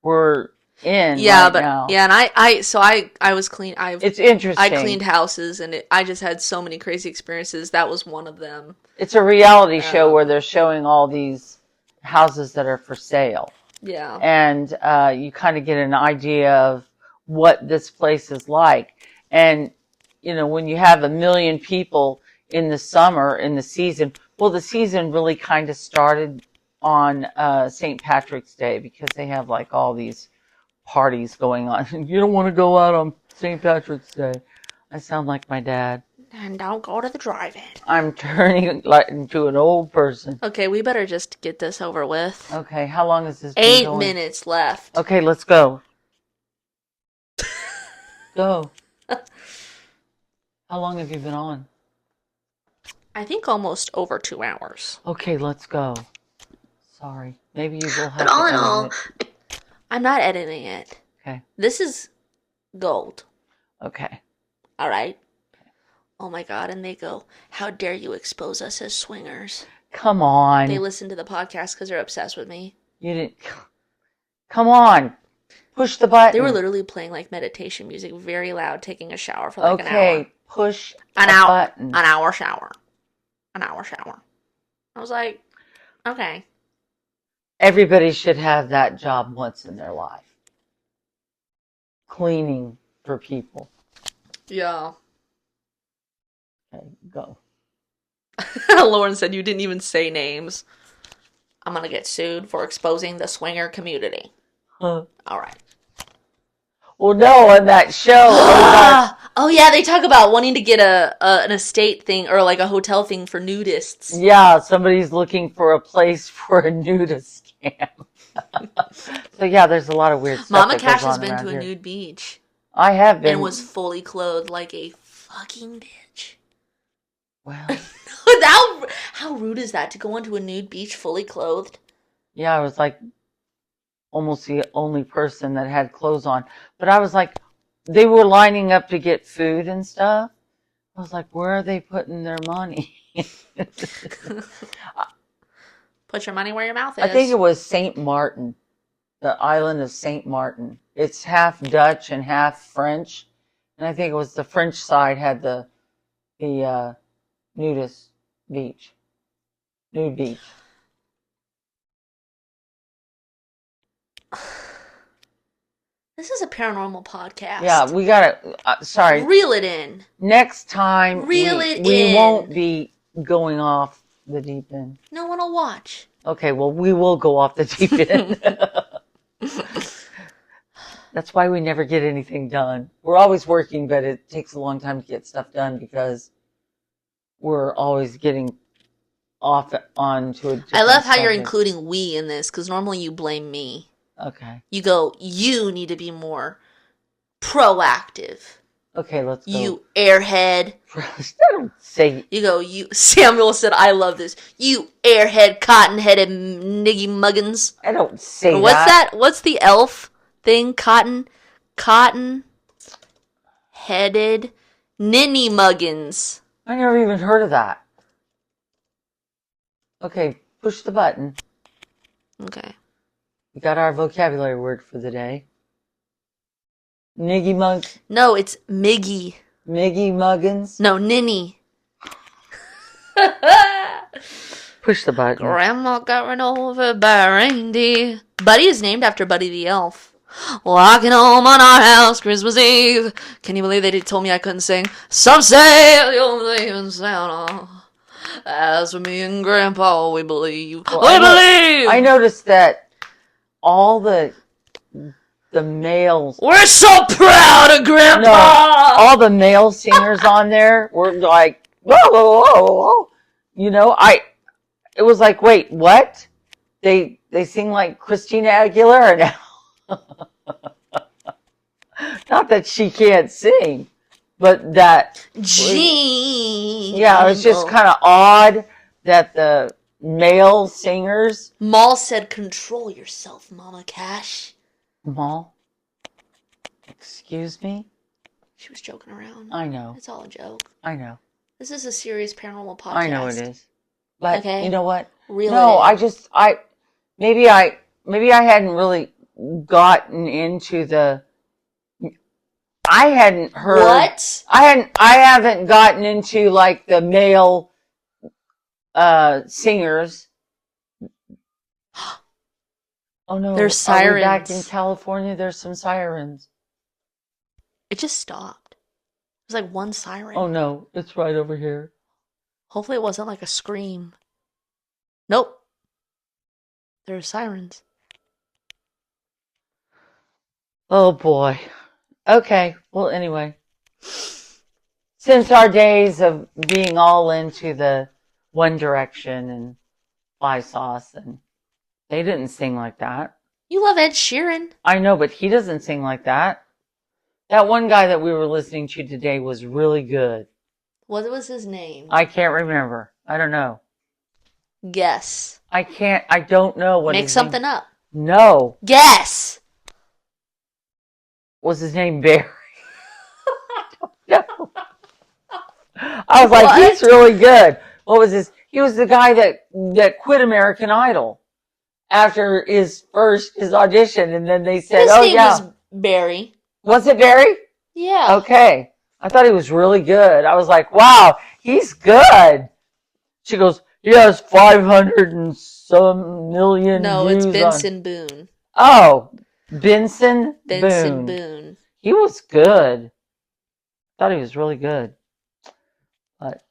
we're in Yeah, right but now. yeah, and I was clean. It's interesting. I cleaned houses, and I just had so many crazy experiences. That was one of them. It's a reality show where they're showing all these houses that are for sale. Yeah. And you kind of get an idea of what this place is like. And, you know, when you have 1 million people in the summer, in the season, well, the season really kind of started on St. Patrick's Day because they have like all these parties going on. You don't want to go out on St. Patrick's Day. I sound like my dad. And don't go to the drive-in. I'm turning like into an old person. Okay, we better just get this over with. Okay, how long is this been 8 going? minutes left. Okay, let's go. Go. How long have you been on? I think almost over 2 hours. Okay, let's go. Sorry. Maybe you will have But to all in edit all, it. I'm not editing it. Okay. This is gold. Okay. All right? Oh my God. And they go, "How dare you expose us as swingers?" Come on. They listen to the podcast because they're obsessed with me. You didn't. Come on. Push the button. They were literally playing like meditation music very loud, taking a shower for like an hour. Okay, push An the hour. button. An hour shower. An hour shower. I was like, okay. Everybody should have that job once in their life. Cleaning for people. Yeah. Okay, go. Lauren said you didn't even say names. I'm gonna get sued for exposing the swinger community. Huh. All right. Well, no, on that show. Ozark, Oh yeah, they talk about wanting to get an estate thing or like a hotel thing for nudists. yeah, somebody's looking for a place for a nudist camp. So yeah, there's a lot of weird stuff. Mama that Cash goes has on been around to a here. nude beach I have been. and was fully clothed like a fucking bitch. Well, How rude is that to go onto a nude beach fully clothed? yeah, I was like almost the only person that had clothes on. But I was like, they were lining up to get food and stuff. I was like, where are they putting their money? Put your money where your mouth is. I think it was St. Martin, the island of St. Martin. It's half Dutch and half French. And I think it was the French side had the nudist beach. Nude beach. This is a paranormal podcast. Yeah, we gotta, sorry. Reel it in. Next time, Reel it we in. won't be going off the deep end. No one will watch. Okay, well, we will go off the deep end. That's why we never get anything done. We're always working, but it takes a long time to get stuff done because we're always getting off onto a different I love how you're subject. including we in this, because normally you blame me. Okay. You go, you need to be more proactive. Okay, let's go. You airhead. I don't say. You go, you. Samuel said, I love this. You airhead, cotton-headed niggy muggins. I don't say What's that? What's the elf thing? Cotton-headed ninny muggins. I never even heard of that. Okay, push the button. Okay. We got our vocabulary word for the day. Niggy mug. No, it's Miggy. Miggy muggins. No, ninny. Push the button. Grandma got run over by a reindeer. Buddy is named after Buddy the Elf. Walking home on our house Christmas Eve. Can you believe they told me I couldn't sing? Some say you'll believe in Santa. As for me and Grandpa, we believe. Well, we believe! I noticed that all the males. We're so proud of Grandpa! No, all the male singers on there were like, whoa, whoa, whoa, whoa. You know, it was like, wait, what? They sing like Christina Aguilera now. Not that she can't sing, but that. Gee. Yeah, it's just kind of odd that the male singers. Maul said, control yourself, Mama Cash. Maul? Excuse me? She was joking around. I know. It's all a joke. I know. This is a serious paranormal podcast. I know it is. But Okay. you know what? Reel No, it in. maybe I hadn't really gotten into the. I hadn't heard. What? I haven't gotten into like the male singers. Oh no! There's Are we sirens. back in California? There's some sirens. It just stopped. It was like one siren. Oh no! It's right over here. Hopefully it wasn't like a scream. Nope. There's sirens. Oh boy. Okay. Well, anyway. Since our days of being all into the One Direction and Fly Sauce, and they didn't sing like that. You love Ed Sheeran. I know, but he doesn't sing like that. That one guy that we were listening to today was really good. What was his name? I can't remember. I don't know. Guess. I don't know what Make his something name. up. No. Guess. Was his name Barry? I don't know. I was like, What? he's really good. What was his? He was the guy that quit American Idol after his audition, and then they said, His "Oh name yeah, was Barry. was it Barry?" Yeah. Okay, I thought he was really good. I was like, "Wow, he's good." She goes, "He has 500 and some million No, views it's on-" Benson Boone. Oh, Benson Benson Boone. Boone. He was good. Thought he was really good. But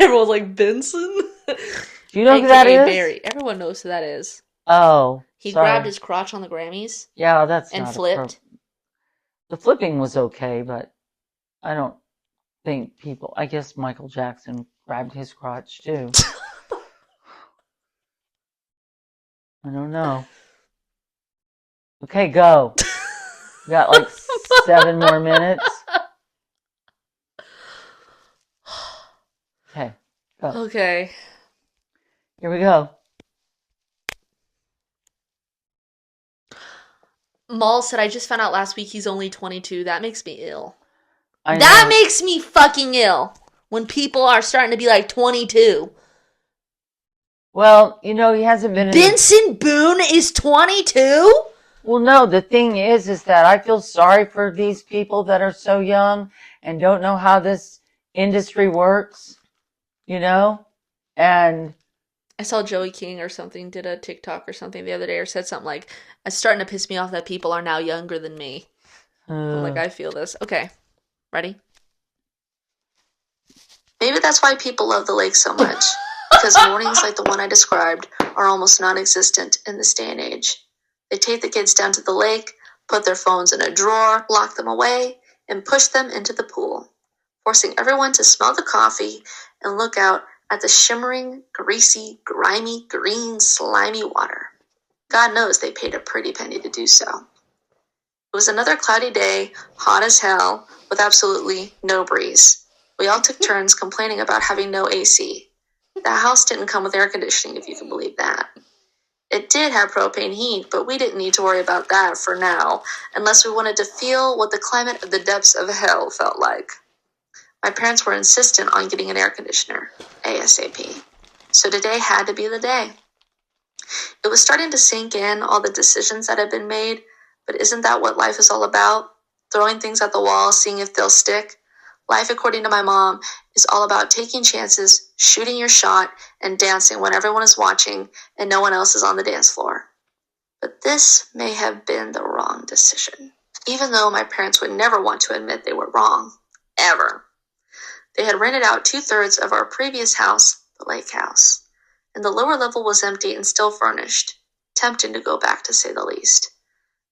Everyone's like, Benson? do you know who that AKA is? Barry. Everyone knows who that is. Oh, He sorry. grabbed his crotch on the Grammys Yeah, that's and not flipped. The flipping was okay, but I don't think people. I guess Michael Jackson grabbed his crotch too. I don't know. Okay, go. We got like 7 more minutes. Okay, go. Okay. Here we go. Maul said, I just found out last week he's only 22. That makes me ill. I That know. makes me fucking ill. When people are starting to be like 22. Well, you know, he hasn't been in. Benson Boone is 22? Well, no, the thing is that I feel sorry for these people that are so young and don't know how this industry works, you know? And I saw Joey King or something did a TikTok or something the other day, or said something like, "It's starting to piss me off that people are now younger than me." I'm like, I feel this. Okay, ready? Maybe that's why people love the lake so much, because mornings like the one I described are almost non-existent in this day and age. They take the kids down to the lake, put their phones in a drawer, lock them away, and push them into the pool, forcing everyone to smell the coffee and look out at the shimmering, greasy, grimy, green, slimy water. God knows they paid a pretty penny to do so. It was another cloudy day, hot as hell, with absolutely no breeze. We all took turns complaining about having no AC. The house didn't come with air conditioning, if you can believe that. It did have propane heat, but we didn't need to worry about that for now, unless we wanted to feel what the climate of the depths of hell felt like. My parents were insistent on getting an air conditioner, ASAP. So today had to be the day. It was starting to sink in, all the decisions that had been made, but isn't that what life is all about? Throwing things at the wall, seeing if they'll stick? Life, according to my mom, is all about taking chances, shooting your shot, and dancing when everyone is watching and no one else is on the dance floor. But this may have been the wrong decision, even though my parents would never want to admit they were wrong, ever. They had rented out 2/3 of our previous house, the lake house, and the lower level was empty and still furnished, tempting to go back to say the least.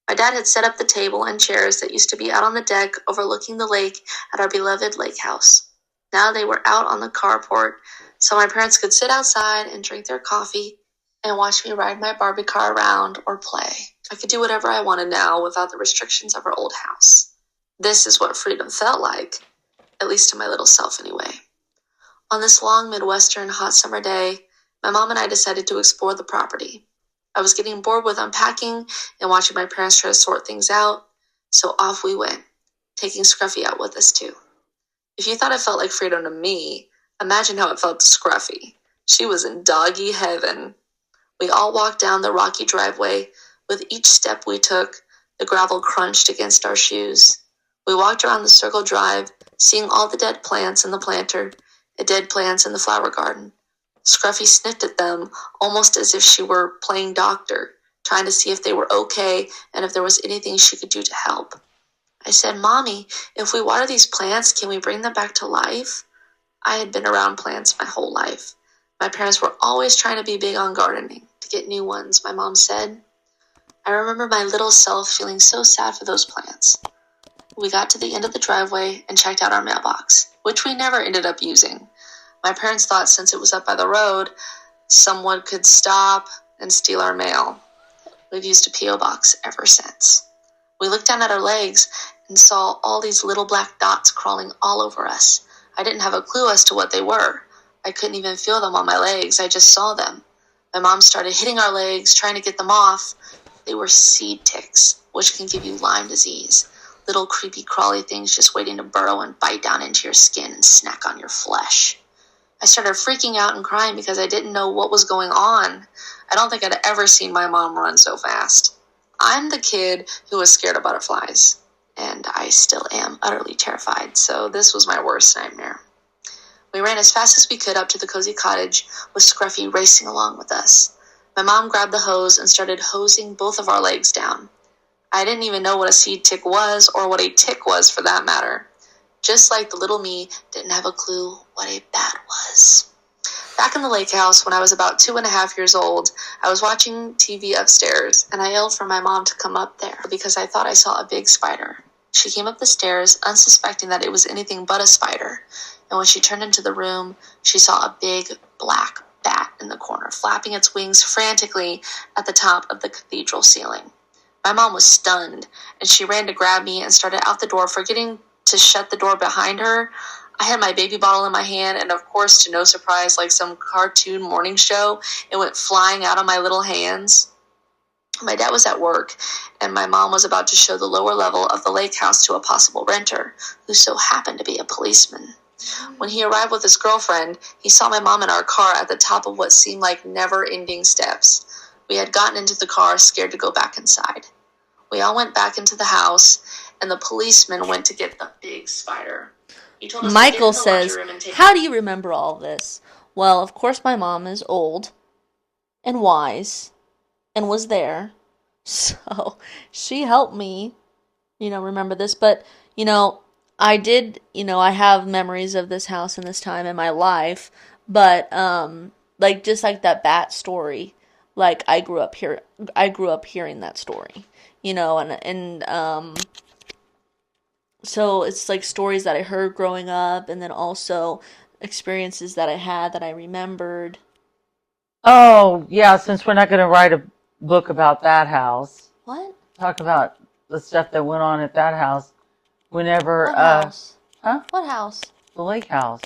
My dad had set up the table and chairs that used to be out on the deck overlooking the lake at our beloved lake house. Now they were out on the carport, so my parents could sit outside and drink their coffee and watch me ride my Barbie car around or play. I could do whatever I wanted now without the restrictions of our old house. This is what freedom felt like, at least to my little self anyway. On this long Midwestern hot summer day, my mom and I decided to explore the property. I was getting bored with unpacking and watching my parents try to sort things out, so off we went, taking Scruffy out with us too. If you thought it felt like freedom to me, imagine how it felt to Scruffy. She was in doggy heaven. We all walked down the rocky driveway. With each step we took, the gravel crunched against our shoes. We walked around the circle drive, seeing all the dead plants in the planter, the dead plants in the flower garden. Scruffy sniffed at them, almost as if she were playing doctor, trying to see if they were okay and if there was anything she could do to help. I said, "Mommy, if we water these plants, can we bring them back to life?" I had been around plants my whole life. My parents were always trying to be big on gardening, to get new ones, my mom said. I remember my little self feeling so sad for those plants. We got to the end of the driveway and checked out our mailbox, which we never ended up using. My parents thought since it was up by the road, someone could stop and steal our mail. We've used a P.O. box ever since. We looked down at our legs and saw all these little black dots crawling all over us. I didn't have a clue as to what they were. I couldn't even feel them on my legs. I just saw them. My mom started hitting our legs, trying to get them off. They were seed ticks, which can give you Lyme disease. Little creepy crawly things just waiting to burrow and bite down into your skin and snack on your flesh. I started freaking out and crying because I didn't know what was going on. I don't think I'd ever seen my mom run so fast. I'm the kid who was scared of butterflies, and I still am utterly terrified, so this was my worst nightmare. We ran as fast as we could up to the cozy cottage, with Scruffy racing along with us. My mom grabbed the hose and started hosing both of our legs down. I didn't even know what a seed tick was, or what a tick was for that matter. Just like the little me didn't have a clue what a bat was. Back in the lake house, when I was about 2.5 years old, I was watching TV upstairs, and I yelled for my mom to come up there because I thought I saw a big spider. She came up the stairs, unsuspecting that it was anything but a spider, and when she turned into the room, she saw a big black bat in the corner, flapping its wings frantically at the top of the cathedral ceiling. My mom was stunned, and she ran to grab me and started out the door, forgetting to shut the door behind her. I had my baby bottle in my hand, and of course, to no surprise, like some cartoon morning show, it went flying out of my little hands. My dad was at work, and my mom was about to show the lower level of the lake house to a possible renter, who so happened to be a policeman. When he arrived with his girlfriend, he saw my mom in our car at the top of what seemed like never-ending steps. We had gotten into the car, scared to go back inside. We all went back into the house, and the policeman went to get the big spider. He told us Michael to get in the says, laundry room and take "How do you remember all this?" Well, of course my mom is old, and wise and was there. So she helped me, remember this. But, I did, I have memories of this house and this time in my life. But, like, just like that bat story, like, I grew up hearing that story, so it's like stories that I heard growing up, and then also experiences that I had that I remembered. Oh, yeah, since we're not going to write a book about that house, What? talk about the stuff that went on at that house whenever, What house? huh? What house? The lake house,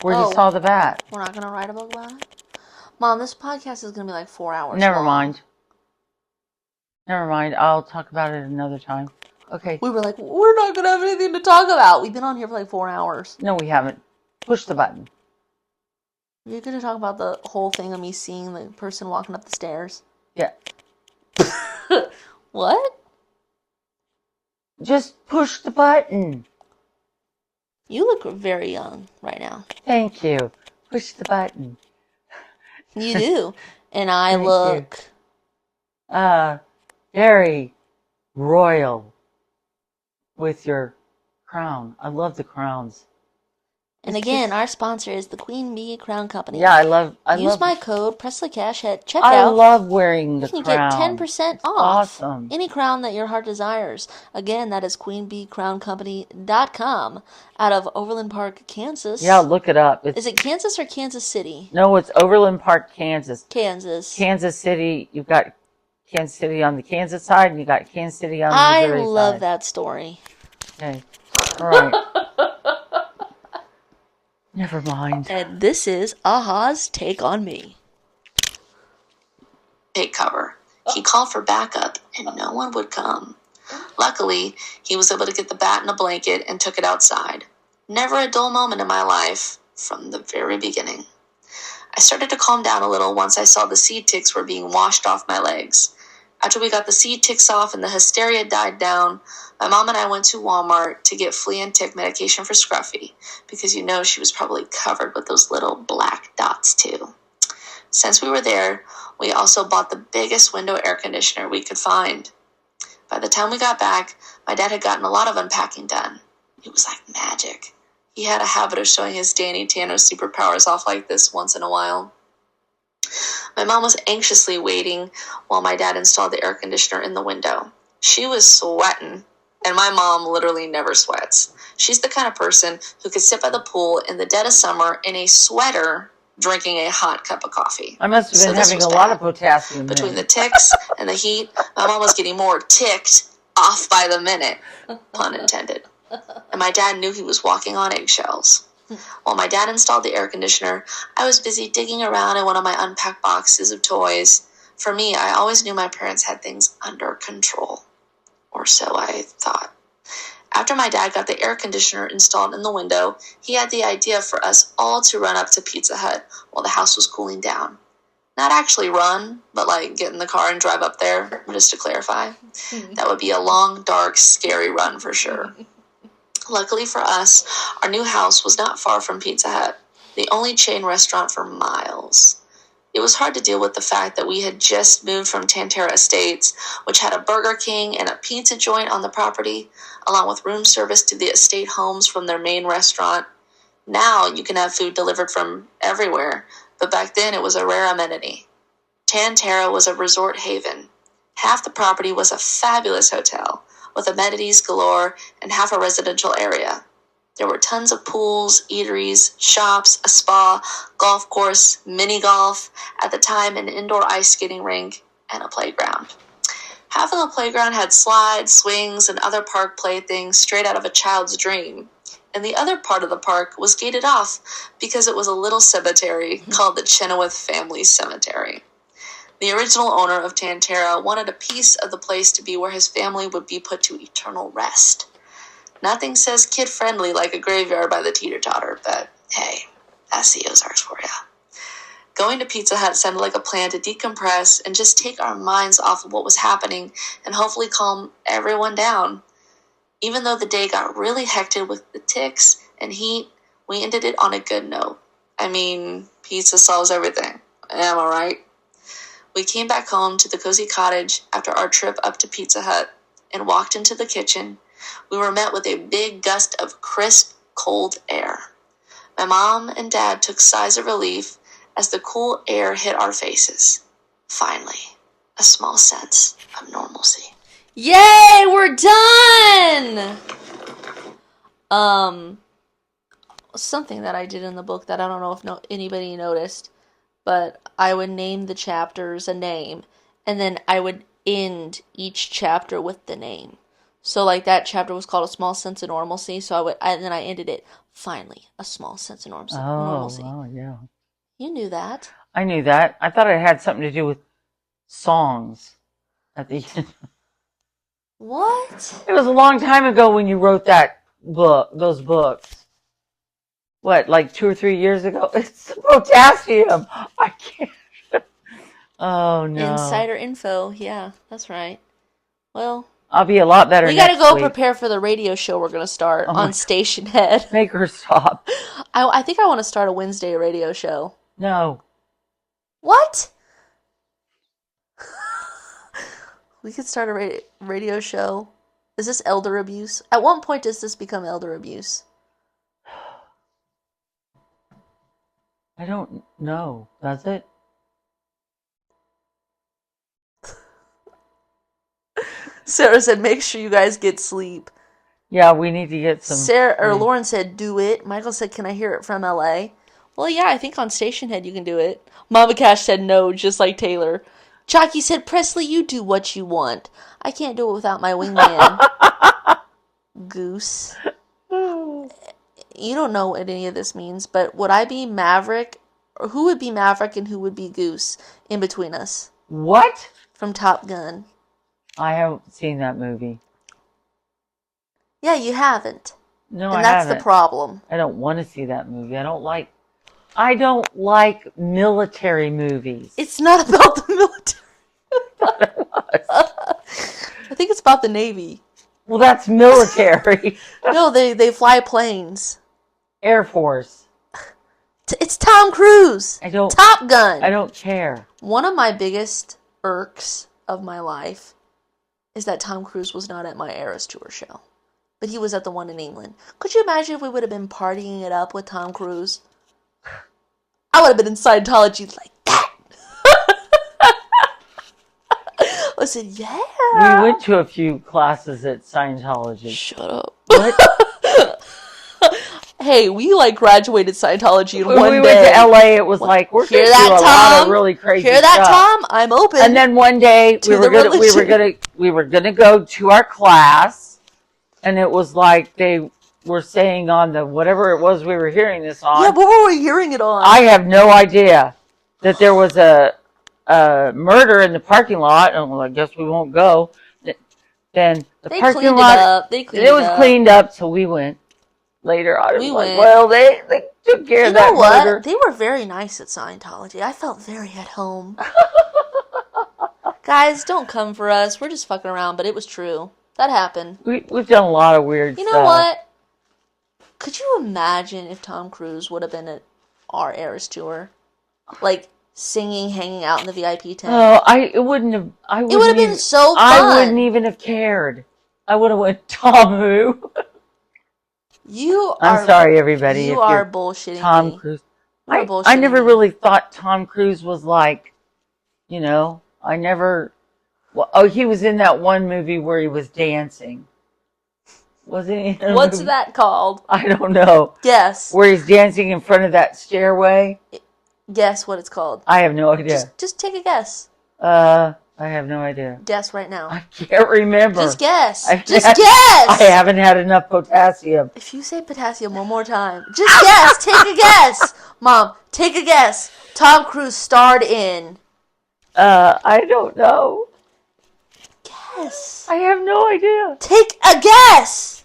where you Oh, saw the bat. we're not gonna write a book about it? Mom, this podcast is gonna be like 4 hours Never long. mind. Never mind. I'll talk about it another time. Okay. We were like, we're not gonna have anything to talk about. We've been on here for like 4 hours. No, we haven't. Push the button. You're gonna talk about the whole thing of me seeing the person walking up the stairs? Yeah. What? Just push the button. You look very young right now. Thank you. Push the button. You do. And I Thank look... Very royal with your crown. I love the crowns. And again, our sponsor is the Queen Bee Crown Company. Yeah, I love Use my code PresleyCash at checkout. I love wearing the you can crown. get 10% It's off awesome. any crown that your heart desires. Again, that is queenbeecrowncompany.com out of Overland Park, Kansas. Yeah, look it up. Is it Kansas or Kansas City? No, it's Overland Park, Kansas. Kansas. Kansas City, you've got Kansas City on the Kansas side, and you got Kansas City on the Missouri side. I love that story. Okay. All right. Never mind. And this is Aha's Take on Me. Big cover. He called for backup, and no one would come. Luckily, he was able to get the bat in a blanket and took it outside. Never a dull moment in my life from the very beginning. I started to calm down a little once I saw the seed ticks were being washed off my legs. After we got the seed ticks off and the hysteria died down, my mom and I went to Walmart to get flea and tick medication for Scruffy, because she was probably covered with those little black dots too. Since we were there, we also bought the biggest window air conditioner we could find. By the time we got back, my dad had gotten a lot of unpacking done. It was like magic. He had a habit of showing his Danny Tanner superpowers off like this once in a while. My mom was anxiously waiting while my dad installed the air conditioner in the window. She was sweating, and my mom literally never sweats. She's the kind of person who could sit by the pool in the dead of summer in a sweater drinking a hot cup of coffee. I must have been having a lot of potassium. Between the ticks and the heat, my mom was getting more ticked off by the minute, pun intended. And my dad knew he was walking on eggshells. While my dad installed the air conditioner, I was busy digging around in one of my unpacked boxes of toys. For me, I always knew my parents had things under control. Or so I thought. After my dad got the air conditioner installed in the window, he had the idea for us all to run up to Pizza Hut while the house was cooling down. Not actually run, but like get in the car and drive up there, just to clarify. That would be a long, dark, scary run for sure. Luckily for us, our new house was not far from Pizza Hut, the only chain restaurant for miles. It was hard to deal with the fact that we had just moved from Tantera Estates, which had a Burger King and a pizza joint on the property, along with room service to the estate homes from their main restaurant. Now you can have food delivered from everywhere, but back then it was a rare amenity. Tantera was a resort haven. Half the property was a fabulous hotel, with amenities galore and half a residential area. There were tons of pools, eateries, shops, a spa, golf course, mini golf, at the time an indoor ice skating rink, and a playground. Half of the playground had slides, swings, and other park playthings straight out of a child's dream. And the other part of the park was gated off because it was a little cemetery called the Chenoweth Family Cemetery. The original owner of Tantera wanted a piece of the place to be where his family would be put to eternal rest. Nothing says kid-friendly like a graveyard by the teeter-totter, but hey, that's the Ozarks for ya. Going to Pizza Hut sounded like a plan to decompress and just take our minds off of what was happening and hopefully calm everyone down. Even though the day got really hectic with the ticks and heat, we ended it on a good note. I mean, pizza solves everything. Am I right? We came back home to the cozy cottage after our trip up to Pizza Hut and walked into the kitchen. We were met with a big gust of crisp, cold air. My mom and dad took sighs of relief as the cool air hit our faces. Finally, a small sense of normalcy. Yay, we're done! Something that I did in the book that I don't know if anybody noticed, but I would name the chapters a name, and then I would end each chapter with the name. So, like, that chapter was called A Small Sense of Normalcy, so then I ended it, finally, A Small Sense of Normalcy. Oh, yeah. You knew that. I knew that. I thought it had something to do with songs at the end. What? It was a long time ago when you wrote those books. What, like 2 or 3 years ago? It's potassium. I can't. Oh, no. Insider info. Yeah, that's right. Well, I'll be a lot better we next gotta go week. prepare for the radio show we're gonna start Oh on Station Head. Make her stop. I think I want to start a Wednesday radio show. No. What? We could start a radio show. Is this elder abuse? At what point does this become elder abuse? I don't know. Does it? Sarah said, make sure you guys get sleep. Yeah, we need to get some. Lauren said, do it. Michael said, can I hear it from LA? Well, yeah, I think on Station Head you can do it. Mama Cash said no, just like Taylor. Chalky said, Presley, you do what you want. I can't do it without my wingman. Goose. You don't know what any of this means, but would I be Maverick? Or who would be Maverick and who would be Goose in between us? What? From Top Gun. I haven't seen that movie. Yeah, you haven't. No, and I that's haven't. the problem. I don't want to see that movie. I don't like military movies. It's not about the military. It was. I think it's about the Navy. Well, that's military. No, they fly planes. Air Force. It's Tom Cruise. Top Gun. I don't care. One of my biggest irks of my life is that Tom Cruise was not at my Eras Tour show. But he was at the one in England. Could you imagine if we would have been partying it up with Tom Cruise? I would have been in Scientology like that. I said, yeah. We went to a few classes at Scientology. Shut up. What? Hey, we graduated Scientology in when one we day. went to LA, it was like, we're going to do a lot of really crazy Hear that, stuff. Tom? I'm open. And then one day we were gonna go to our class, and it was like they were saying on the whatever it was we were hearing this on. Yeah, what were we hearing it on? I have no idea that there was a murder in the parking lot, and well, I guess we won't go. Then the parking lot, it was cleaned up, so we went. Later on, we went. Well, they took care of that murder. They were very nice at Scientology. I felt very at home. Guys, don't come for us. We're just fucking around, but it was true. That happened. We've done a lot of weird stuff. You know what? Could you imagine if Tom Cruise would have been at our Eras Tour? Like, singing, hanging out in the VIP tent? Oh, it wouldn't have... It would have been so fun. I wouldn't even have cared. I would have went, Tom who? I'm sorry, everybody. You are bullshitting Tom me. Cruise. I never really thought Tom Cruise was like, I never... Well, he was in that one movie where he was dancing. Wasn't he? What's that called? I don't know. Guess. Where he's dancing in front of that stairway. Guess what it's called. I have no idea. Just take a guess. I have no idea. Guess right now. I can't remember. Just guess. Guess. I haven't had enough potassium. If you say potassium one more time, just guess. Take a guess. Mom, take a guess. Tom Cruise starred in. I don't know. Guess. I have no idea. Take a guess.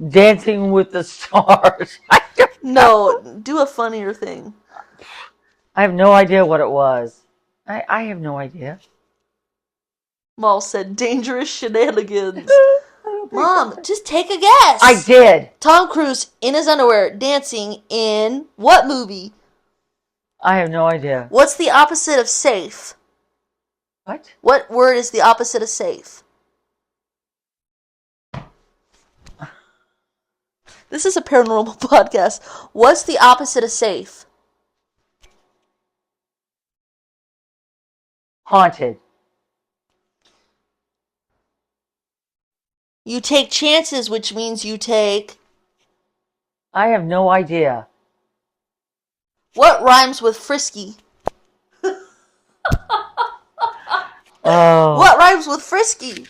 Dancing with the Stars. No, do a funnier thing. I have no idea what it was. I have no idea. Maul said, dangerous shenanigans. Mom, just take a guess. I did. Tom Cruise in his underwear dancing in what movie? I have no idea. What's the opposite of safe? What? What word is the opposite of safe? This is a paranormal podcast. What's the opposite of safe? Haunted. You take chances, which means you take... I have no idea. What rhymes with frisky? Oh. What rhymes with frisky?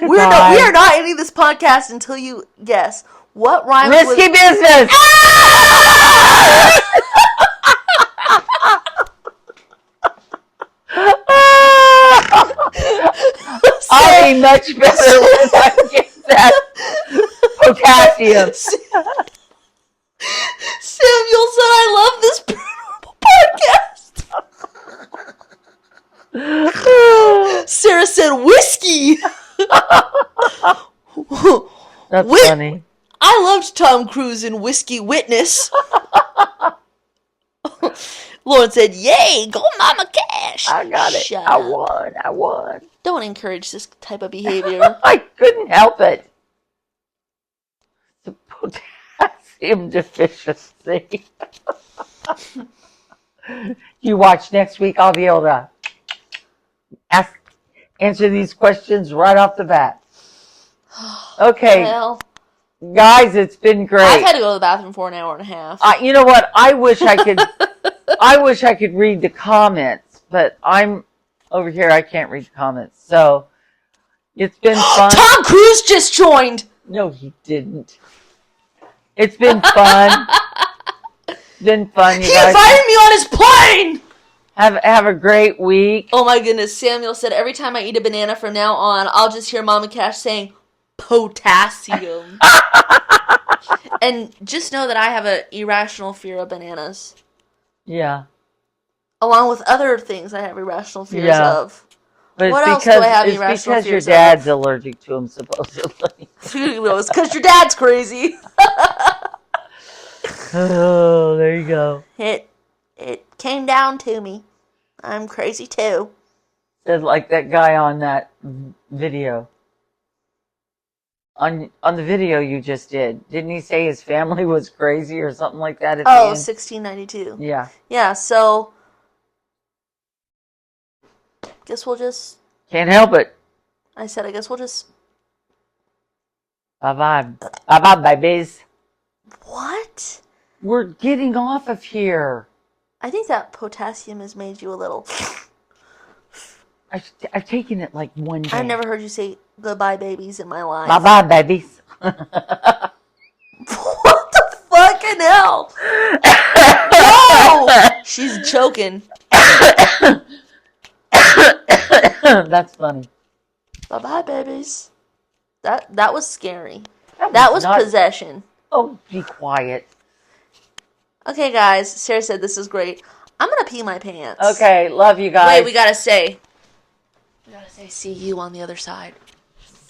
We Goodbye. are not ending this podcast until you guess. What rhymes Risky with... business! I'll be much better when I get that potassium. Samuel said, I love this paranormal podcast. Sarah said, whiskey. That's funny. I loved Tom Cruise in Whiskey Witness. Lauren said, yay, go Mama Cash. I got it. Shut I up. won. Don't encourage this type of behavior. I couldn't help it. The potassium deficiency. You watch next week, I'll be able to answer these questions right off the bat. Okay, Well, guys, it's been great. I've had to go to the bathroom for an hour and a half. You know what? I wish I could. I wish I could read the comments, but I'm over here. I can't read the comments. So it's been fun. Tom Cruise just joined. No, he didn't. It's been fun. Been fun, you He guys. invited me on his plane. Have a great week. Oh my goodness. Samuel said, every time I eat a banana from now on, I'll just hear Mama Cash saying, potassium. And just know that I have an irrational fear of bananas. Yeah. Along with other things I have irrational fears Yeah. of. But What it's else do because, I have it's irrational because your fears of? dad's allergic to them, supposedly. It's because your dad's crazy. Oh, there you go. It came down to me. I'm crazy too. Said like that guy on that video. On the video you just did. Didn't he say his family was crazy or something like that at the end? 1692. Yeah. Yeah, so guess we'll just... Can't help it. I said, I guess we'll just... Bye-bye. Bye-bye, babies. What? We're getting off of here. I think that potassium has made you a little... I've taken it like one day. I've never heard you say goodbye babies in my life. Bye-bye, babies. What the fucking hell? No! She's choking. That's funny. Bye-bye babies. That was scary. That was not... possession. Oh, be quiet. Okay, guys. Sarah said this is great. I'm gonna pee my pants. Okay, love you guys. Wait, we gotta say, see you on the other side.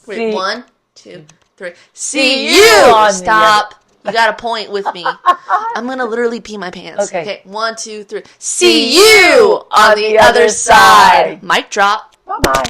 Wait, See- 1, 2, 3. See See you you! on the Stop. You gotta point with me. I'm gonna literally pee my pants. Okay. 1, 2, 3. See you on the other side. Mic drop. Bye-bye.